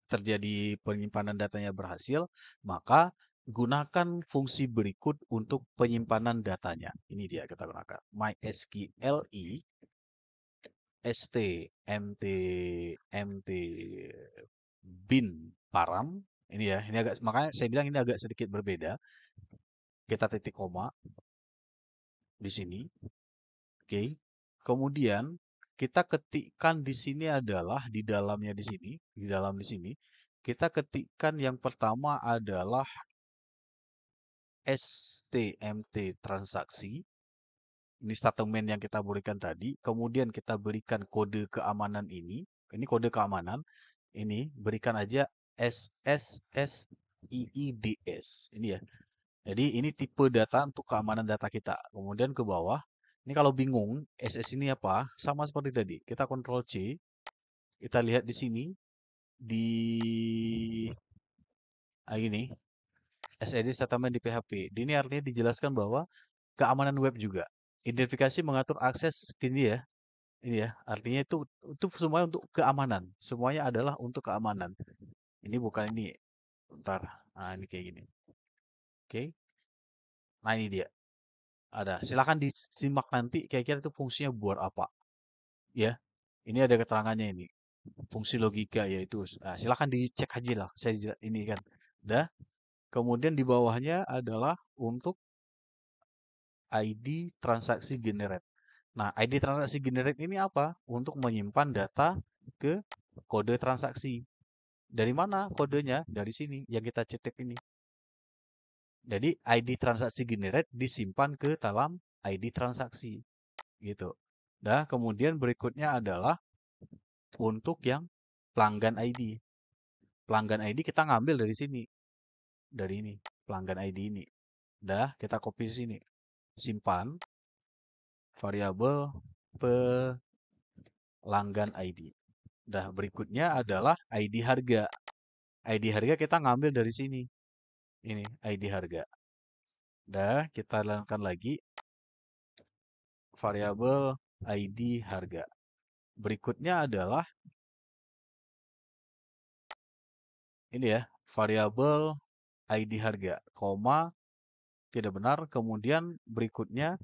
A: terjadi penyimpanan datanya berhasil, maka gunakan fungsi berikut untuk penyimpanan datanya. Ini dia kita gunakan. MySQLi stmt bin param. Ini ya, ini makanya saya bilang ini agak sedikit berbeda. Kita titik koma di sini. Oke. Kemudian kita ketikkan di sini adalah di dalamnya di sini, di dalam di sini kita ketikkan yang pertama adalah stmt transaksi. Ini statement yang kita berikan tadi. Kemudian kita berikan kode keamanan ini. Ini kode keamanan. Ini berikan aja SSSIIDS. Ini ya. Jadi ini tipe data untuk keamanan data kita. Kemudian ke bawah. Ini kalau bingung SS ini apa? Sama seperti tadi. Kita Ctrl C. Kita lihat di sini di ini SED statement di PHP. Ini artinya dijelaskan bahwa keamanan web juga. Identifikasi mengatur akses ini ya. Ini ya, artinya itu semuanya untuk keamanan. Semuanya adalah untuk keamanan. Ini bukan ini. Bentar. Nah, ini kayak gini. Oke. Nah, ini dia. Ada. Silakan disimak nanti kira-kira itu fungsinya buat apa. Ya. Ini ada keterangannya ini. Fungsi logika yaitu. Nah, silakan dicek aja lah. Saya ini kan. Udah. Kemudian di bawahnya adalah untuk ID transaksi generate. Nah, ID transaksi generate ini apa? Untuk menyimpan data ke kode transaksi. Dari mana kodenya? Dari sini yang kita cetak ini. Jadi ID transaksi generate disimpan ke dalam ID transaksi. Gitu. Nah, kemudian berikutnya adalah untuk yang pelanggan ID. Pelanggan ID kita ngambil dari sini. Dari ini, pelanggan ID ini. Dah, kita copy sini. Simpan variabel pelanggan ID. Nah, berikutnya adalah ID harga. ID harga kita ngambil dari sini. Ini ID harga. Dah, kita lakukan lagi variabel ID harga. Berikutnya adalah ini ya, variabel ID harga, koma, tidak benar. Kemudian berikutnya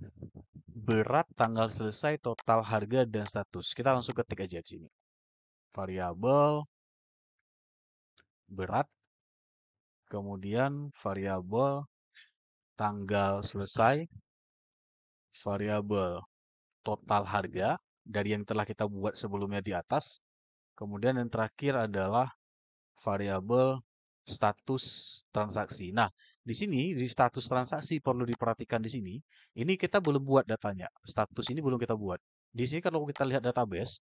A: berat, tanggal selesai, total harga, dan status. Kita langsung ketik aja di sini. Variabel berat, kemudian variabel tanggal selesai, variabel total harga dari yang telah kita buat sebelumnya di atas. Kemudian yang terakhir adalah variabel status transaksi. Nah, di sini di status transaksi perlu diperhatikan di sini. Ini kita belum buat datanya. Status ini belum kita buat. Di sini kalau kita lihat database,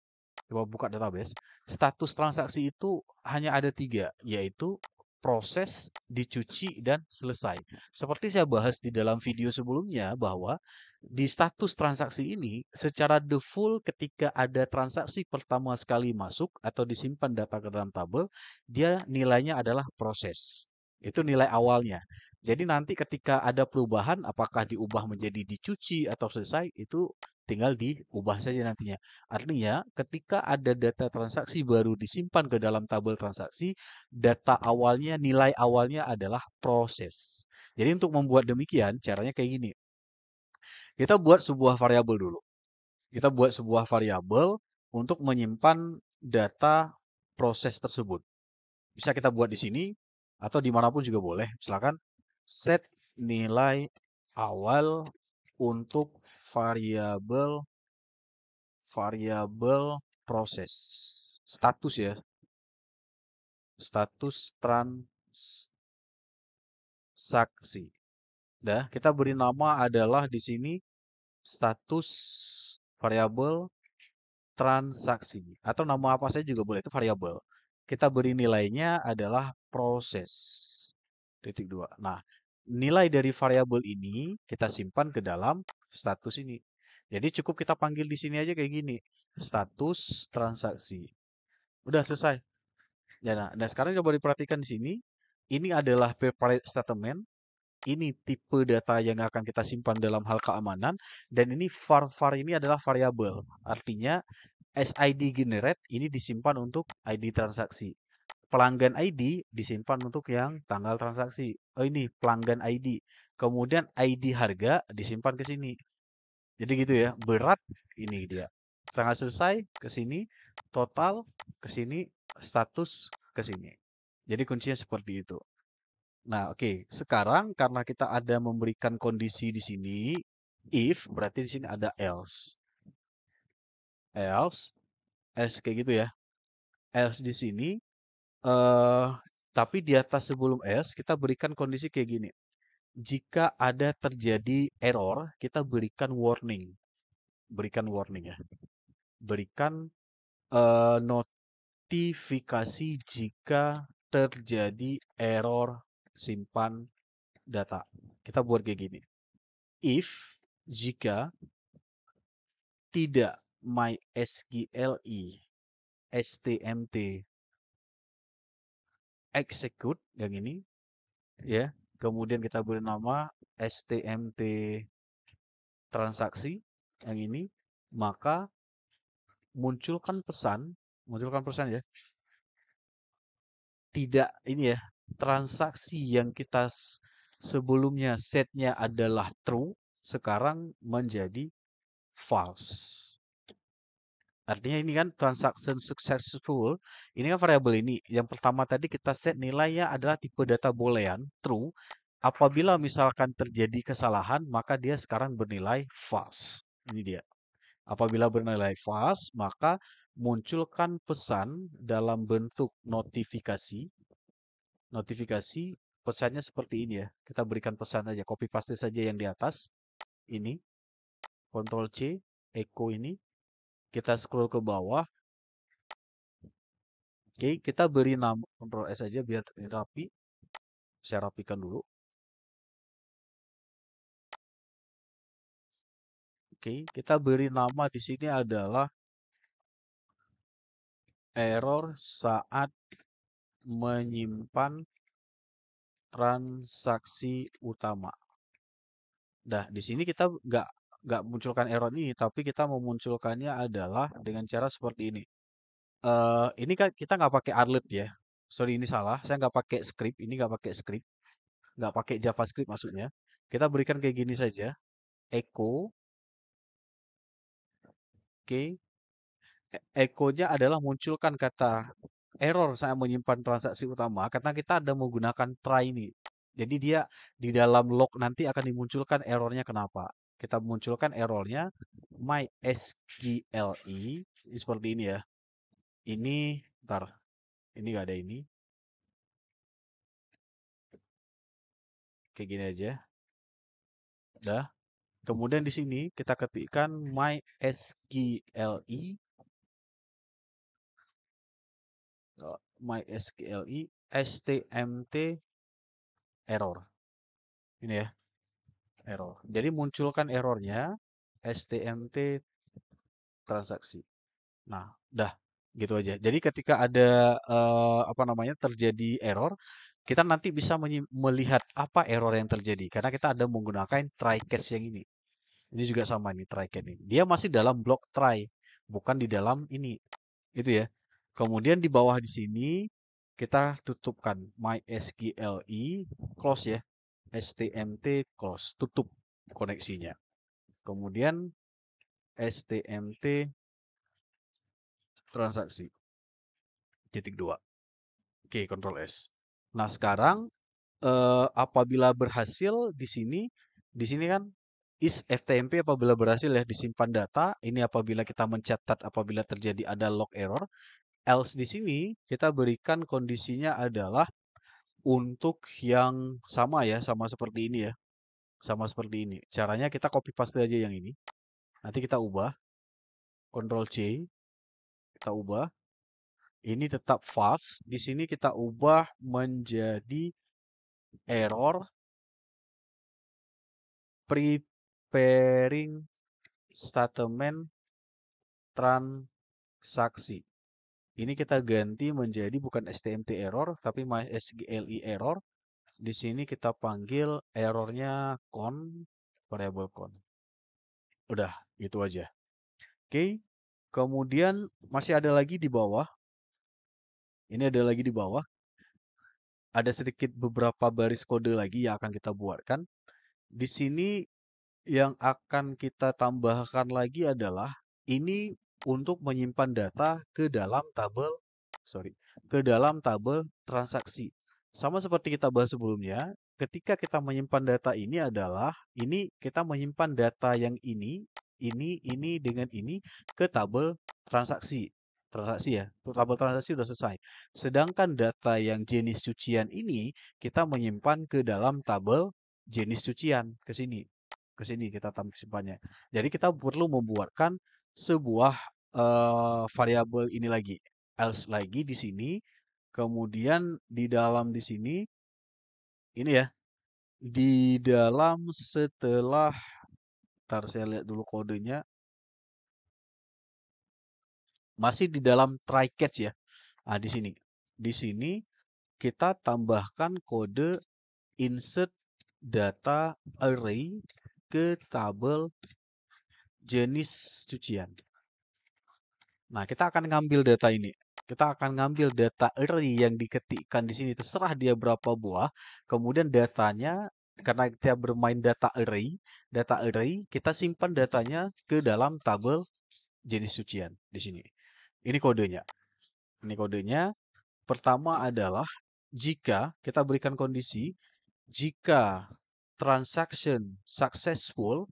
A: coba buka database, status transaksi itu hanya ada 3, yaitu proses, dicuci, dan selesai. Seperti saya bahas di dalam video sebelumnya bahwa di status transaksi ini secara default ketika ada transaksi pertama sekali masuk atau disimpan data ke dalam tabel, dia nilainya adalah proses. Itu nilai awalnya. Jadi nanti ketika ada perubahan, apakah diubah menjadi dicuci atau selesai, itu tinggal diubah saja nantinya. Artinya, ketika ada data transaksi baru disimpan ke dalam tabel transaksi, data awalnya, nilai awalnya adalah proses. Jadi untuk membuat demikian, caranya kayak gini. Kita buat sebuah variabel dulu. Kita buat sebuah variabel untuk menyimpan data proses tersebut. Bisa kita buat di sini atau dimanapun juga boleh. Misalkan set nilai awal untuk variabel variabel proses. Status ya. Status transaksi. Dah, kita beri nama adalah di sini status variabel transaksi atau nama apa saja juga boleh, itu variabel. Kita beri nilainya adalah proses. Titik dua. Nah, nilai dari variabel ini kita simpan ke dalam status ini. Jadi cukup kita panggil di sini aja kayak gini, status transaksi. Udah selesai. Ya, nah sekarang coba diperhatikan di sini. Ini adalah prepared statement. Ini tipe data yang akan kita simpan dalam hal keamanan. Dan ini var ini adalah variabel. Artinya SID generate ini disimpan untuk ID transaksi. Pelanggan ID disimpan untuk yang tanggal transaksi. Oh ini pelanggan ID. Kemudian ID harga disimpan ke sini. Jadi gitu ya. Berat ini dia. Tanggal selesai ke sini, total ke sini, status ke sini. Jadi kuncinya seperti itu. Nah, oke. Sekarang karena kita ada memberikan kondisi di sini, if berarti di sini ada else. Else, else kayak gitu ya. Else di sini eh tapi di atas sebelum else kita berikan kondisi kayak gini. Jika ada terjadi error, kita berikan warning. Berikan warning ya. Berikan notifikasi jika terjadi error simpan data. Kita buat kayak gini. If jika tidak MySQLi STMT execute yang ini ya. Kemudian kita beri nama STMT transaksi yang ini, maka munculkan pesan ya. Tidak ini ya, transaksi yang kita sebelumnya setnya adalah true, sekarang menjadi false. Artinya ini kan transaction successful. Ini kan variabel ini. Yang pertama tadi kita set nilainya adalah tipe data boolean true. Apabila misalkan terjadi kesalahan, maka dia sekarang bernilai false. Ini dia. Apabila bernilai false, maka munculkan pesan dalam bentuk notifikasi. Notifikasi pesannya seperti ini ya. Kita berikan pesan aja, copy paste saja yang di atas. Ini, Ctrl C, echo ini. Kita scroll ke bawah. Oke, kita beri nama Ctrl S aja biar rapi. Saya rapikan dulu. Oke, kita beri nama di sini adalah error saat menyimpan transaksi utama. Nah, di sini kita nggak munculkan error ini, tapi kita memunculkannya adalah dengan cara seperti ini. Ini kan kita nggak pakai arlet ya. Sorry, ini salah. Saya nggak pakai script. Ini nggak pakai script. Nggak pakai JavaScript maksudnya. Kita berikan kayak gini saja. Echo. Oke. Echo-nya adalah munculkan kata error saat menyimpan transaksi utama karena kita ada menggunakan try ini. Jadi dia di dalam log nanti akan dimunculkan errornya kenapa. Kita munculkan errornya mysqli ini seperti ini ya. Ini, ntar, ini nggak ada ini. Kayak gini aja. Udah. Kemudian di sini kita ketikkan mysqli mysqli stmt error. Ini ya, error. Jadi munculkan errornya stmt transaksi. Nah, udah gitu aja. Jadi ketika ada apa namanya terjadi error, kita nanti bisa melihat apa error yang terjadi karena kita ada menggunakan try catch yang ini. Ini juga sama nih try catch ini. Dia masih dalam blok try, bukan di dalam ini. Itu ya. Kemudian di bawah di sini kita tutupkan mysqli close ya. stmt close, tutup koneksinya. Kemudian stmt transaksi titik 2. Oke, Ctrl S. Nah, sekarang apabila berhasil di sini kan is ftmp apabila berhasil ya disimpan data, ini apabila kita mencatat apabila terjadi ada log error, else di sini kita berikan kondisinya adalah untuk yang sama ya, sama seperti ini ya. Sama seperti ini. Caranya kita copy paste aja yang ini. Nanti kita ubah, Ctrl C, kita ubah. Ini tetap false. Di sini kita ubah menjadi error preparing statement transaksi. Ini kita ganti menjadi bukan stmt error, tapi mysqli error. Di sini kita panggil errornya con, variable con. Udah, gitu aja. Oke. Kemudian masih ada lagi di bawah. Ini ada lagi di bawah. Ada sedikit beberapa baris kode lagi yang akan kita buatkan. Di sini yang akan kita tambahkan lagi adalah ini untuk menyimpan data ke dalam tabel transaksi. Sama seperti kita bahas sebelumnya, ketika kita menyimpan data ini adalah ini kita menyimpan data yang ini dengan ini ke tabel transaksi. Transaksi ya, tabel transaksi sudah selesai. Sedangkan data yang jenis cucian ini kita menyimpan ke dalam tabel jenis cucian ke sini. Ke sini kita simpannya. Jadi kita perlu membuatkan sebuah variabel ini lagi, else lagi di sini. Kemudian di dalam di sini ini ya, di dalam setelah ntar saya lihat dulu kodenya masih di dalam try catch ya. Nah, di sini. Di sini kita tambahkan kode insert data array ke tabel jenis cucian. Nah, kita akan ngambil data ini. Kita akan ngambil data array yang diketikkan di sini. Terserah dia berapa buah. Kemudian datanya, karena kita bermain data array, kita simpan datanya ke dalam tabel jenis cucian di sini. Ini kodenya. Ini kodenya. Pertama adalah jika kita berikan kondisi, jika transaction successful,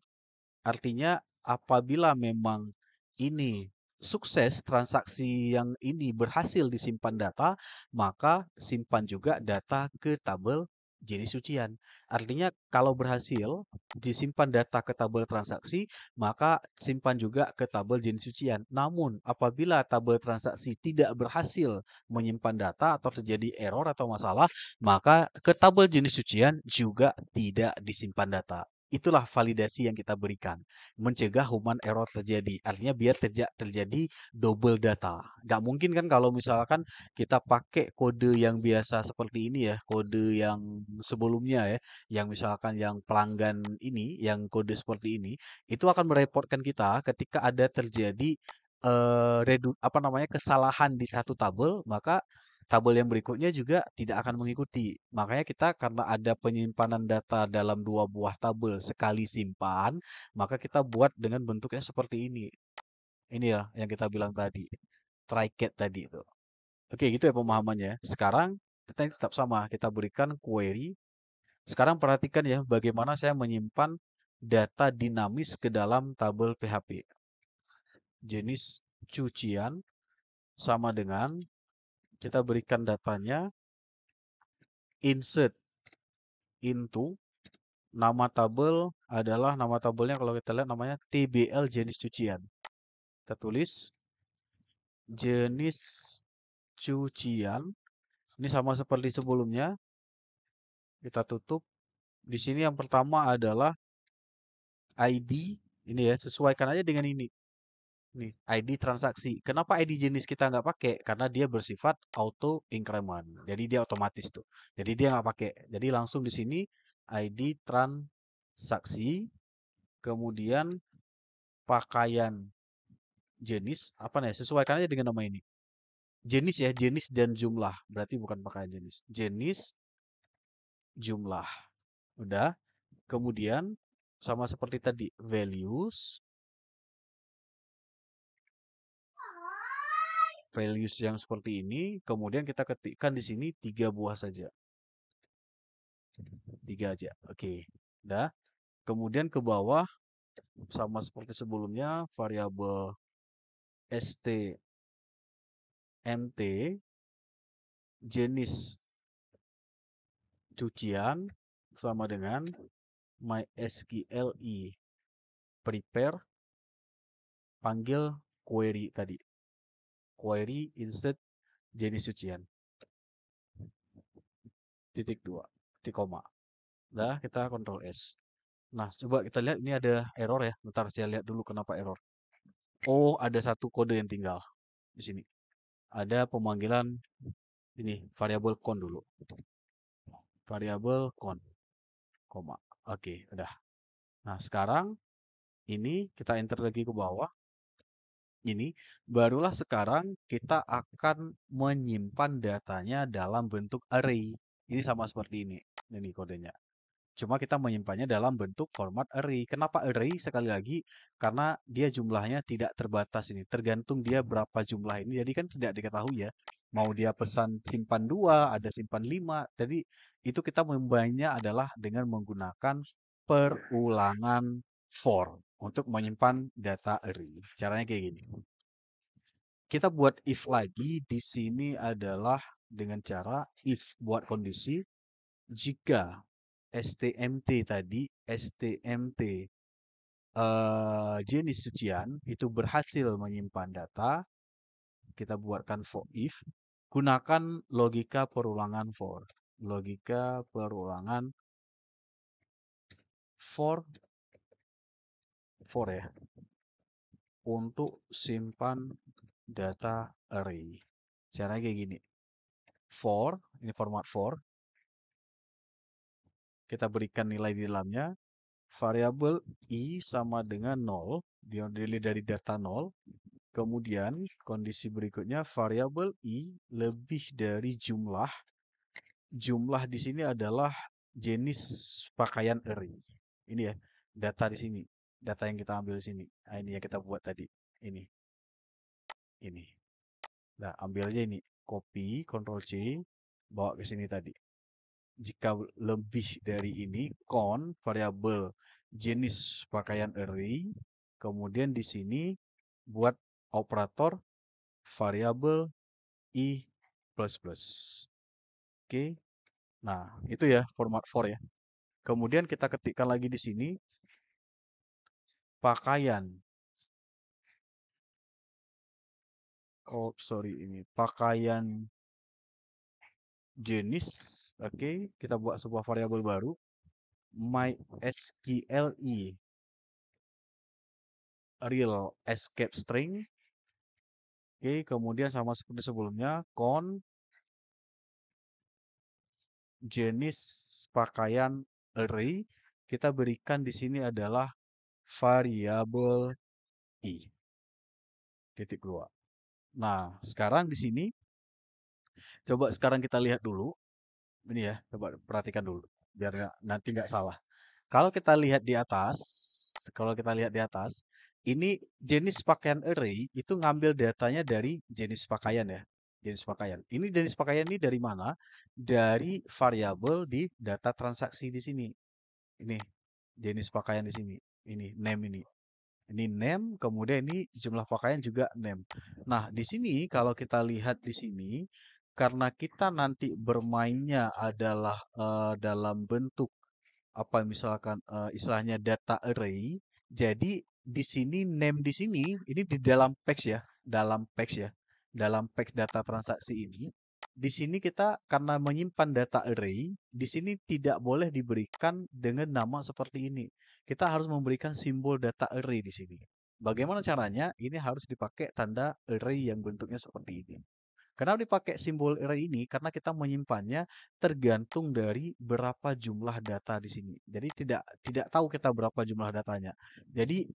A: artinya apabila memang ini sukses, transaksi yang ini berhasil disimpan data, maka simpan juga data ke tabel jenis cucian. Artinya kalau berhasil disimpan data ke tabel transaksi, maka simpan juga ke tabel jenis cucian. Namun apabila tabel transaksi tidak berhasil menyimpan data atau terjadi error atau masalah, maka ke tabel jenis cucian juga tidak disimpan data. Itulah validasi yang kita berikan. Mencegah human error terjadi. Artinya biar terjadi double data. Nggak mungkin kan kalau misalkan kita pakai kode yang biasa seperti ini ya, kode yang sebelumnya ya, yang misalkan yang pelanggan ini, yang kode seperti ini, itu akan merepotkan kita ketika ada terjadi apa namanya kesalahan di satu tabel, maka tabel yang berikutnya juga tidak akan mengikuti. Makanya kita karena ada penyimpanan data dalam dua buah tabel sekali simpan, maka kita buat dengan bentuknya seperti ini. Ini ya yang kita bilang tadi, try-cat tadi itu. Oke, gitu ya pemahamannya. Sekarang kita ini tetap sama, kita berikan query. Sekarang perhatikan ya bagaimana saya menyimpan data dinamis ke dalam tabel PHP. Jenis cucian sama dengan kita berikan datanya insert into nama tabel adalah nama tabelnya kalau kita lihat namanya TBL jenis cucian. Kita tulis jenis cucian. Ini sama seperti sebelumnya. Kita tutup. Di sini yang pertama adalah ID. Ini ya, sesuaikan aja dengan ini. Nih, ID transaksi. Kenapa ID jenis kita nggak pakai? Karena dia bersifat auto increment. Jadi dia otomatis tuh. Jadi dia nggak pakai. Jadi langsung di sini ID transaksi. Kemudian pakaian jenis apa nih? Sesuaikan aja dengan nama ini. Jenis ya, jenis dan jumlah. Berarti bukan pakaian jenis. Jenis, jumlah. Udah. Kemudian sama seperti tadi, values. Values yang seperti ini. Kemudian kita ketikkan di sini 3 buah saja. 3 aja. Oke. Udah. Kemudian ke bawah sama seperti sebelumnya variabel stmt jenis cucian sama dengan mysqli prepare panggil query tadi. Query insert jenis cucian. Titik 2, titik koma. Dah, kita Ctrl S. Nah, coba kita lihat ini ada error ya. Bentar saya lihat dulu kenapa error. Oh, ada satu kode yang tinggal di sini. Ada pemanggilan ini variabel con dulu. Variabel con, koma. Oke, udah. Nah, sekarang ini kita enter lagi ke bawah. Ini barulah sekarang kita akan menyimpan datanya dalam bentuk array. Ini sama seperti ini. Ini kodenya. Cuma kita menyimpannya dalam bentuk format array. Kenapa array? Sekali lagi, karena dia jumlahnya tidak terbatas ini. Tergantung dia berapa jumlah ini. Jadi kan tidak diketahui ya. Mau dia pesan simpan 2, ada simpan 5. Jadi itu kita membahasnya adalah dengan menggunakan perulangan for untuk menyimpan data array. Caranya kayak gini. Kita buat if lagi. Di sini adalah dengan cara if buat kondisi jika STMT tadi, STMT jenis cucian itu berhasil menyimpan data, kita buatkan for if, gunakan logika perulangan for. Logika perulangan for ya, untuk simpan data array. Caranya kayak gini. For, ini format for, kita berikan nilai di dalamnya, variabel i sama dengan 0, dia dari data 0. Kemudian kondisi berikutnya variabel i lebih dari jumlah. Jumlah di sini adalah jenis pakaian array. Ini ya, data di sini. Data yang kita ambil di sini. Nah, ini yang kita buat tadi. Ini. Ini. Nah, ambil aja ini. Copy, Ctrl C, bawa ke sini tadi. Jika lebih dari ini, variabel jenis pakaian array. Kemudian di sini buat operator variabel i plus plus. Oke. Nah, itu ya format for ya. Kemudian kita ketikkan lagi di sini pakaian. Oh, sorry ini pakaian jenis. Oke, kita buat sebuah variabel baru. mysqli real escape string. Oke, kemudian sama seperti sebelumnya, jenis pakaian array kita berikan di sini adalah variabel i. Titik dua. Nah, sekarang di sini coba sekarang kita lihat dulu. Ini ya, coba perhatikan dulu biar nanti nggak salah. Kalau kita lihat di atas, ini jenis pakaian array itu ngambil datanya dari jenis pakaian ya. Jenis pakaian. Ini jenis pakaian ini dari mana? Dari variabel di data transaksi di sini. Ini jenis pakaian di sini. Ini name ini. Ini name, kemudian ini jumlah pakaian juga name. Nah, di sini kalau kita lihat di sini, karena kita nanti bermainnya adalah dalam bentuk apa misalkan istilahnya data array. Jadi di sini name di sini ini di dalam PEX ya, dalam PEX data transaksi ini. Di sini kita karena menyimpan data array, di sini tidak boleh diberikan dengan nama seperti ini. Kita harus memberikan simbol data array di sini. Bagaimana caranya? Ini harus dipakai tanda array yang bentuknya seperti ini. Kenapa dipakai simbol array ini? Karena kita menyimpannya tergantung dari berapa jumlah data di sini. Jadi tidak tahu kita berapa jumlah datanya. Jadi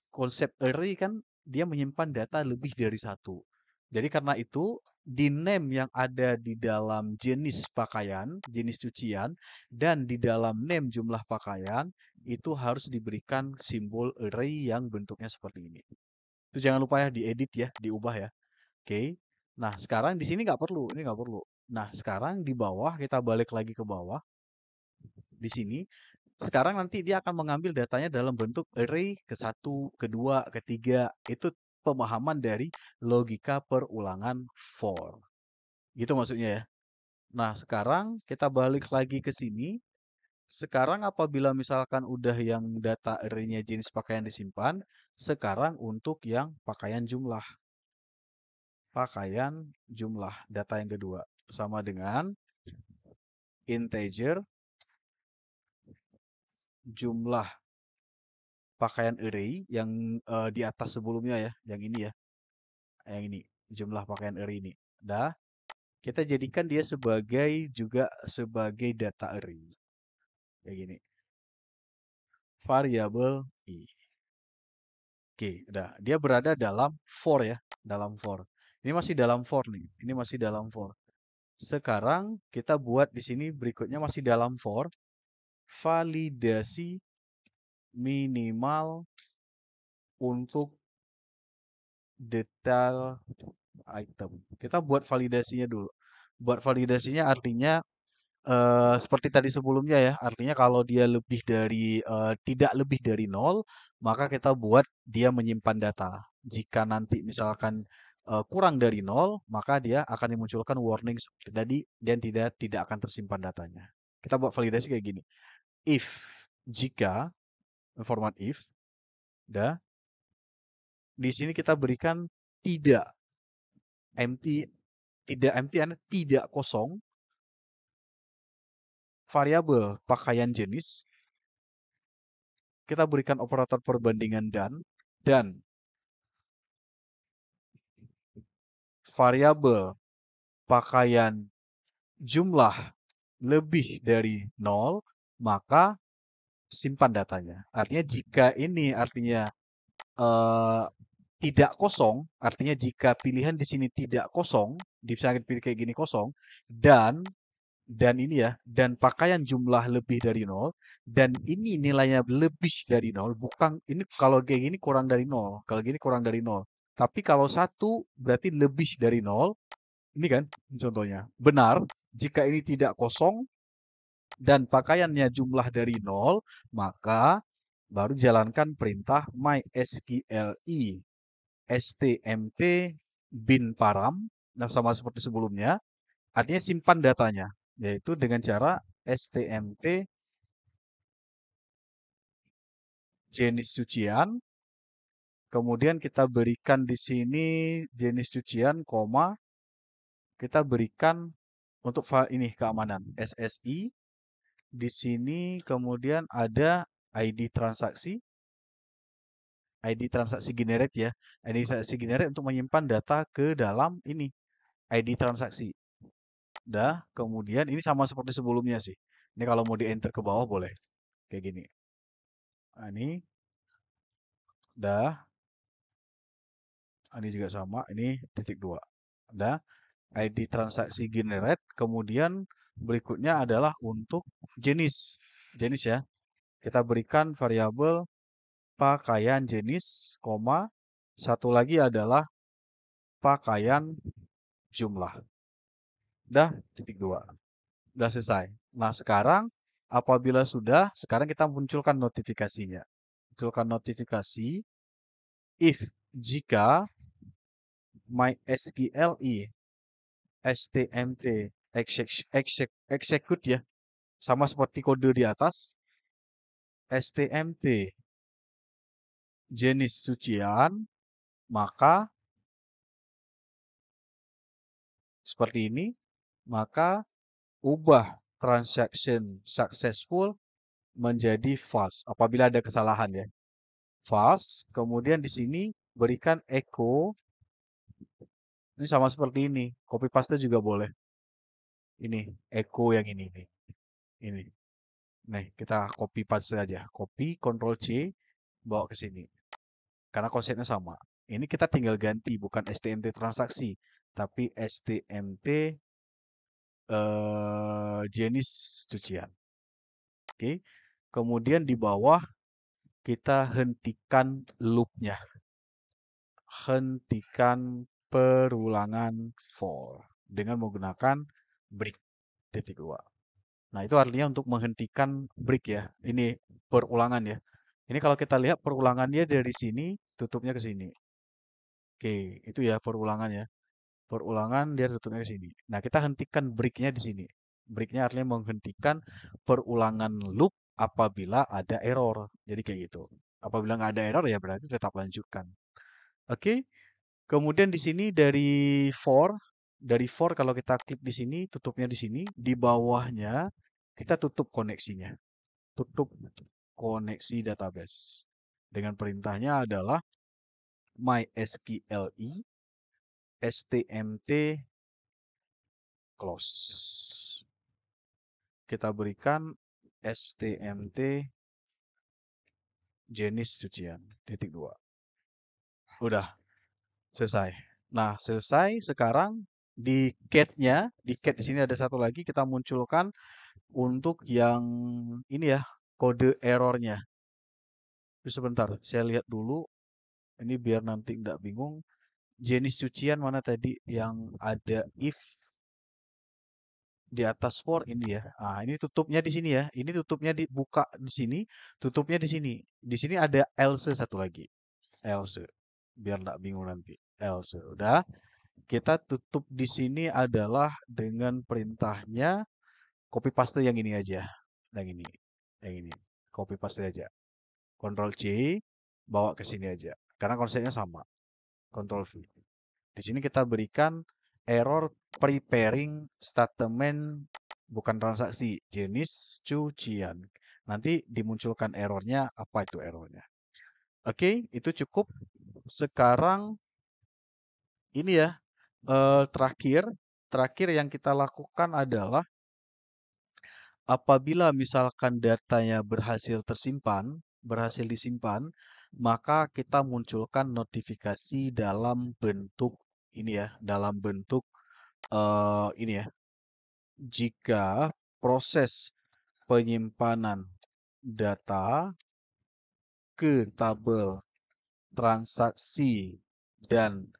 A: konsep array kan dia menyimpan data lebih dari satu. Jadi karena itu di name yang ada di dalam jenis pakaian, jenis cucian, dan di dalam name jumlah pakaian itu harus diberikan simbol array yang bentuknya seperti ini. Itu jangan lupa ya diedit ya, diubah ya. Oke. Nah, sekarang di sini nggak perlu, ini nggak perlu. Nah, sekarang di bawah kita balik lagi ke bawah. Di sini, sekarang nanti dia akan mengambil datanya dalam bentuk array ke-1, kedua, ketiga. Itu pemahaman dari logika perulangan for. Gitu maksudnya ya. Nah, sekarang kita balik lagi ke sini. Sekarang apabila misalkan udah yang data array-nya jenis pakaian disimpan, sekarang untuk yang pakaian jumlah. Data yang kedua sama dengan integer jumlah pakaian array yang di atas sebelumnya ya, yang ini ya, yang ini jumlah pakaian array ini. Dah, kita jadikan dia sebagai data array. Kayak gini. Variabel i. Oke, udah. Dia berada dalam for ya, dalam for. Ini masih dalam for nih. Ini masih dalam for. Sekarang kita buat di sini berikutnya masih dalam for validasi minimal untuk detail item. Kita buat validasinya dulu. Buat validasinya artinya seperti tadi sebelumnya ya, artinya kalau dia tidak lebih dari 0, maka kita buat dia menyimpan data. Jika nanti misalkan kurang dari 0, maka dia akan dimunculkan warning seperti tadi dan tidak akan tersimpan datanya. Kita buat validasi kayak gini. If jika format if, dah, di sini kita berikan tidak empty, tidak kosong, variabel pakaian jenis, kita berikan operator perbandingan dan variabel pakaian jumlah lebih dari 0, maka simpan datanya. Artinya jika ini artinya eh, tidak kosong, artinya jika pilihan di sini tidak kosong, bisa pilih kayak gini kosong, dan ini ya, dan pakaian jumlah lebih dari 0, dan ini nilainya lebih dari 0, bukan, ini kalau kayak gini kurang dari 0, kalau gini kurang dari 0. Tapi kalau satu berarti lebih dari 0, ini kan contohnya. Benar, jika ini tidak kosong, dan pakaiannya jumlah dari 0, maka baru jalankan perintah mysqli stmt bin param, nah sama seperti sebelumnya, artinya simpan datanya, yaitu dengan cara stmt jenis cucian, kemudian kita berikan di sini jenis cucian, koma, kita berikan untuk file ini keamanan SSI Di sini kemudian ada ID transaksi, ID transaksi generate ya. ID transaksi generate untuk menyimpan data ke dalam ini, ID transaksi. Dah, kemudian ini sama seperti sebelumnya sih. Ini kalau mau di enter ke bawah boleh. Kayak gini. Nah, ini dah, ini juga sama, ini titik 2. Dah, ID transaksi generate, kemudian berikutnya adalah untuk jenis. Jenis ya. Kita berikan variabel pakaian jenis, koma, satu lagi adalah pakaian jumlah. Dah, titik 2. Udah selesai. Nah, sekarang apabila sudah, sekarang kita munculkan notifikasinya. Munculkan notifikasi if jika MySQLi STMT execute ya, sama seperti kode di atas, STMT jenis cucian, maka seperti ini, maka ubah transaction successful menjadi false apabila ada kesalahan ya. False, kemudian di sini berikan echo. Ini sama seperti ini. Copy paste juga boleh. Ini echo yang ini nih. Ini. Nih, kita copy paste saja. Copy, Ctrl C, bawa ke sini. Karena konsepnya sama. Ini kita tinggal ganti bukan STMT transaksi, tapi STMT jenis cucian. Oke. Kemudian di bawah kita hentikan loopnya. Hentikan perulangan for dengan menggunakan break titik 2. Nah, itu artinya untuk menghentikan break ya. Ini perulangan ya. Ini kalau kita lihat perulangannya dari sini, tutupnya ke sini. Oke, itu ya perulangan ya. Perulangan dia tutupnya ke sini. Nah, kita hentikan breaknya di sini. Breaknya artinya menghentikan perulangan loop apabila ada error. Jadi kayak gitu. Apabila nggak ada error ya berarti tetap lanjutkan. Oke, kemudian di sini dari for kalau kita klik di sini, tutupnya di sini, di bawahnya kita tutup koneksinya. Tutup koneksi database. Dengan perintahnya adalah mysqli stmt close. Kita berikan stmt jenis cucian. Titik 2. Udah selesai. Nah, selesai sekarang di cat-nya, di cat di sini ada satu lagi kita munculkan untuk yang ini ya, kode errornya. Sebentar, saya lihat dulu. Ini biar nanti nggak bingung. Jenis cucian mana tadi yang ada if di atas for ini ya. Ah, ini tutupnya di sini ya. Ini tutupnya dibuka di sini, tutupnya di sini. Di sini ada else satu lagi. Else. Biar nggak bingung nanti. Else. Udah. Kita tutup di sini adalah dengan perintahnya copy paste yang ini aja. Yang ini. Yang ini. Copy paste aja. Ctrl C, bawa ke sini aja. Karena konsepnya sama. Ctrl V. Di sini kita berikan error preparing statement bukan transaksi jenis cucian. Nanti dimunculkan errornya apa itu errornya. Oke, itu cukup. Sekarang ini ya terakhir yang kita lakukan adalah apabila misalkan datanya berhasil disimpan, maka kita munculkan notifikasi dalam bentuk ini ya, dalam bentuk ini ya. Jika proses penyimpanan data ke tabel transaksi dan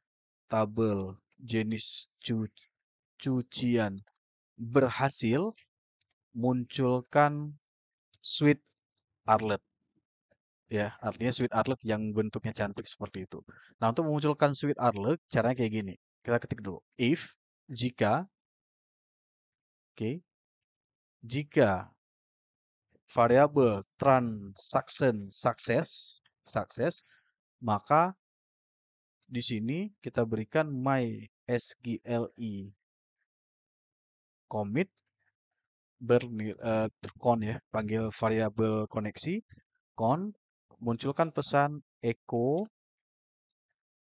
A: tabel jenis cucian berhasil, munculkan sweet alert ya, artinya sweet alert yang bentuknya cantik seperti itu. Nah, untuk memunculkan sweet alert caranya kayak gini. Kita ketik dulu if jika oke, jika variabel transaction sukses, maka di sini kita berikan mysqli commit con ya, panggil variabel koneksi con, munculkan pesan echo,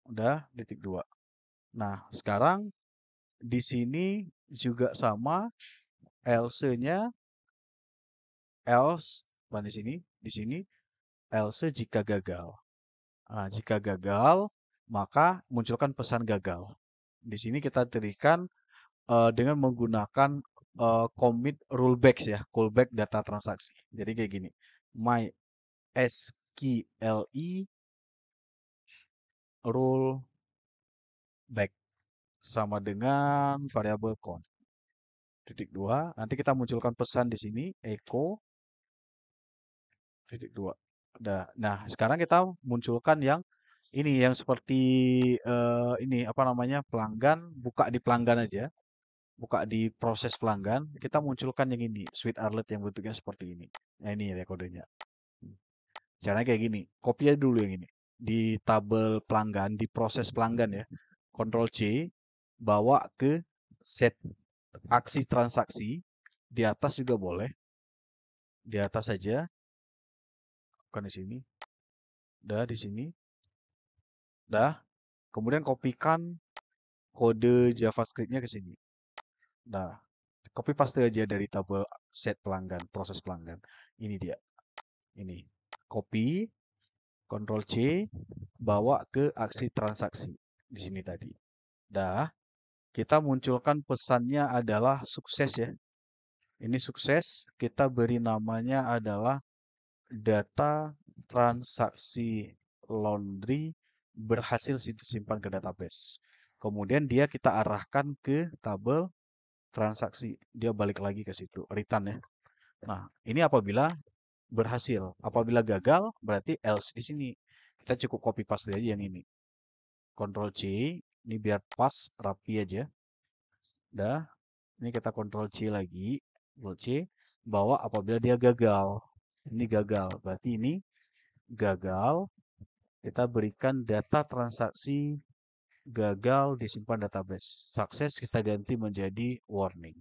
A: udah titik dua. Nah, sekarang di sini juga sama, else-nya else, di sini else jika gagal. Nah, jika gagal, maka munculkan pesan gagal. Di sini kita berikan dengan menggunakan commit rollbacks ya, callback data transaksi. Jadi kayak gini, mysqli rollback sama dengan variabel count. Titik dua. Nanti kita munculkan pesan di sini echo titik dua. Nah, sekarang kita munculkan yang ini yang seperti ini apa namanya pelanggan buka di pelanggan aja, buka di proses pelanggan. Kita munculkan yang ini sweet alert yang bentuknya seperti ini. Nah ini ya kodenya. Caranya kayak gini. Copy aja dulu yang ini di tabel pelanggan di proses pelanggan ya. Ctrl C bawa ke set aksi transaksi di atas juga boleh. Di atas saja. Bukan di sini. Dah di sini. Dah. Kemudian kopikan kode JavaScript-nya ke sini. Nah, copy paste aja dari tabel set pelanggan, proses pelanggan. Ini dia. Ini. Copy, Ctrl C, bawa ke aksi transaksi di sini tadi. Dah, kita munculkan pesannya adalah sukses ya. Ini sukses, kita beri namanya adalah data transaksi laundry berhasil disimpan ke database. Kemudian dia kita arahkan ke tabel transaksi. Dia balik lagi ke situ, return ya. Nah, ini apabila berhasil. Apabila gagal, berarti else di sini. Kita cukup copy paste aja yang ini. Ctrl C, ini biar pas, rapi aja. Dah, ini kita Ctrl C lagi. Ctrl C, bawa apabila dia gagal. Ini gagal, berarti ini gagal. Kita berikan data transaksi gagal disimpan database. Sukses kita ganti menjadi warning.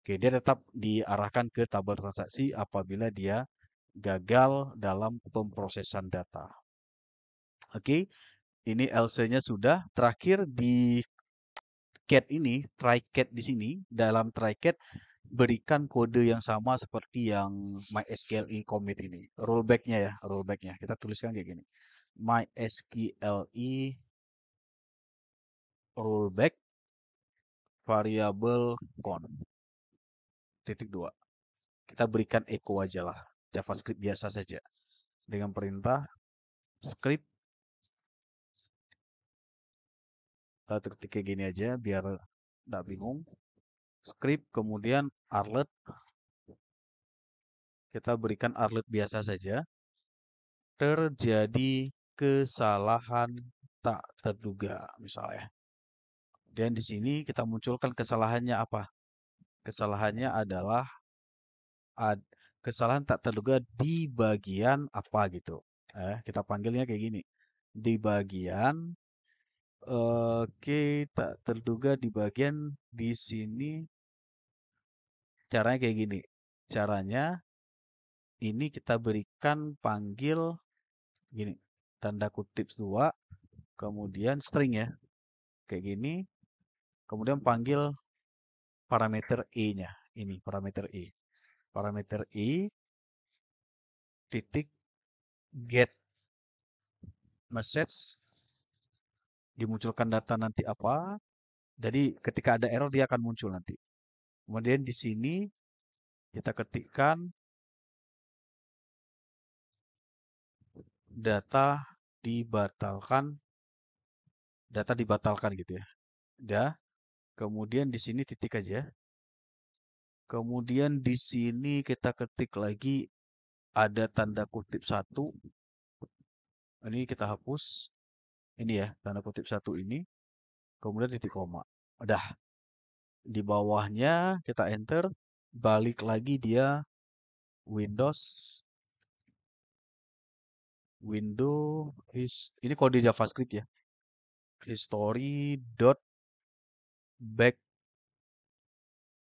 A: Oke, dia tetap diarahkan ke tabel transaksi apabila dia gagal dalam pemrosesan data. Oke, ini else-nya sudah. Terakhir di cat ini, try cat di sini, dalam try cat berikan kode yang sama seperti yang MySQLi commit ini. Rollback-nya ya, rollback-nya. Kita tuliskan kayak gini. MySQLi rollback variabel con. Titik dua. Kita berikan echo aja lah. JavaScript biasa saja. Dengan perintah script. Kita ketik kayak gini aja biar tidak bingung. Script kemudian alert. Kita berikan alert biasa saja. Terjadi kesalahan tak terduga misalnya. Dan di sini kita munculkan kesalahannya apa? Kesalahannya adalah kesalahan tak terduga di bagian apa gitu. Kita panggilnya kayak gini. Di bagian tak terduga di bagian di sini caranya kayak gini. Caranya ini kita berikan panggil gini. Tanda kutip 2 kemudian string ya. Kayak gini. Kemudian panggil parameter e-nya. Ini parameter e. Parameter e titik get message dimunculkan data nanti apa. Jadi ketika ada error dia akan muncul nanti. Kemudian di sini kita ketikkan data dibatalkan, data dibatalkan gitu ya. Udah. Kemudian di sini titik aja. Kemudian di sini kita ketik lagi ada tanda kutip 1. Ini kita hapus. Ini ya, tanda kutip 1 ini. Kemudian titik koma. Udah. Di bawahnya kita enter. Balik lagi dia Windows. Ini kode JavaScript ya. History.back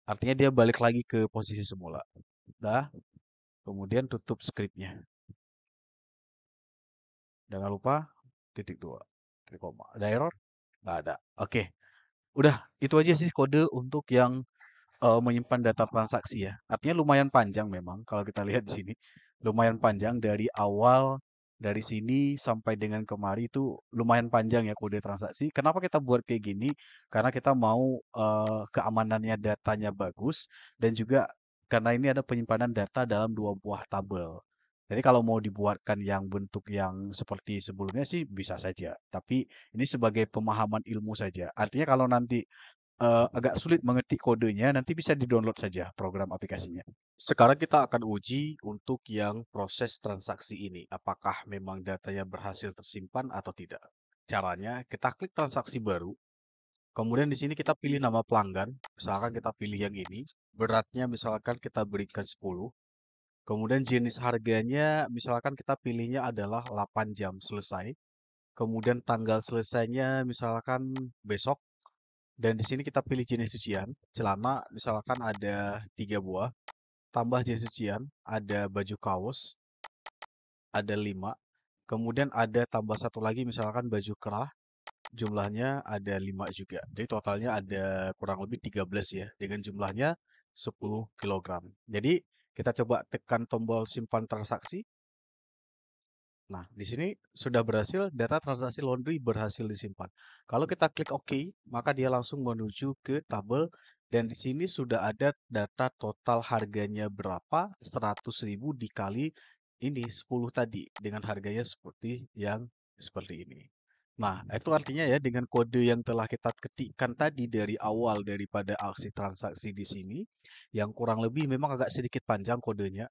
A: Artinya dia balik lagi ke posisi semula. Dah, kemudian tutup scriptnya. Jangan lupa titik dua, titik koma. Ada error? Nggak ada. Oke, udah itu aja sih kode untuk yang menyimpan data transaksi ya. Artinya lumayan panjang memang kalau kita lihat di sini. Lumayan panjang dari awal dari sini sampai dengan kemari itu lumayan panjang ya kode transaksi. Kenapa kita buat kayak gini? Karena kita mau keamanannya datanya bagus dan juga karena ini ada penyimpanan data dalam dua buah tabel. Jadi kalau mau dibuatkan yang bentuk yang seperti sebelumnya sih bisa saja. Tapi ini sebagai pemahaman ilmu saja. Artinya kalau nanti agak sulit mengetik kodenya, nanti bisa di-download saja program aplikasinya. Sekarang kita akan uji untuk yang proses transaksi ini. Apakah memang datanya berhasil tersimpan atau tidak. Caranya, kita klik transaksi baru. Kemudian di sini kita pilih nama pelanggan. Misalkan kita pilih yang ini. Beratnya misalkan kita berikan 10. Kemudian jenis harganya misalkan kita pilihnya adalah 8 jam selesai. Kemudian tanggal selesainya misalkan besok. Dan di sini kita pilih jenis cucian. Celana misalkan ada 3 buah. Tambah jenis cucian, ada baju kaos, ada 5. Kemudian ada tambah satu lagi misalkan baju kerah. Jumlahnya ada 5 juga. Jadi totalnya ada kurang lebih 13 ya. Dengan jumlahnya 10 kilogram. Jadi kita coba tekan tombol simpan transaksi. Nah, di sini sudah berhasil, data transaksi laundry berhasil disimpan. Kalau kita klik OK, maka dia langsung menuju ke tabel dan di sini sudah ada data total harganya berapa, 100.000 dikali ini 10 tadi dengan harganya seperti yang seperti ini. Nah, itu artinya ya dengan kode yang telah kita ketikkan tadi dari awal daripada aksi transaksi di sini, yang kurang lebih memang agak sedikit panjang kodenya,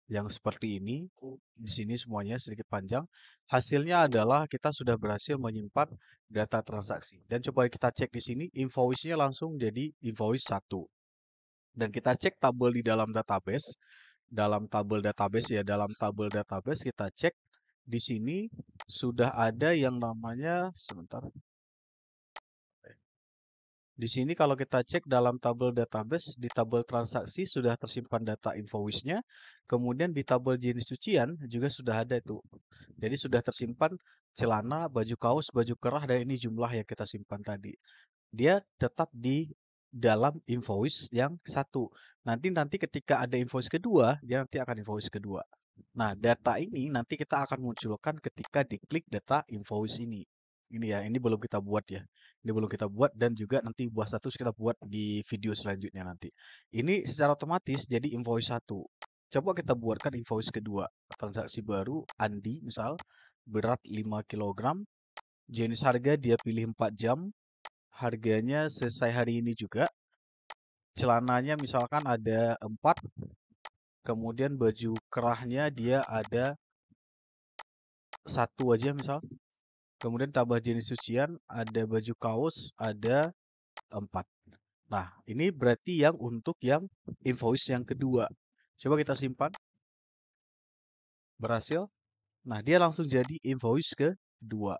A: yang seperti ini. Di sini semuanya sedikit panjang. Hasilnya adalah kita sudah berhasil menyimpan data transaksi. Dan coba kita cek di sini, invoice-nya langsung jadi invoice 1. Dan kita cek tabel di dalam database. Dalam tabel database ya, dalam tabel database kita cek di sini sudah ada yang namanya, sebentar. Di sini kalau kita cek dalam tabel database, di tabel transaksi sudah tersimpan data invoice-nya. Kemudian di tabel jenis cucian juga sudah ada itu. Jadi sudah tersimpan celana, baju kaos, baju kerah, dan ini jumlah yang kita simpan tadi. Dia tetap di dalam invoice yang satu. Nanti ketika ada invoice kedua, dia nanti akan invoice kedua. Nah, data ini nanti kita akan munculkan ketika diklik data invoice ini. Ini ya, ini belum kita buat ya. Ini belum kita buat dan juga nanti buah status kita buat di video selanjutnya nanti. Ini secara otomatis jadi invoice 1. Coba kita buatkan invoice kedua. Transaksi baru, Andi misal, berat 5 kilogram, jenis harga dia pilih 4 jam, harganya selesai hari ini juga, celananya misalkan ada 4, kemudian baju kerahnya dia ada 1 aja misal. Kemudian tambah jenis cucian, ada baju kaos, ada 4. Nah, ini berarti yang untuk yang invoice yang kedua. Coba kita simpan. Berhasil. Nah, dia langsung jadi invoice kedua.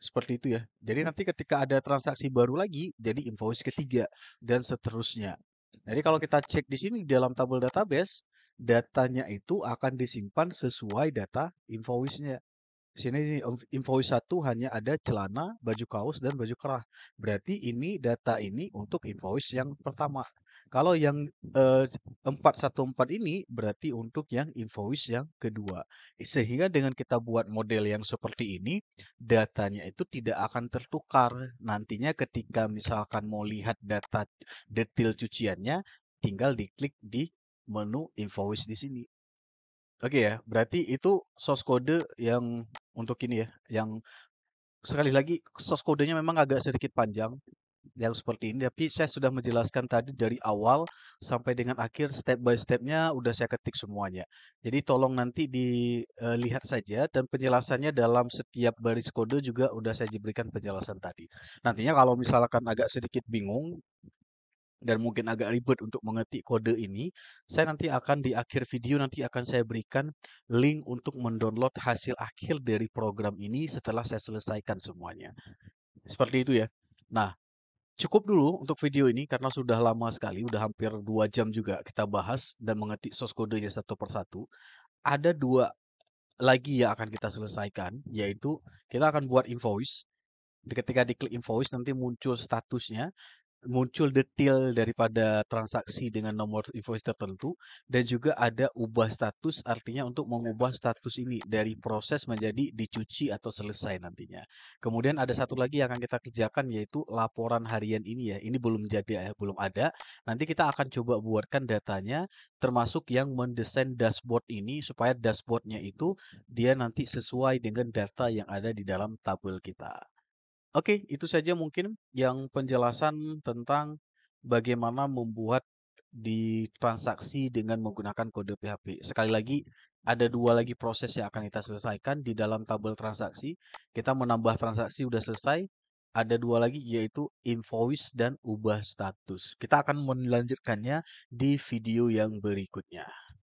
A: Seperti itu ya. Jadi nanti ketika ada transaksi baru lagi, jadi invoice ketiga dan seterusnya. Jadi kalau kita cek di sini di dalam tabel database, datanya itu akan disimpan sesuai data invoice-nya. Sini invoice 1 hanya ada celana, baju kaos, dan baju kerah. Berarti ini data ini untuk invoice yang pertama. Kalau yang 414 ini berarti untuk yang invoice yang kedua. Sehingga dengan kita buat model yang seperti ini, datanya itu tidak akan tertukar. Nantinya ketika misalkan mau lihat data detail cuciannya, tinggal diklik di menu invoice di sini. Oke ya, berarti itu source kode yang untuk ini ya, yang sekali lagi source kodenya memang agak sedikit panjang, yang seperti ini. Tapi saya sudah menjelaskan tadi dari awal sampai dengan akhir step by stepnya udah saya ketik semuanya. Jadi tolong nanti dilihat saja dan penjelasannya dalam setiap baris kode juga udah saya berikan penjelasan tadi. Nantinya kalau misalkan agak sedikit bingung dan mungkin agak ribet untuk mengetik kode ini, saya nanti akan di akhir video nanti akan saya berikan link untuk mendownload hasil akhir dari program ini setelah saya selesaikan semuanya. Seperti itu ya. Nah, Cukup dulu untuk video ini karena sudah lama sekali, udah hampir 2 jam juga kita bahas dan mengetik source kodenya satu per satu. Ada 2 lagi yang akan kita selesaikan, yaitu kita akan buat invoice. Ketika diklik invoice nanti muncul statusnya, muncul detail daripada transaksi dengan nomor invoice tertentu, dan juga ada ubah status, artinya untuk mengubah status ini dari proses menjadi dicuci atau selesai nantinya. Kemudian ada satu lagi yang akan kita kerjakan, yaitu laporan harian ini ya. Ini belum jadi ya, belum ada. Nanti kita akan coba buatkan datanya, termasuk yang mendesain dashboard ini supaya dashboardnya itu dia nanti sesuai dengan data yang ada di dalam tabel kita. Oke, itu saja mungkin yang penjelasan tentang bagaimana membuat di transaksi dengan menggunakan kode PHP. Sekali lagi, ada 2 lagi proses yang akan kita selesaikan di dalam tabel transaksi. Kita menambah transaksi udah selesai. Ada 2 lagi yaitu invoice dan ubah status. Kita akan melanjutkannya di video yang berikutnya.